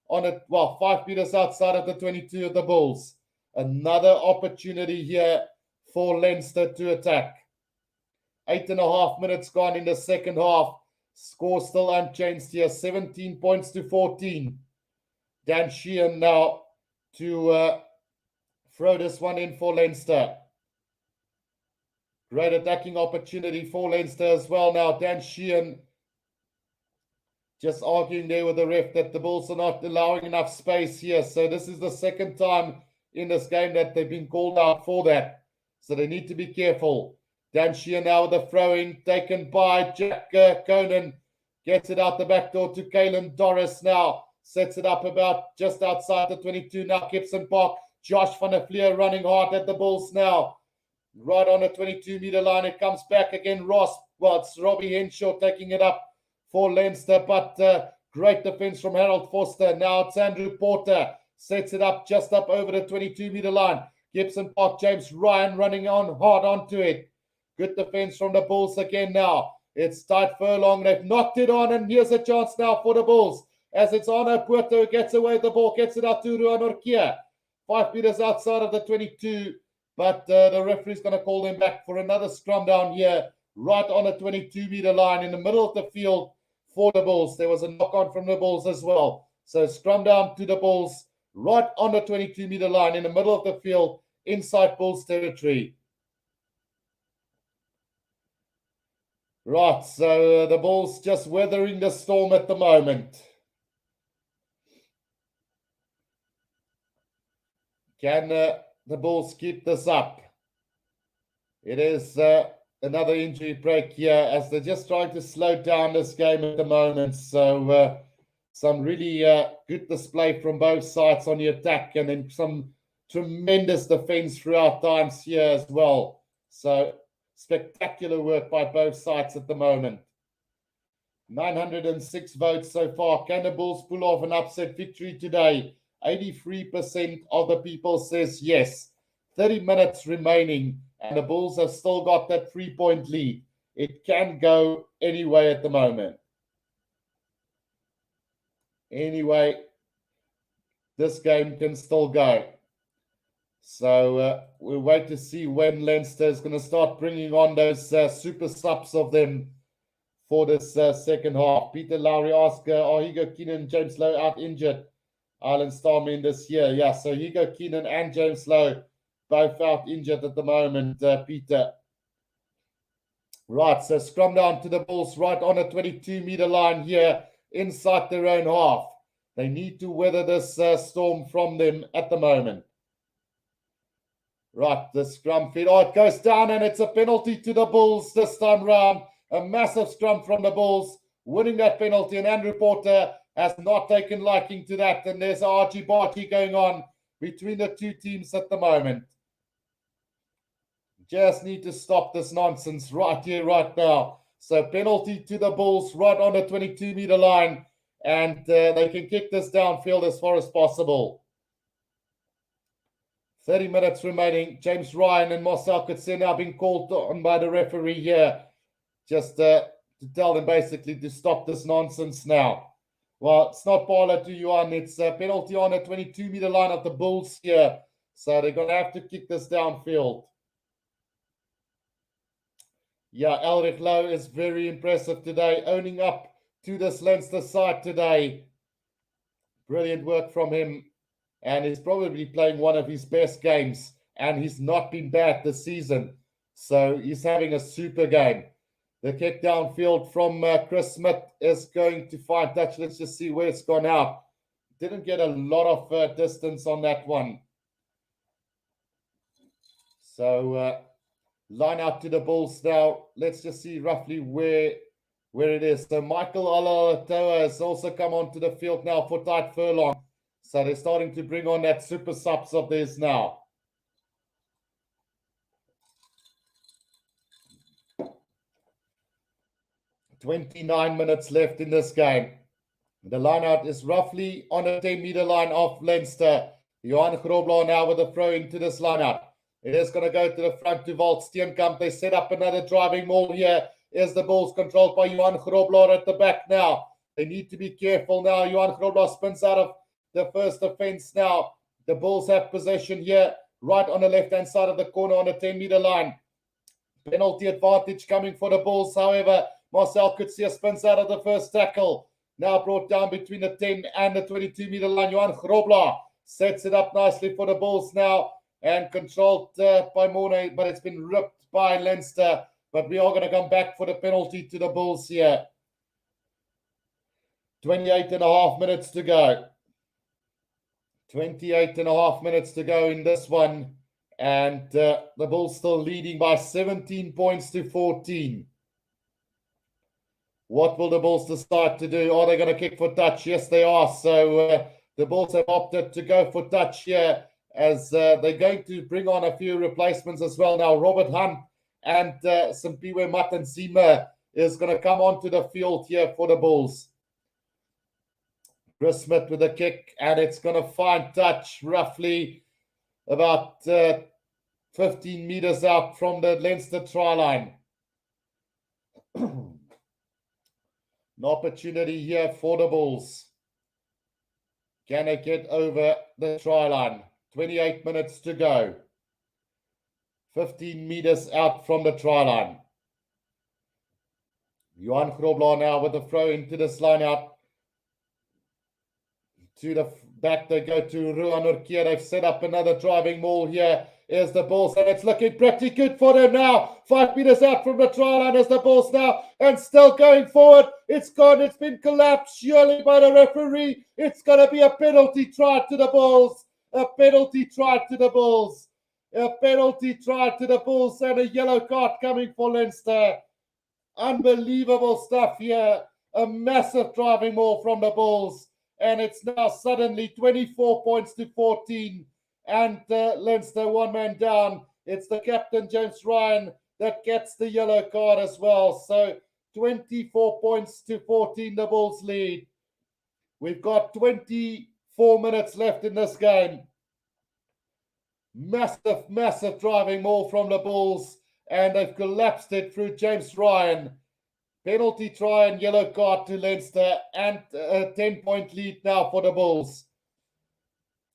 A: on it. Well, 5 meters outside of the 22 of the Bulls. Another opportunity here for Leinster to attack. 8.5 minutes gone in the second half. Score still unchanged here. 17 points to 14. Dan Sheehan now to throw this one in for Leinster. Great attacking opportunity for Leinster as well now. Dan Sheehan just arguing there with the ref that the Bulls are not allowing enough space here. So this is the second time in this game that they've been called out for that. So they need to be careful. Dan Sheehan now with the throw-in taken by Jack Conan. Gets it out the back door to Caelan Doris now. Sets it up about just outside the 22 now. Gibson Park. Josh van der Fleer running hard at the Bulls now. Right on the 22-meter line. It comes back again. Ross. Well, it's Robbie Henshaw taking it up for Leinster. But great defense from Harold Foster. Now it's Andrew Porter. Sets it up just up over the 22-meter line. Gibson Park. James Ryan running on hard onto it. Good defense from the Bulls again now. It's tight Furlong. They've knocked it on, and here's a chance now for the Bulls. As it's Arno Puerto who gets away the ball, gets it out to Ruan Orkia. 5 meters outside of the 22, but the referee's going to call them back for another scrum down here, right on the 22-meter line in the middle of the field for the Bulls. There was a knock-on from the Bulls as well. So scrum down to the Bulls, right on the 22-meter line in the middle of the field, inside Bulls territory. Right, so the Bulls just weathering the storm at the moment. Can the Bulls keep this up? It is another injury break here as they're just trying to slow down this game at the moment. So some really good display from both sides on the attack, and then some tremendous defense throughout times here as well. So Spectacular work by both sides at the moment. 906 votes so far. Can the Bulls pull off an upset victory today? 83% of the people says yes. 30 minutes remaining, and the Bulls have still got that 3-point lead. It can go anyway at the moment. Anyway, this game can still go. So we'll wait to see when Leinster is going to start bringing on those super subs of them for this second half. Peter Lowry asks, are Hugo Keenan and James Lowe out injured? Ireland Starman this year. Yeah, so Hugo Keenan and James Lowe both out injured at the moment, Peter. Right, so scrum down to the Bulls right on a 22-meter line here inside their own half. They need to weather this storm from them at the moment. Right, the scrum feed. Oh, it goes down and it's a penalty to the Bulls this time round. A massive scrum from the Bulls, winning that penalty. And Andrew Porter has not taken liking to that. And there's argy-bargy going on between the two teams at the moment. Just need to stop this nonsense right here, right now. So penalty to the Bulls right on the 22-meter line. And they can kick this downfield as far as possible. 30 minutes remaining. James Ryan and Marcel Coetzee now being called on by the referee here. Just to tell them basically to stop this nonsense now. Well, it's not Paula to Johan. It's a penalty on the 22-meter line of the Bulls here. So they're going to have to kick this downfield. Yeah, Elrich Lowe is very impressive today, owning up to this Leinster side today. Brilliant work from him. And he's probably playing one of his best games. And he's not been bad this season. So he's having a super game. The kick downfield from Chris Smith is going to find touch. Let's just see where it's gone out. Didn't get a lot of distance on that one. So line out to the Bulls now. Let's just see roughly where it is. So Michael Alatoa has also come onto the field now for Tite Furlong. So they're starting to bring on that super subs of theirs now. "29 minutes left in this game. The lineout is roughly on a 10-meter line of Leinster. Johan Grobler now with a throw into this lineout. It is going to go to the front to Walt Steenkamp. They set up another driving maul here. Is the Bulls controlled by Johan Grobler at the back now. They need to be careful now. Johan Grobler spins out of the first offense now. The Bulls have possession here, right on the left-hand side of the corner on the 10-meter line. Penalty advantage coming for the Bulls. However, Marcel Coetzee spins out of the first tackle. Now brought down between the 10 and the 22-meter line. Johan Grobler sets it up nicely for the Bulls now and controlled by Mornay, but it's been ripped by Leinster. But we are going to come back for the penalty to the Bulls here. 28 and a half minutes to go. 28 and a half minutes to go in this one. And the Bulls still leading by 17 points to 14. What will the Bulls decide to do? Are they going to kick for touch? Yes, they are. So the Bulls have opted to go for touch here as they're going to bring on a few replacements as well. Now, Robert Hunt and Simpiwe Matanzima is going to come onto the field here for the Bulls. Chris Smith with a kick, and it's going to find touch roughly about 15 meters out from the Leinster try line. An opportunity here for the Bulls. Can they get over the try line? 28 minutes to go. 15 meters out from the try line. Johan Grobler now with the throw into this line out. To the back they go to Ruan Urquia. They've set up another driving maul here. Here's the Bulls, and it's looking pretty good for them now. 5 meters out from the try line is the Bulls now, and still going forward. It's gone. It's been collapsed surely by the referee. It's going to be a penalty try to the Bulls. A penalty try to the Bulls. A penalty try to the Bulls, and a yellow card coming for Leinster. Unbelievable stuff here. A massive driving maul from the Bulls. And it's now suddenly 24 points to 14. And Leinster one man down. It's the captain, James Ryan, that gets the yellow card as well. So 24 points to 14, the Bulls lead. We've got 24 minutes left in this game. Massive driving maul from the Bulls, and they've collapsed it through James Ryan. Penalty try and yellow card to Leinster, and a 10-point lead now for the Bulls.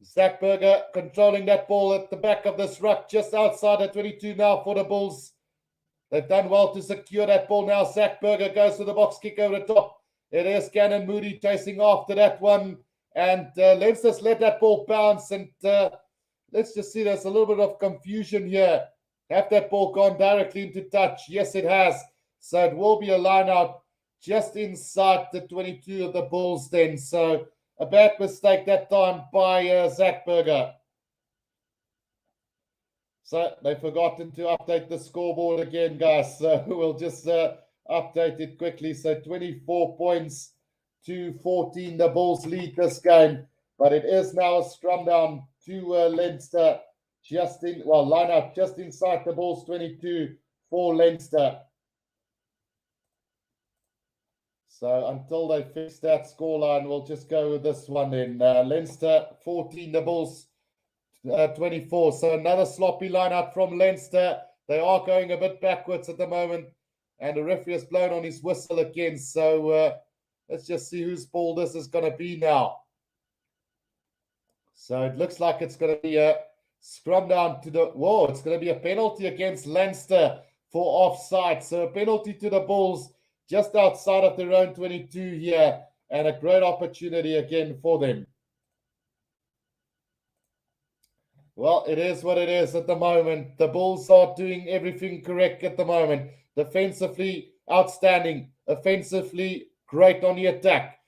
A: Zach Berger controlling that ball at the back of this ruck, just outside the 22 now for the Bulls. They've done well to secure that ball now. Zach Berger goes to the box kick over the top. It is Gannon Moody chasing after that one, and Leinster's let that ball bounce, and let's just see, there's a little bit of confusion here. Have that ball gone directly into touch? Yes, it has. So it will be a line out just inside the 22 of the Bulls then. So a bad mistake that time by Zach Berger. So they've forgotten to update the scoreboard again, guys. So we'll just update it quickly. So 24 points to 14. The Bulls lead this game. But it is now a scrum down to Leinster. Line up just inside the Bulls 22 for Leinster. So until they fix that scoreline, we'll just go with this one then. Leinster 14, the Bulls 24. So another sloppy lineup from Leinster. They are going a bit backwards at the moment, and the referee has blown on his whistle again. So let's just see whose ball this is going to be now. So it looks like it's going to be a scrum down to the... Whoa, it's going to be a penalty against Leinster for offside. So a penalty to the Bulls just outside of their own 22 here, and a great opportunity again for them. Well, it is what it is at the moment. The Bulls are doing everything correct at the moment. Defensively, outstanding. Offensively, great on the attack.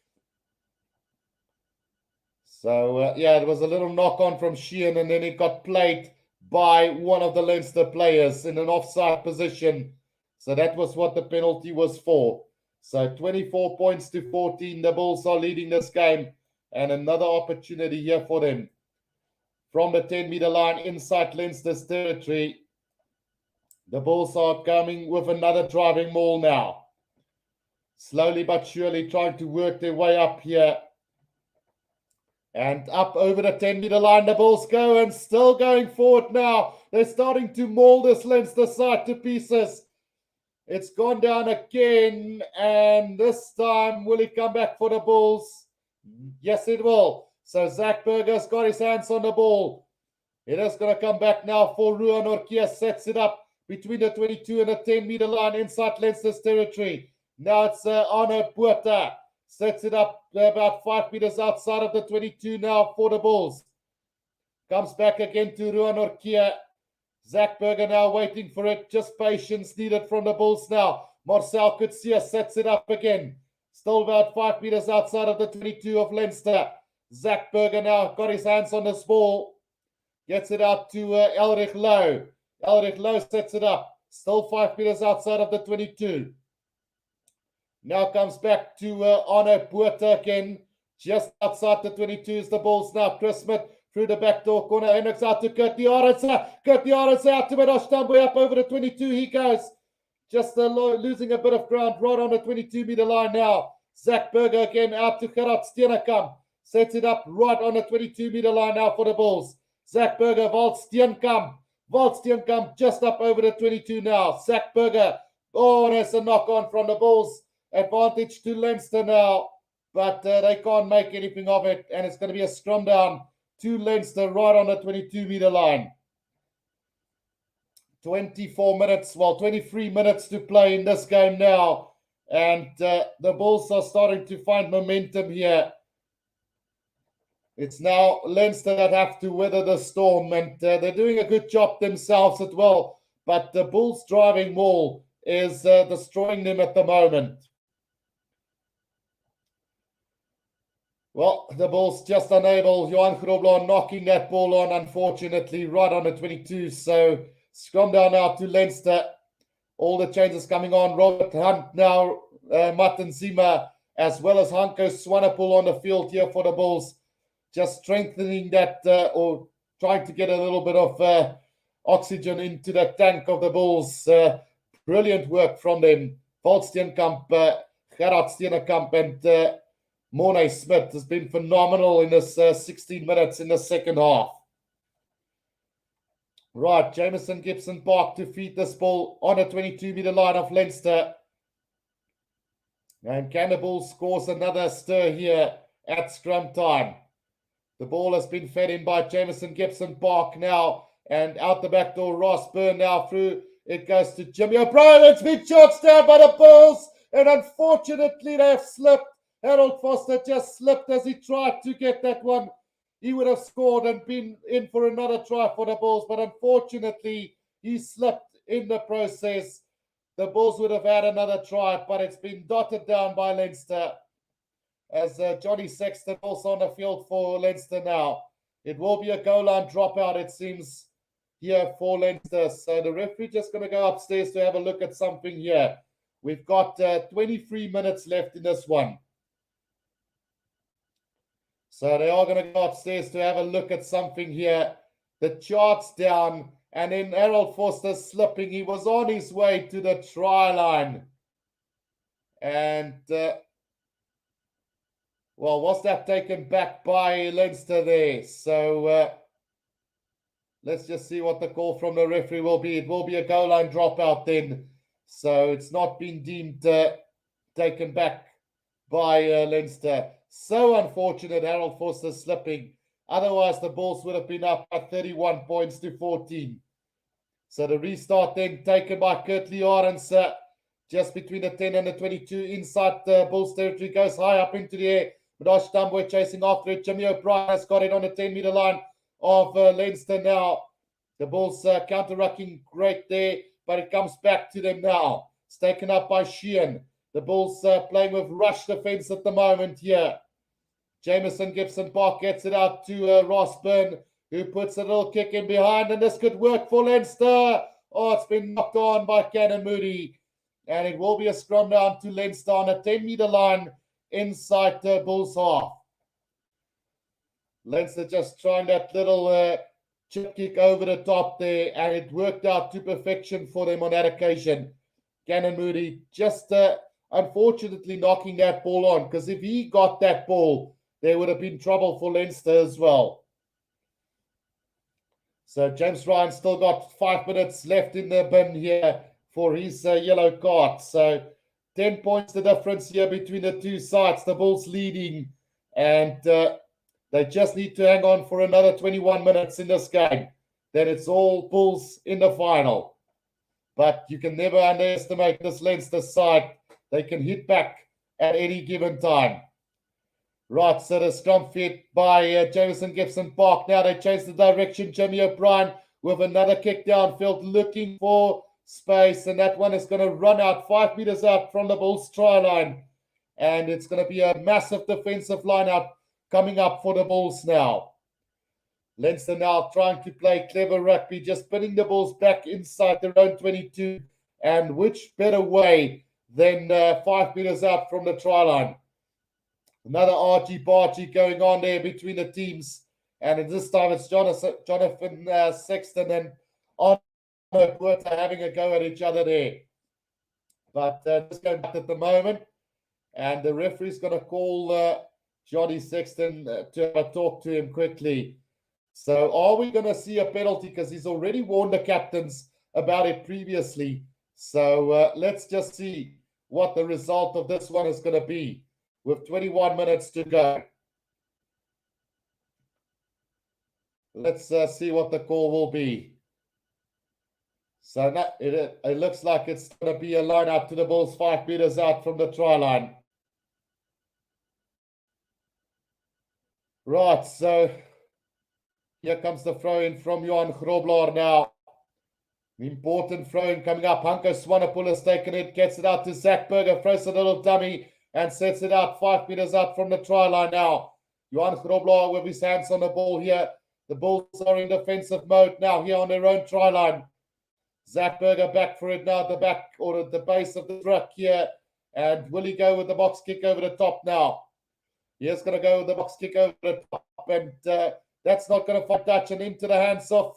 A: So, it was a little knock-on from Sheehan, and then it got played by one of the Leinster players in an offside position. So that was what the penalty was for. So 24 points to 14. The Bulls are leading this game, and another opportunity here for them. From the 10-meter line inside Leinster's territory, the Bulls are coming with another driving maul now. Slowly but surely trying to work their way up here. And up over the 10-meter line, the Bulls go, and still going forward now. They're starting to maul this Leinster side to pieces. It's gone down again, and this time, will it come back for the Bulls? Yes, it will. So Zach Berger's got his hands on the ball. It is going to come back now for Ruan Orkia. Sets it up between the 22 and the 10-meter line inside Leinster's territory. Now it's Arno Puerta. Sets it up about 5 meters outside of the 22 now for the Bulls. Comes back again to Ruan Orkia. Zach Berger now waiting for it. Just patience needed from the Bulls now. Marcel Coetzee sets it up again. Still about 5 meters outside of the 22 of Leinster. Zach Berger now got his hands on this ball. Gets it out to Elrich Lowe. Elrich Lowe sets it up. Still 5 meters outside of the 22. Now comes back to Arno Puerta again. Just outside the 22 is the Bulls now. Chris Smith through the back door corner. Hendricks out to Kurt Arendse. Kurt Arendse out to Medosh Tamboy up over the 22. He goes. Just losing a bit of ground right on the 22-meter line now. Zach Berger again out to Gerard Steenkamp. Sets it up right on the 22-meter line now for the Bulls. Zach Berger, Walt Steenkamp just up over the 22 now. Zach Berger. Oh, there's a knock-on from the Bulls. Advantage to Leinster now. But they can't make anything of it. And it's going to be a scrum down to Leinster right on the 22-meter line. 23 minutes to play in this game now. And the Bulls are starting to find momentum here. It's now Leinster that have to weather the storm, and they're doing a good job themselves as well. But the Bulls' driving maul is destroying them at the moment. Well, the Bulls just unable. Johan Grobler knocking that ball on, unfortunately, right on the 22. So scrum down now to Leinster. All the changes coming on. Robert Hunt now, Martin Zima, as well as Hanko Swanepoel on the field here for the Bulls. Just strengthening that or trying to get a little bit oxygen into the tank of the Bulls. Brilliant work from them. Walt Steenkamp, Gerard Steenkamp, and Morne Smith has been phenomenal in this 16 minutes in the second half. Right, Jameson Gibson Park to feed this ball on a 22-meter line of Leinster. And can the Bulls scores another stir here at scrum time? The ball has been fed in by Jameson Gibson Park now. And out the back door, Ross Byrne now through. It goes to Jimmy O'Brien. It's been shot down by the Bulls. And unfortunately, they have slipped. Harold Foster just slipped as he tried to get that one. He would have scored and been in for another try for the Bulls. But unfortunately, he slipped in the process. The Bulls would have had another try, but it's been dotted down by Leinster. As Johnny Sexton also on the field for Leinster now. It will be a goal line dropout, it seems, here for Leinster. So the referee just going to go upstairs to have a look at something here. We've got 23 minutes left in this one. So they are going to go upstairs to have a look at something here. The chart's down, and then Harold Foster slipping. He was on his way to the try line. And, well, was that taken back by Leinster there? So let's just see what the call from the referee will be. It will be a goal line dropout then. So it's not been deemed taken back by Leinster. So unfortunate, Harold Foster slipping. Otherwise, the Bulls would have been up by 31 points to 14. So the restart then taken by Kurtley Arends, just between the 10 and the 22. Inside the Bulls territory, goes high up into the air. Madash Tambwe chasing after it. Jimmy O'Brien has got it on the 10-meter line of Leinster now. The Bulls counter-rucking great there, but it comes back to them now. It's taken up by Sheehan. The Bulls playing with rush defense at the moment here. Jameson Gibson Park gets it out to Ross Byrne, who puts a little kick in behind, and this could work for Leinster. Oh, it's been knocked on by Cannon Moody. And it will be a scrum down to Leinster on a 10-meter line inside the Bulls half. Leinster just trying that little chip kick over the top there, and it worked out to perfection for them on that occasion. Cannon Moody just unfortunately knocking that ball on, because if he got that ball, there would have been trouble for Leinster as well. So James Ryan still got 5 minutes left in the bin here for his yellow card. So 10 points the difference here between the two sides. The Bulls leading, and they just need to hang on for another 21 minutes in this game. Then it's all Bulls in the final. But you can never underestimate this Leinster side. They can hit back at any given time. Right, so the scrum fed by Jameson Gibson Park. Now they change the direction. Jimmy O'Brien with another kick downfield, looking for space. And that one is going to run out 5 meters out from the Bulls try line. And it's going to be a massive defensive line out coming up for the Bulls now. Leinster now trying to play clever rugby, just putting the Bulls back inside their own 22. And which better way than 5 meters out from the try line. Another argy-bargy going on there between the teams. And this time it's Jonathan Sexton and Arnold Werther having a go at each other there. But just going back at the moment. And the referee's going to call Johnny Sexton to talk to him quickly. So are we going to see a penalty? Because he's already warned the captains about it previously. So let's just see what the result of this one is going to be with 21 minutes to go. Let's see what the call will be. So now it looks like it's going to be a line out to the Bulls 5 meters out from the try line. Right, so here comes the throw-in from Johan Grobler now. Important throw-in coming up. Hanko Swanepoel has taken it, gets it out to Zach Berger, throws a little dummy and sets it out 5 meters out from the try line now. Johan Grobler with his hands on the ball here. The Bulls are in defensive mode now here on their own try line. Zach Berger back for it now at the back or at the base of the truck here. And will he go with the box kick over the top now? He is going to go with the box kick over the top. And that's not going to find touch and into the hands of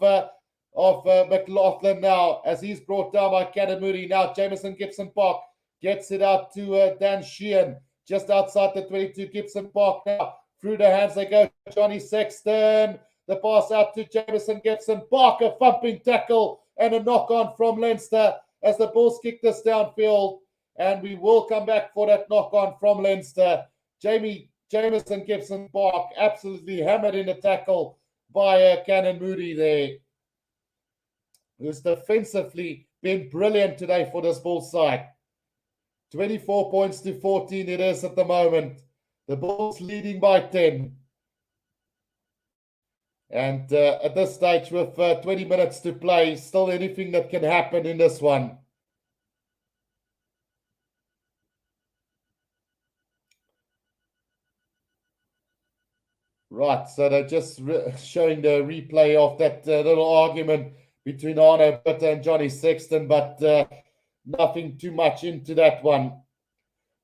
A: of McLaughlin now, as he's brought down by Canterbury. Now Jameson Gibson Park gets it out to Dan Sheehan, just outside the 22. Gibson Park now, through the hands they go. Johnny Sexton, the pass out to Jameson Gibson Park, a thumping tackle and a knock on from Leinster as the Bulls kick this downfield. And we will come back for that knock on from Leinster. Jameson Gibson Park absolutely hammered in the tackle by Cannon Moody there, who's defensively been brilliant today for this Bulls side. 24 points to 14 it is at the moment. The Bulls leading by 10. And at this stage, with 20 minutes to play, still anything that can happen in this one. Right, so they're just showing the replay of that little argument between Arno Bitter and Johnny Sexton, but nothing too much into that one.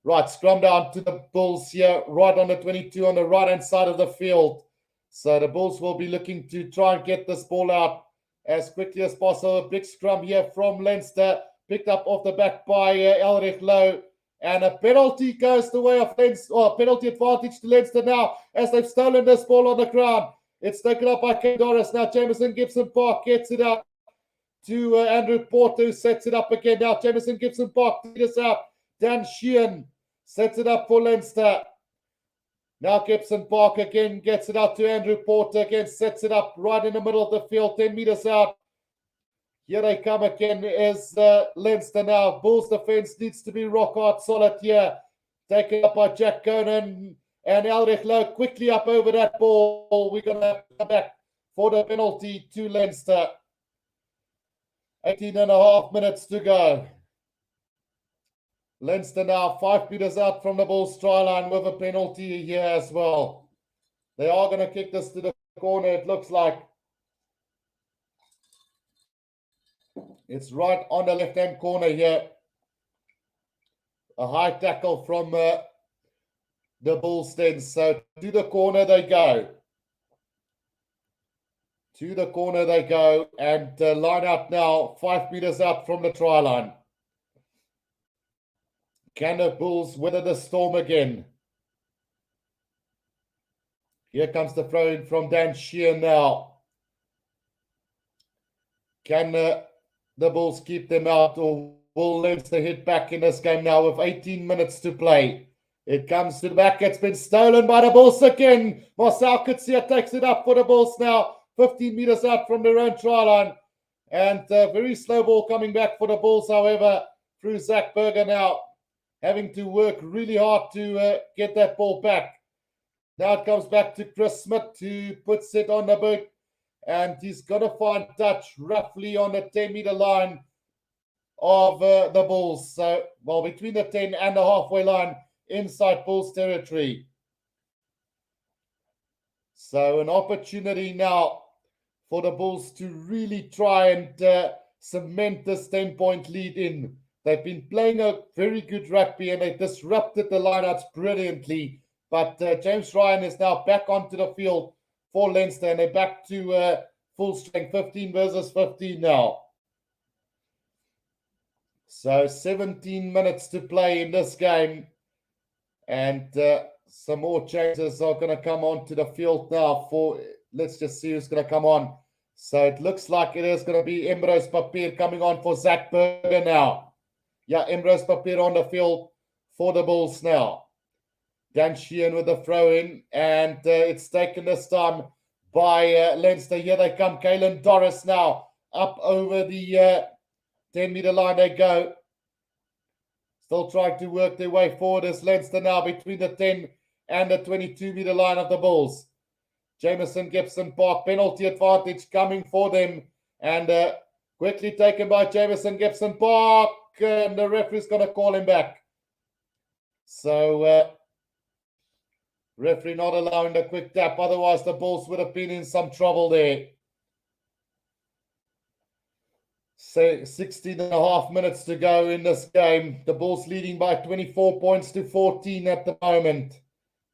A: Right, scrum down to the Bulls here, right on the 22 on the right-hand side of the field. So the Bulls will be looking to try and get this ball out as quickly as possible. A big scrum here from Leinster, picked up off the back by Elrich Lowe. And a penalty goes the way of Leinster, or penalty advantage to Leinster now, as they've stolen this ball on the ground. It's taken up by Ken Doris. Now Jameson Gibson Park gets it out to Andrew Porter, who sets it up again. Now Jameson Gibson Park leads us out. Dan Sheehan sets it up for Leinster. Now Gibson Park again gets it out to Andrew Porter, again sets it up right in the middle of the field, 10 meters out. Here they come again as Leinster now. Bulls defense needs to be rock hard solid here. Taken up by Jack Conan and Elrich Lowe quickly up over that ball. We're going to come back for the penalty to Leinster. 18 and a half minutes to go. Leinster now 5 meters out from the Bulls try line with a penalty here as well. They are going to kick this to the corner, it looks like. It's right on the left-hand corner here. A high tackle from the Bulls then. So to the corner they go. To the corner they go and line out now 5 meters out from the try line. Can the Bulls weather the storm again? Here comes the throw in from Dan Sheehan now. Can the Bulls keep them out, or will Leinster hit back in this game now with 18 minutes to play? It comes to the back. It's been stolen by the Bulls again. Marcel Kutsia takes it up for the Bulls now. 15 meters out from their own try line. And very slow ball coming back for the Bulls, however, through Zach Berger now. Having to work really hard to get that ball back. Now it comes back to Chris Smith, who puts it on the boot. And he's got to find touch roughly on the 10-meter line of the Bulls. So, well, between the 10 and the halfway line inside Bulls territory. So an opportunity now for the Bulls to really try and cement this 10-point lead in. They've been playing a very good rugby and they disrupted the lineouts brilliantly. But James Ryan is now back onto the field for Leinster and they're back to full strength, 15 versus 15 now. So 17 minutes to play in this game. And some more changes are going to come onto the field now for, let's just see who's going to come on. So it looks like it is going to be Emrose Papier coming on for Zach Berger now. Yeah, Emrose Papier on the field for the Bulls now. Dan Sheehan with the throw in, and it's taken this time by Leinster. Here they come. Kalen Doris now up over the 10-meter line they go. Still trying to work their way forward as Leinster now between the 10 and the 22-meter line of the Bulls. Jameson Gibson Park, penalty advantage coming for them. And quickly taken by Jameson Gibson Park. And the referee's going to call him back. So, referee not allowing the quick tap. Otherwise, the Bulls would have been in some trouble there. 16 and a half minutes to go in this game. The Bulls leading by 24 points to 14 at the moment.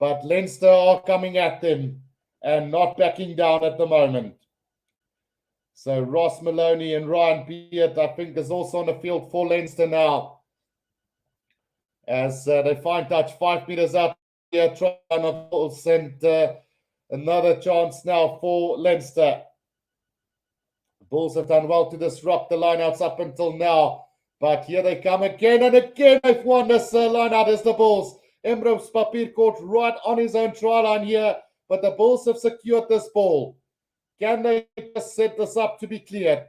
A: But Leinster are coming at them and not backing down at the moment. So Ross Maloney and Ryan Beard, I think, is also on the field for Leinster now. As they find touch 5 meters out here, trying to send another chance now for Leinster. The Bulls have done well to disrupt the lineouts up until now. But here they come again and again. They've won this lineout as the Bulls. Emrose Papier caught right on his own try line here. But the Bulls have secured this ball. Can they just set this up to be cleared?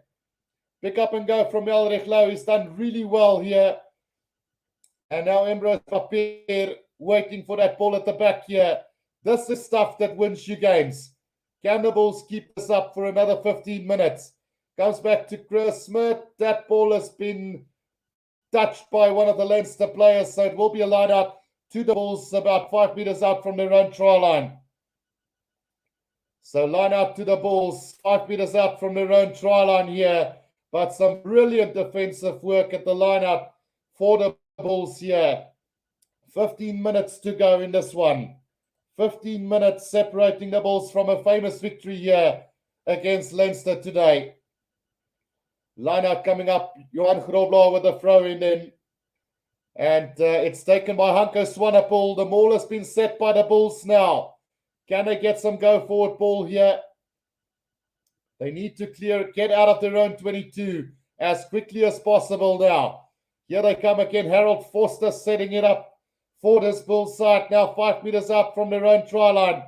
A: Pick up and go from Elrich Lau. He's done really well here. And now Emrose Papier waiting for that ball at the back here. This is stuff that wins you games. Can the Bulls keep this up for another 15 minutes? Comes back to Chris Smith. That ball has been touched by one of the Leinster players, so it will be a line out to the Bulls about 5 meters out from their own try line. So line out to the Bulls, 5 meters out from their own try line here. But some brilliant defensive work at the line out for the Bulls here. 15 minutes to go in this one. 15 minutes separating the Bulls from a famous victory here against Leinster today. Line out coming up. Johan Grobler with the throw in. And it's taken by Hanko Swanepoel. The maul has been set by the Bulls now. Can they get some go forward ball here? They need to get out of their own 22 as quickly as possible now. Here they come again. Harold Foster setting it up for this Bulls side now 5 meters out from their own try line.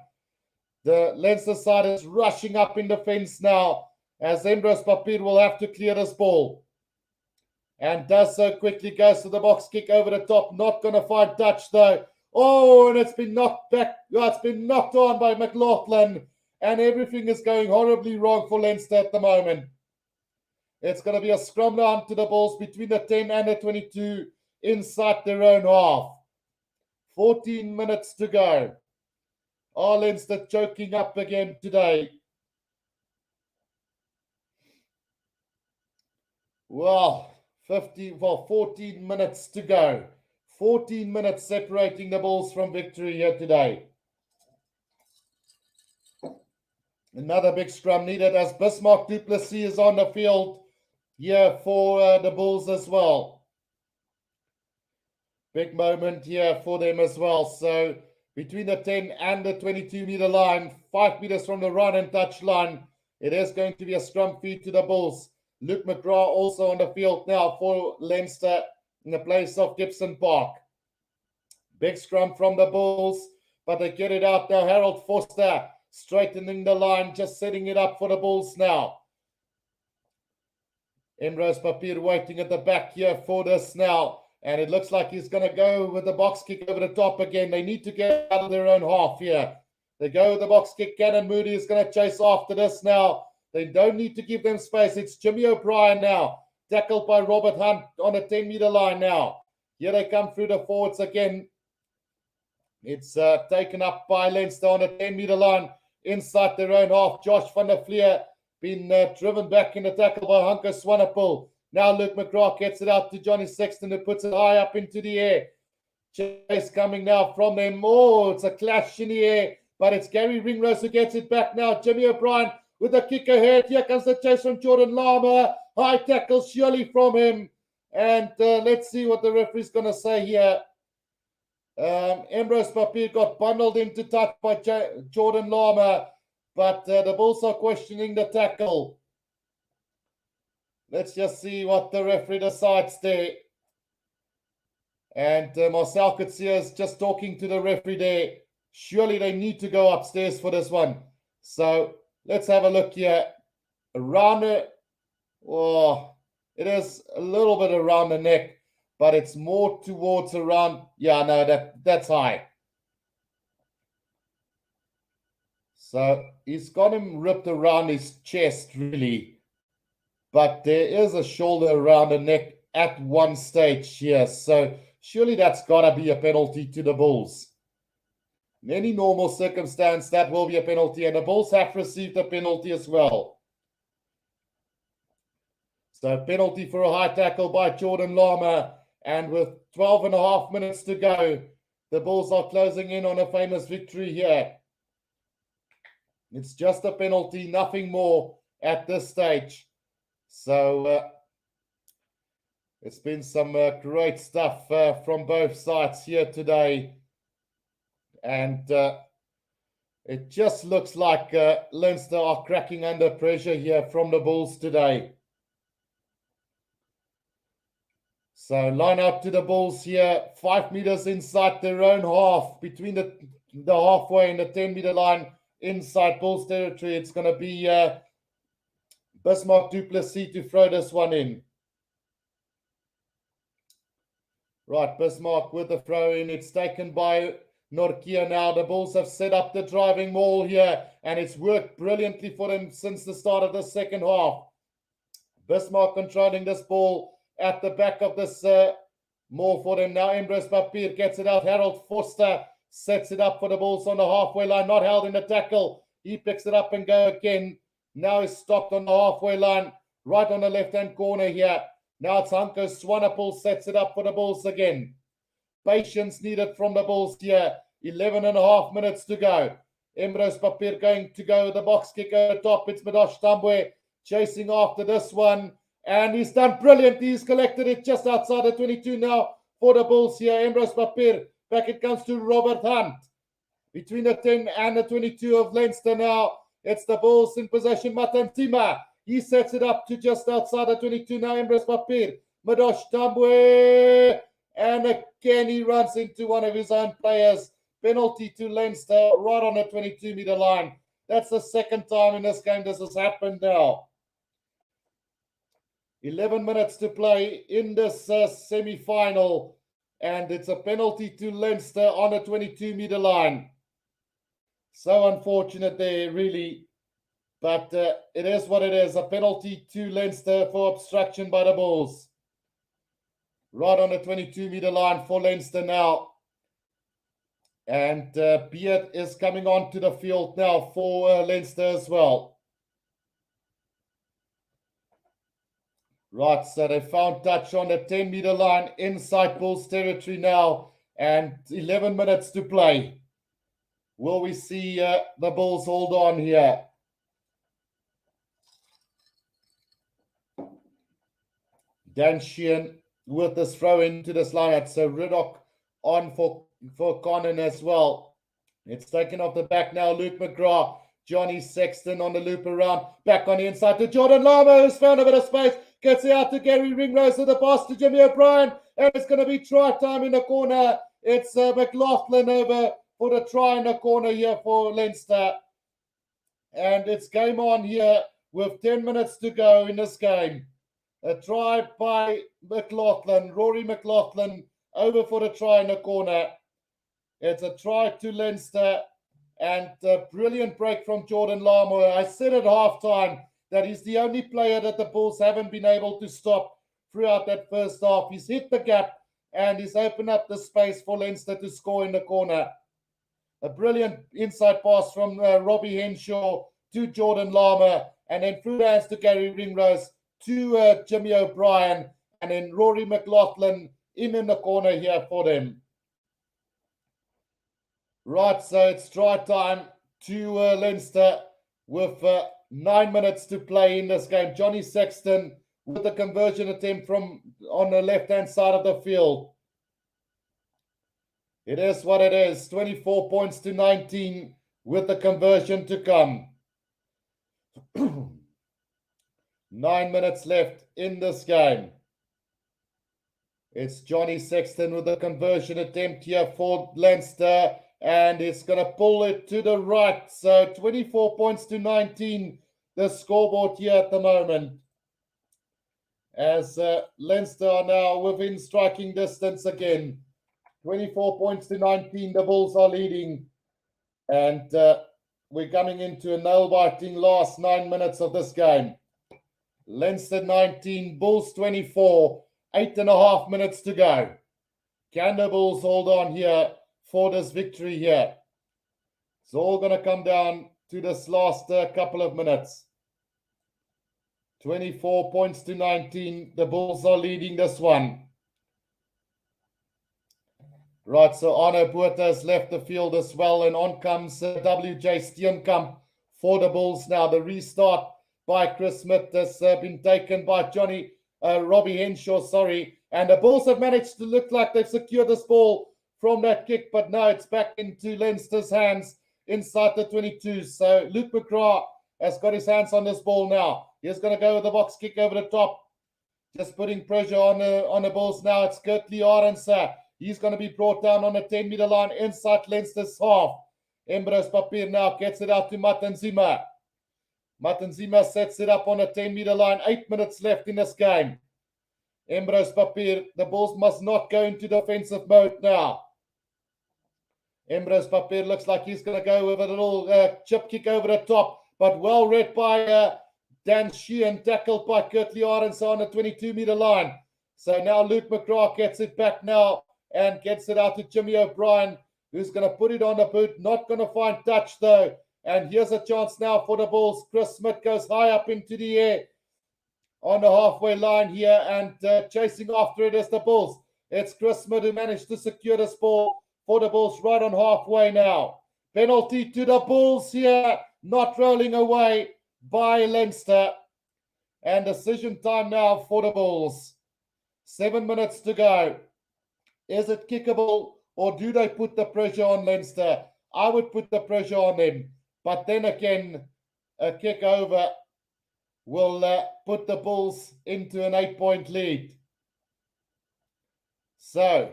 A: The Leinster side is rushing up in defense now as Emrose Papier will have to clear this ball. And does so quickly, goes to the box kick over the top. Not going to find touch though. Oh, and it's been knocked back. It's been knocked on by McLaughlin. And everything is going horribly wrong for Leinster at the moment. It's going to be a scrum down to the Bulls between the 10 and the 22 inside their own half. 14 minutes to go. Are Leinster choking up again today? Well, 14 minutes to go. 14 minutes separating the Bulls from victory here today. Another big scrum needed as Bismarck du Plessis is on the field here for the Bulls as well. Big moment here for them as well. So between the 10 and the 22-meter line, 5 meters from the run and touch line, it is going to be a scrum feed to the Bulls. Luke McGrath also on the field now for Leinster in the place of Gibson Park. Big scrum from the Bulls, but they get it out now. Harold Foster straightening the line, just setting it up for the Bulls now. Emrose Papier waiting at the back here for this now. And it looks like he's going to go with the box kick over the top again. They need to get out of their own half here. They go with the box kick. Cannon Moody is going to chase after this now. They don't need to give them space. It's Jimmy O'Brien now. Tackled by Robert Hunt on the 10-meter line now. Here they come through the forwards again. It's taken up by Leinster on the 10-meter line inside their own half. Josh van der Vlier been driven back in the tackle by Hanko Swanepoel. Now Luke McGrath gets it out to Johnny Sexton, who puts it high up into the air. Chase coming now from them. Oh, it's a clash in the air, but it's Gary Ringrose who gets it back now. Jimmy O'Brien with a kick ahead. Here comes the chase from Jordan Lama. High tackle surely from him. And let's see what the referee's going to say here. Emrose Papier got bundled into touch by Jordan Lama, but the Bulls are questioning the tackle. Let's just see what the referee decides there. And Marcel Coetzee is just talking to the referee there. Surely they need to go upstairs for this one. So let's have a look here. Around it. Oh, it is a little bit around the neck, but it's more towards around. Yeah, no, that's high. So he's got him ripped around his chest, really. But there is a shoulder around the neck at one stage here. So surely that's got to be a penalty to the Bulls. In any normal circumstance, that will be a penalty. And the Bulls have received a penalty as well. So penalty for a high tackle by Jordan Lama. And with 12 and a half minutes to go, the Bulls are closing in on a famous victory here. It's just a penalty, nothing more. at this stage. So it's been some great stuff from both sides here today. And it just looks like Leinster are cracking under pressure here from the Bulls today. So line out to the Bulls here, 5 meters inside their own half, between the halfway and the 10-meter line inside Bulls territory. It's going to be Bismarck du Plessis to throw this one in. Right, Bismarck with the throw in. It's taken by Norkia now. The Bulls have set up the driving maul here, and it's worked brilliantly for them since the start of the second half. Bismarck controlling this ball at the back of this maul for them now. Ambrose Papier gets it out. Harold Forster sets it up for the Bulls on the halfway line, not held in the tackle. He picks it up and go again. Now he's stopped on the halfway line, right on the left-hand corner here. Now it's Hanko Swanepoel sets it up for the Bulls again. Patience needed from the Bulls here. 11 and a half minutes to go. Ambrose Papier going to go with the box kick over top. It's Medosh Tambwe chasing after this one. And he's done brilliant. He's collected it just outside the 22 now for the Bulls here. Ambrose Papier. Back it comes to Robert Hunt. Between the 10 and the 22 of Leinster now. It's the Bulls in possession. Matantima. He sets it up to just outside the 22 now. Ambrose Papier. Medosh Tambwe. And again, he runs into one of his own players. Penalty to Leinster right on the 22-meter line. That's the second time in this game this has happened now. 11 minutes to play in this semi-final. And it's a penalty to Leinster on the 22-meter line. So unfortunate there, really. But it is what it is. A penalty to Leinster for obstruction by the Bulls. Right on the 22-meter line for Leinster now. And Beard is coming onto the field now for Leinster as well. Right, so they found touch on the 10-meter line inside Bulls territory now. And 11 minutes to play. Will we see the Bulls hold on here? Dan Sheehan with this throw into this lineup. So Riddock on for Conan as well. It's taken off the back now. Luke McGrath, Johnny Sexton on the loop around. Back on the inside to Jordan Lama, who's found a bit of space. Gets it out to Gary Ringrose with the pass to Jimmy O'Brien. And it's going to be try time in the corner. It's McLaughlin over for the try in the corner here for Leinster. And it's game on here with 10 minutes to go in this game. A try by McLaughlin, Rory McLaughlin, over for the try in the corner. It's a try to Leinster and a brilliant break from Jordan Lamo. I said at halftime that he's the only player that the Bulls haven't been able to stop throughout that first half. He's hit the gap and he's opened up the space for Leinster to score in the corner. A brilliant inside pass from Robbie Henshaw to Jordan Lama, and then through the hands to Gary Ringrose to Jimmy O'Brien, and then Rory McLaughlin in the corner here for them. Right, so it's try time to Leinster with 9 minutes to play in this game. Johnny Sexton with the conversion attempt from on the left-hand side of the field. It is what it is. 24 points to 19 with the conversion to come. 9 minutes left in this game. It's Johnny Sexton with the conversion attempt here for Leinster. And it's going to pull it to the right. So 24 points to 19, the scoreboard here at the moment. As Leinster are now within striking distance again. 24 points to 19, the Bulls are leading. And we're coming into a nail-biting last 9 minutes of this game. Leinster 19, Bulls 24, 8.5 minutes to go. Can the Bulls hold on here for this victory here? It's all going to come down to this last couple of minutes. 24 points to 19, the Bulls are leading this one. Right, so Arno Botha has left the field as well, and on comes WJ Steenkamp for the Bulls now. The restart by Chris Smith has been taken by Robbie Henshaw, and the Bulls have managed to look like they've secured this ball from that kick, but no, it's back into Leinster's hands inside the 22. So Luke McGrath has got his hands on this ball now. He's going to go with the box kick over the top, just putting pressure on the Bulls now. It's Gertley Arendse. He's going to be brought down on the 10-meter line inside Leinster's half. Embrose Papier now gets it out to Matanzima. Matanzima sets it up on the 10-meter line. 8 minutes left in this game. Embrose Papier, the Bulls must not go into defensive mode now. Embrose Papier looks like he's going to go with a little chip kick over the top, but well read by Dan Sheehan, tackled by Gertley Arendse on the 22-meter line. So now Luke McGrath gets it back now and gets it out to Jimmy O'Brien, who's going to put it on the boot. Not going to find touch, though. And here's a chance now for the Bulls. Chris Smith goes high up into the air on the halfway line here, and chasing after it is the Bulls. It's Chris Smith who managed to secure this ball for the Bulls right on halfway now. Penalty to the Bulls here, not rolling away by Leinster. And decision time now for the Bulls. 7 minutes to go. Is it kickable, or do they put the pressure on Leinster? I would put the pressure on them. But then again, a kick over will put the Bulls into an 8-point lead. So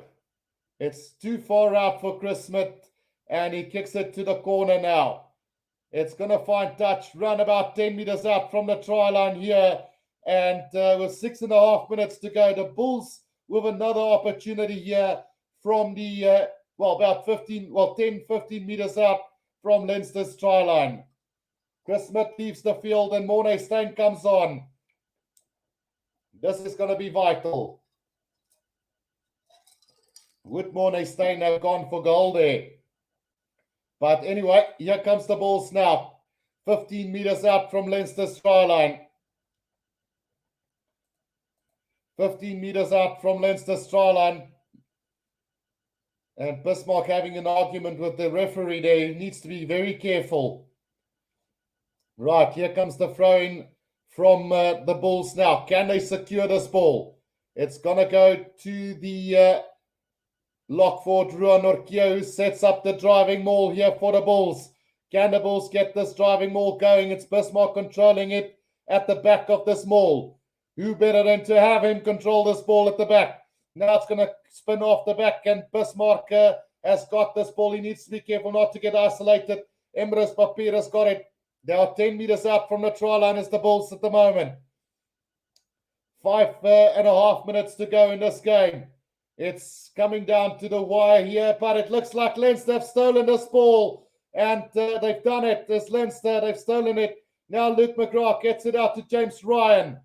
A: it's too far out for Chris Smith, and he kicks it to the corner now. It's going to find touch, run about 10 meters out from the try line here. And with 6.5 minutes to go, the Bulls with another opportunity here from the, about 10, 15 meters out from Leinster's try line. Chris Smith leaves the field and Mornay Steyn comes on. This is going to be vital. Would Mornay Steyn have gone for goal there? But anyway, here comes the Bulls now. 15 meters out from Leinster's try line. 15 meters out from Leinster's try line. And Bismarck having an argument with the referee there. He needs to be very careful. Right, here comes the throw-in from the Bulls now. Can they secure this ball? It's going to go to the lock forward, Ruan Norkia, who sets up the driving maul here for the Bulls. Can the Bulls get this driving maul going? It's Bismarck controlling it at the back of this maul. Who better than to have him control this ball at the back? Now it's going to spin off the back, and Bismarck has got this ball. He needs to be careful not to get isolated. Emrys Papier has got it. They are 10 meters out from the try line as the Bulls at the moment. 5.5 minutes to go in this game. It's coming down to the wire here, but it looks like Leinster have stolen this ball, and they've done it. It's Leinster, they've stolen it. Now Luke McGrath gets it out to James Ryan.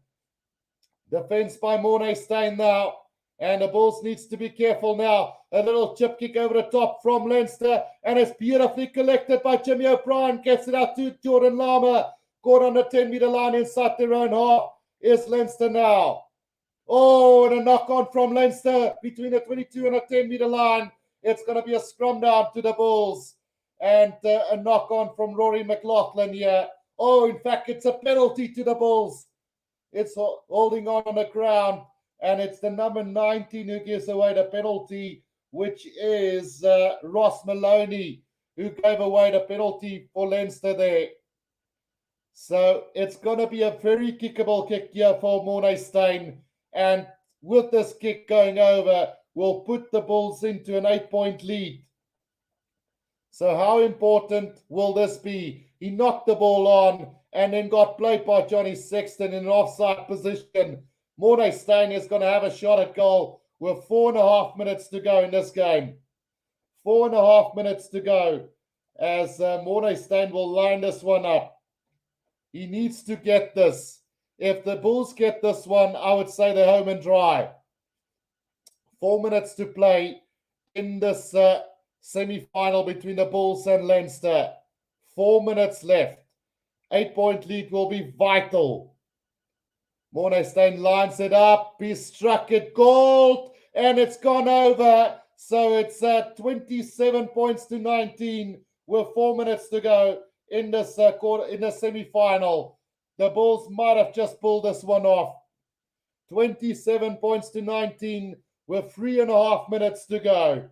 A: Defense by Mornay Steyn now. And the Bulls needs to be careful now. A little chip kick over the top from Leinster. And it's beautifully collected by Jimmy O'Brien. Gets it out to Jordan Lama. Caught on the 10-meter line inside their own half. Is Leinster now. Oh, and a knock-on from Leinster between the 22 and the 10-meter line. It's going to be a scrum down to the Bulls. And a knock-on from Rory McLaughlin here. Oh, in fact, it's a penalty to the Bulls. It's holding on the ground. And it's the number 19 who gives away the penalty, which is Ross Maloney, who gave away the penalty for Leinster there. So it's going to be a very kickable kick here for Mornay Steyn. And with this kick going over, will put the Bulls into an 8-point lead. So how important will this be? He knocked the ball on and then got played by Johnny Sexton in an offside position. Mornay Steyn is going to have a shot at goal with 4.5 minutes to go in this game. 4.5 minutes to go as Mornay Steyn will line this one up. He needs to get this. If the Bulls get this one, I would say they're home and dry. 4 minutes to play in this semi-final between the Bulls and Leinster. 4 minutes left. 8-point lead will be vital. Mornay Steyn lines it up. He struck it gold, and it's gone over. So it's 27 points to 19 with 4 minutes to go in this quarter, in the semi-final. The Bulls might have just pulled this one off. 27 points to 19 with 3.5 minutes to go.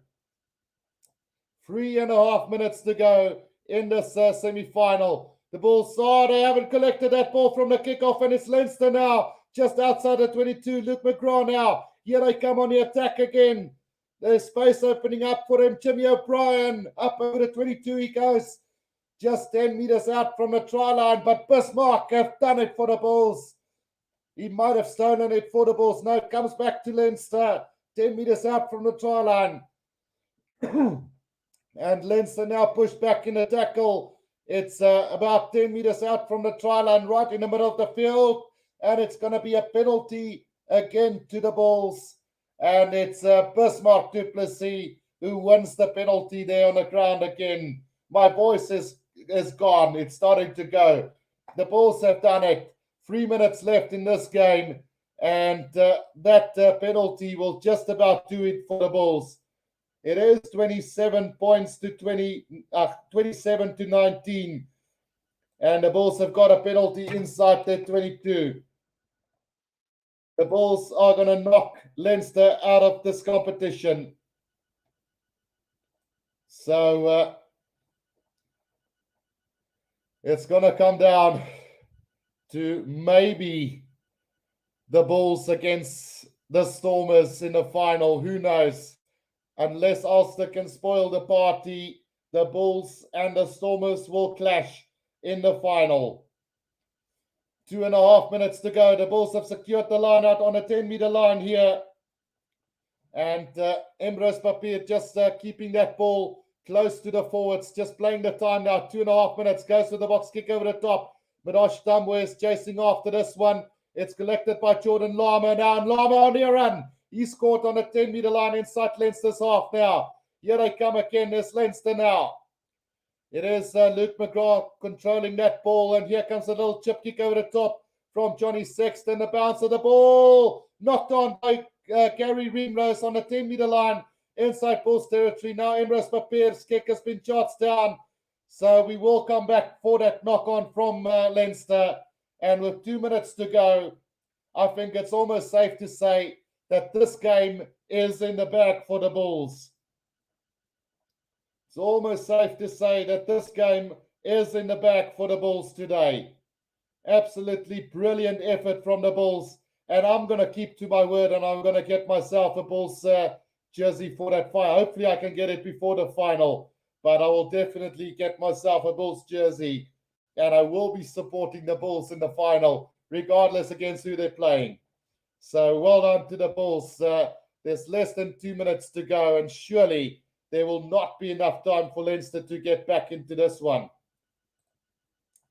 A: 3.5 minutes to go in this semi-final. The Bulls, they haven't collected that ball from the kickoff, and it's Leinster now, just outside the 22. Luke McGrath now. Here they come on the attack again. There's space opening up for him. Jimmy O'Brien up over the 22. He goes just 10 meters out from the try line, but Bismarck have done it for the Bulls. He might have stolen it for the Bulls. No, it comes back to Leinster. 10 meters out from the try line. And Leinster now pushed back in the tackle. It's about 10 meters out from the try line, right in the middle of the field. And it's going to be a penalty again to the Bulls. And it's Bismarck du Plessis who wins the penalty there on the ground again. My voice is gone. It's starting to go. The Bulls have done it. 3 minutes left in this game. And that penalty will just about do it for the Bulls. It is 27 points to 27 to 19. And the Bulls have got a penalty inside their 22. The Bulls are going to knock Leinster out of this competition. So it's going to come down to maybe the Bulls against the Stormers in the final. Who knows? Unless Ulster can spoil the party, the Bulls and the Stormers will clash in the final. 2.5 minutes to go. The Bulls have secured the line out on a 10-meter line here. And Emrys Papier just keeping that ball close to the forwards, just playing the time now. 2.5 minutes, goes to the box, kick over the top. Midosh Tamwe is chasing after this one. It's collected by Jordan Lama now, and Lama on the run. He's caught on the 10-meter line inside Leinster's half now. Here they come again. There's Leinster now. It is Luke McGrath controlling that ball, and here comes a little chip kick over the top from Johnny Sexton. The bounce of the ball knocked on by Gary Rimrose on the 10-meter line inside Bulls territory. Now Emrys Papier's kick has been charged down, so we will come back for that knock-on from Leinster. And with 2 minutes to go, I think it's almost safe to say that this game is in the bag for the Bulls. It's almost safe to say that this game is in the bag for the Bulls today. Absolutely brilliant effort from the Bulls. And I'm going to keep to my word, and I'm going to get myself a Bulls jersey for that fight. Hopefully I can get it before the final, but I will definitely get myself a Bulls jersey, and I will be supporting the Bulls in the final, regardless against who they're playing. So well done to the Bulls. There's less than 2 minutes to go, and surely there will not be enough time for Leinster to get back into this one.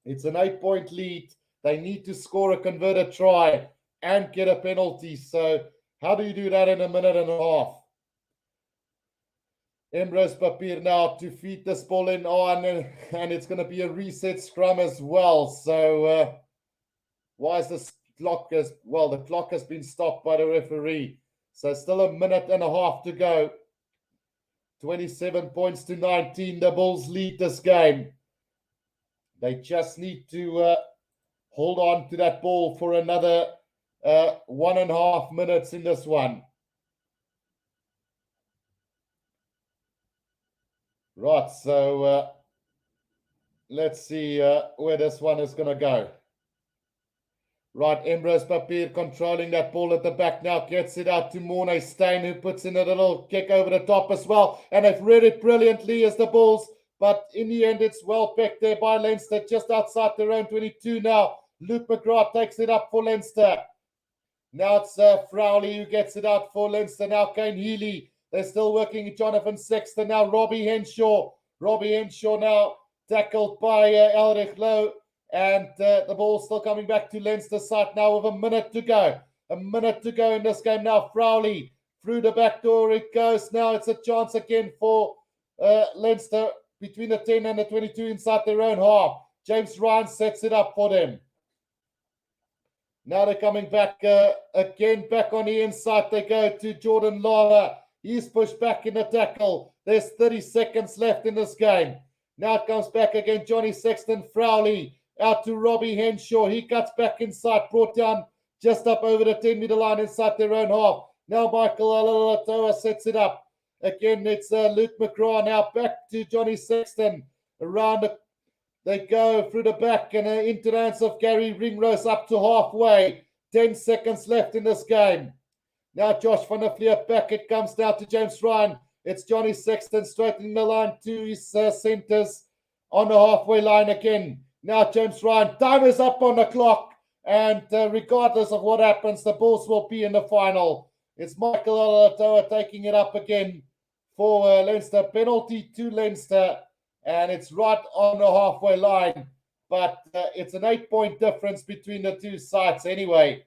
A: It's an 8-point lead. They need to score a converted try and get a penalty. So how do you do that in a minute and a half? Emrys Papier now to feed this ball in on, and it's going to be a reset scrum as well. So why is this clock as well? The clock has been stopped by the referee. So still a minute and a half to go. 27 points to 19. The Bulls lead this game. They just need to hold on to that ball for another 1.5 minutes in this one. Right, so let's see where this one is going to go. Right, Emrys Papier controlling that ball at the back now, gets it out to Mornay Steyn, who puts in a little kick over the top as well. And they've read it brilliantly as the Bulls, but in the end, it's well picked there by Leinster, just outside their own 22 now. Luke McGrath takes it up for Leinster. Now it's Frowley who gets it out for Leinster. Now Kane Healy. They're still working Jonathan Sexton. Now Robbie Henshaw. Robbie Henshaw now tackled by Elrich Lowe. And the ball's still coming back to Leinster's side now with a minute to go. A minute to go in this game now. Frowley through the back door it goes. Now it's a chance again for Leinster between the 10 and the 22 inside their own half. James Ryan sets it up for them. Now they're coming back again, back on the inside. They go to Jordan Lawler. He's pushed back in the tackle. There's 30 seconds left in this game. Now it comes back again. Johnny Sexton, Frowley out to Robbie Henshaw. He cuts back inside, brought down just up over the 10-meter line inside their own half. Now Michael Alatoa sets it up. Again, it's Luke McGrath now back to Johnny Sexton. They go through the back and into the hands of Gary Ringrose up to halfway. 10 seconds left in this game. Now Josh van der Vliet back. It comes down to James Ryan. It's Johnny Sexton straightening the line to his centres on the halfway line again. Now James Ryan. Time is up on the clock. And regardless of what happens, the Bulls will be in the final. It's Michael Alatoa taking it up again for Leinster. Penalty to Leinster. And it's right on the halfway line. But it's an 8-point difference between the two sides anyway.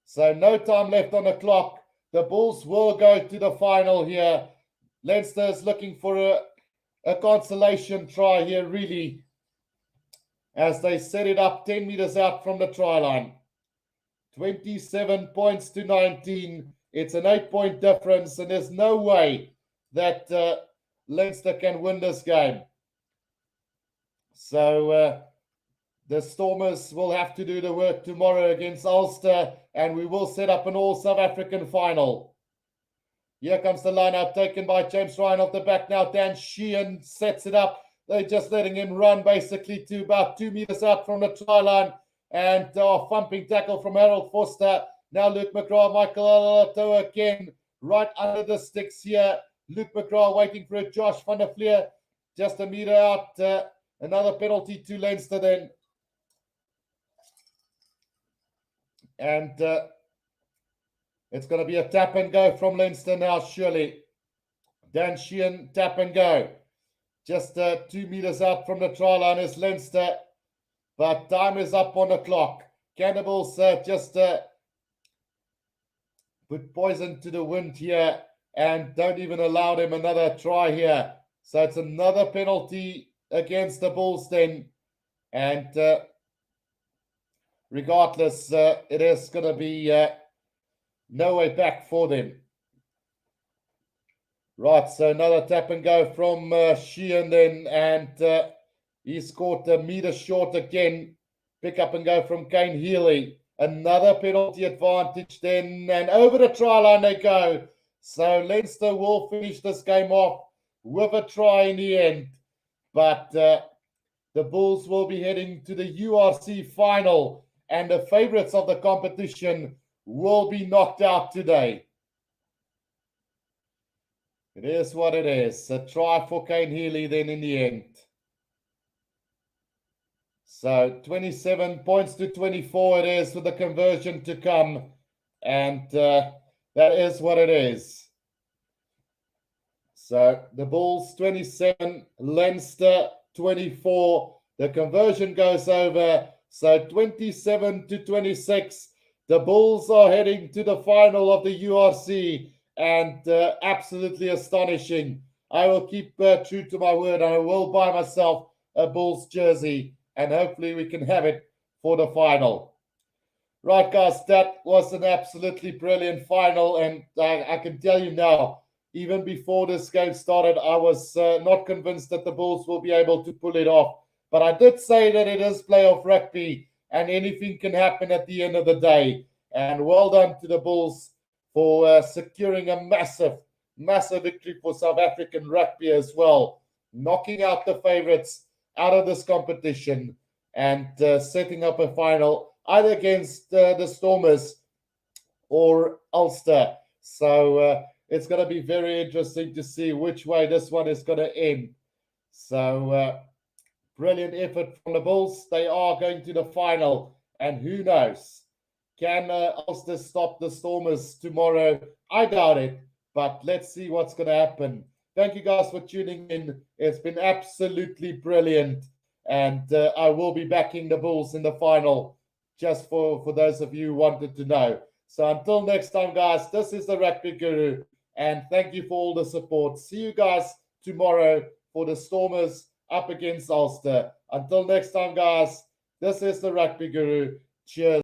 A: So no time left on the clock. The Bulls will go to the final here. Leinster is looking for a consolation try here, really, as they set it up 10 meters out from the try line. 27 points to 19. It's an 8-point difference, and there's no way that Leinster can win this game. So the Stormers will have to do the work tomorrow against Ulster, and we will set up an all-South African final. Here comes the lineup taken by James Ryan off the back now. Dan Sheehan sets it up. They're just letting him run basically to about 2 meters out from the try line. And thumping tackle from Harold Foster. Now Luke McGrath, Michael Alatoa again, right under the sticks here. Luke McGrath waiting for it. Josh van der Vliet just a meter out. Another penalty to Leinster then. And it's going to be a tap and go from Leinster now, surely. Dan Sheehan, tap and go. Just 2 meters out from the try line is Leinster. But time is up on the clock. Cannibals just put poison to the wind here and don't even allow them another try here. So it's another penalty against the Bulls then. And regardless, it is going to be no way back for them. Right, so another tap and go from Sheehan then, and he scored a meter short again. Pick up and go from Kane Healy. Another penalty advantage then, and over the try line they go. So Leinster will finish this game off with a try in the end. But the Bulls will be heading to the URC final, and the favourites of the competition will be knocked out today. It is what it is. A try for Kane Healy then in the end. So 27 points to 24 it is with the conversion to come. And that is what it is. So the Bulls 27, Leinster 24. The conversion goes over. So 27 to 26. The Bulls are heading to the final of the URC. And absolutely astonishing. I will keep true to my word. I will buy myself a Bulls jersey. And hopefully we can have it for the final. Right, guys, that was an absolutely brilliant final. And I can tell you now, even before this game started, I was not convinced that the Bulls will be able to pull it off. But I did say that it is playoff rugby and anything can happen at the end of the day. And well done to the Bulls for securing a massive victory for South African rugby as well. Knocking out the favourites out of this competition and setting up a final either against the Stormers or Ulster. So it's going to be very interesting to see which way this one is going to end. So brilliant effort from the Bulls. They are going to the final, and who knows? Can Ulster stop the Stormers tomorrow? I doubt it, but let's see what's going to happen. Thank you guys for tuning in. It's been absolutely brilliant. And I will be backing the Bulls in the final, just for those of you who wanted to know. So until next time, guys, this is the Rugby Guru. And thank you for all the support. See you guys tomorrow for the Stormers up against Ulster. Until next time, guys, this is the Rugby Guru. Cheers.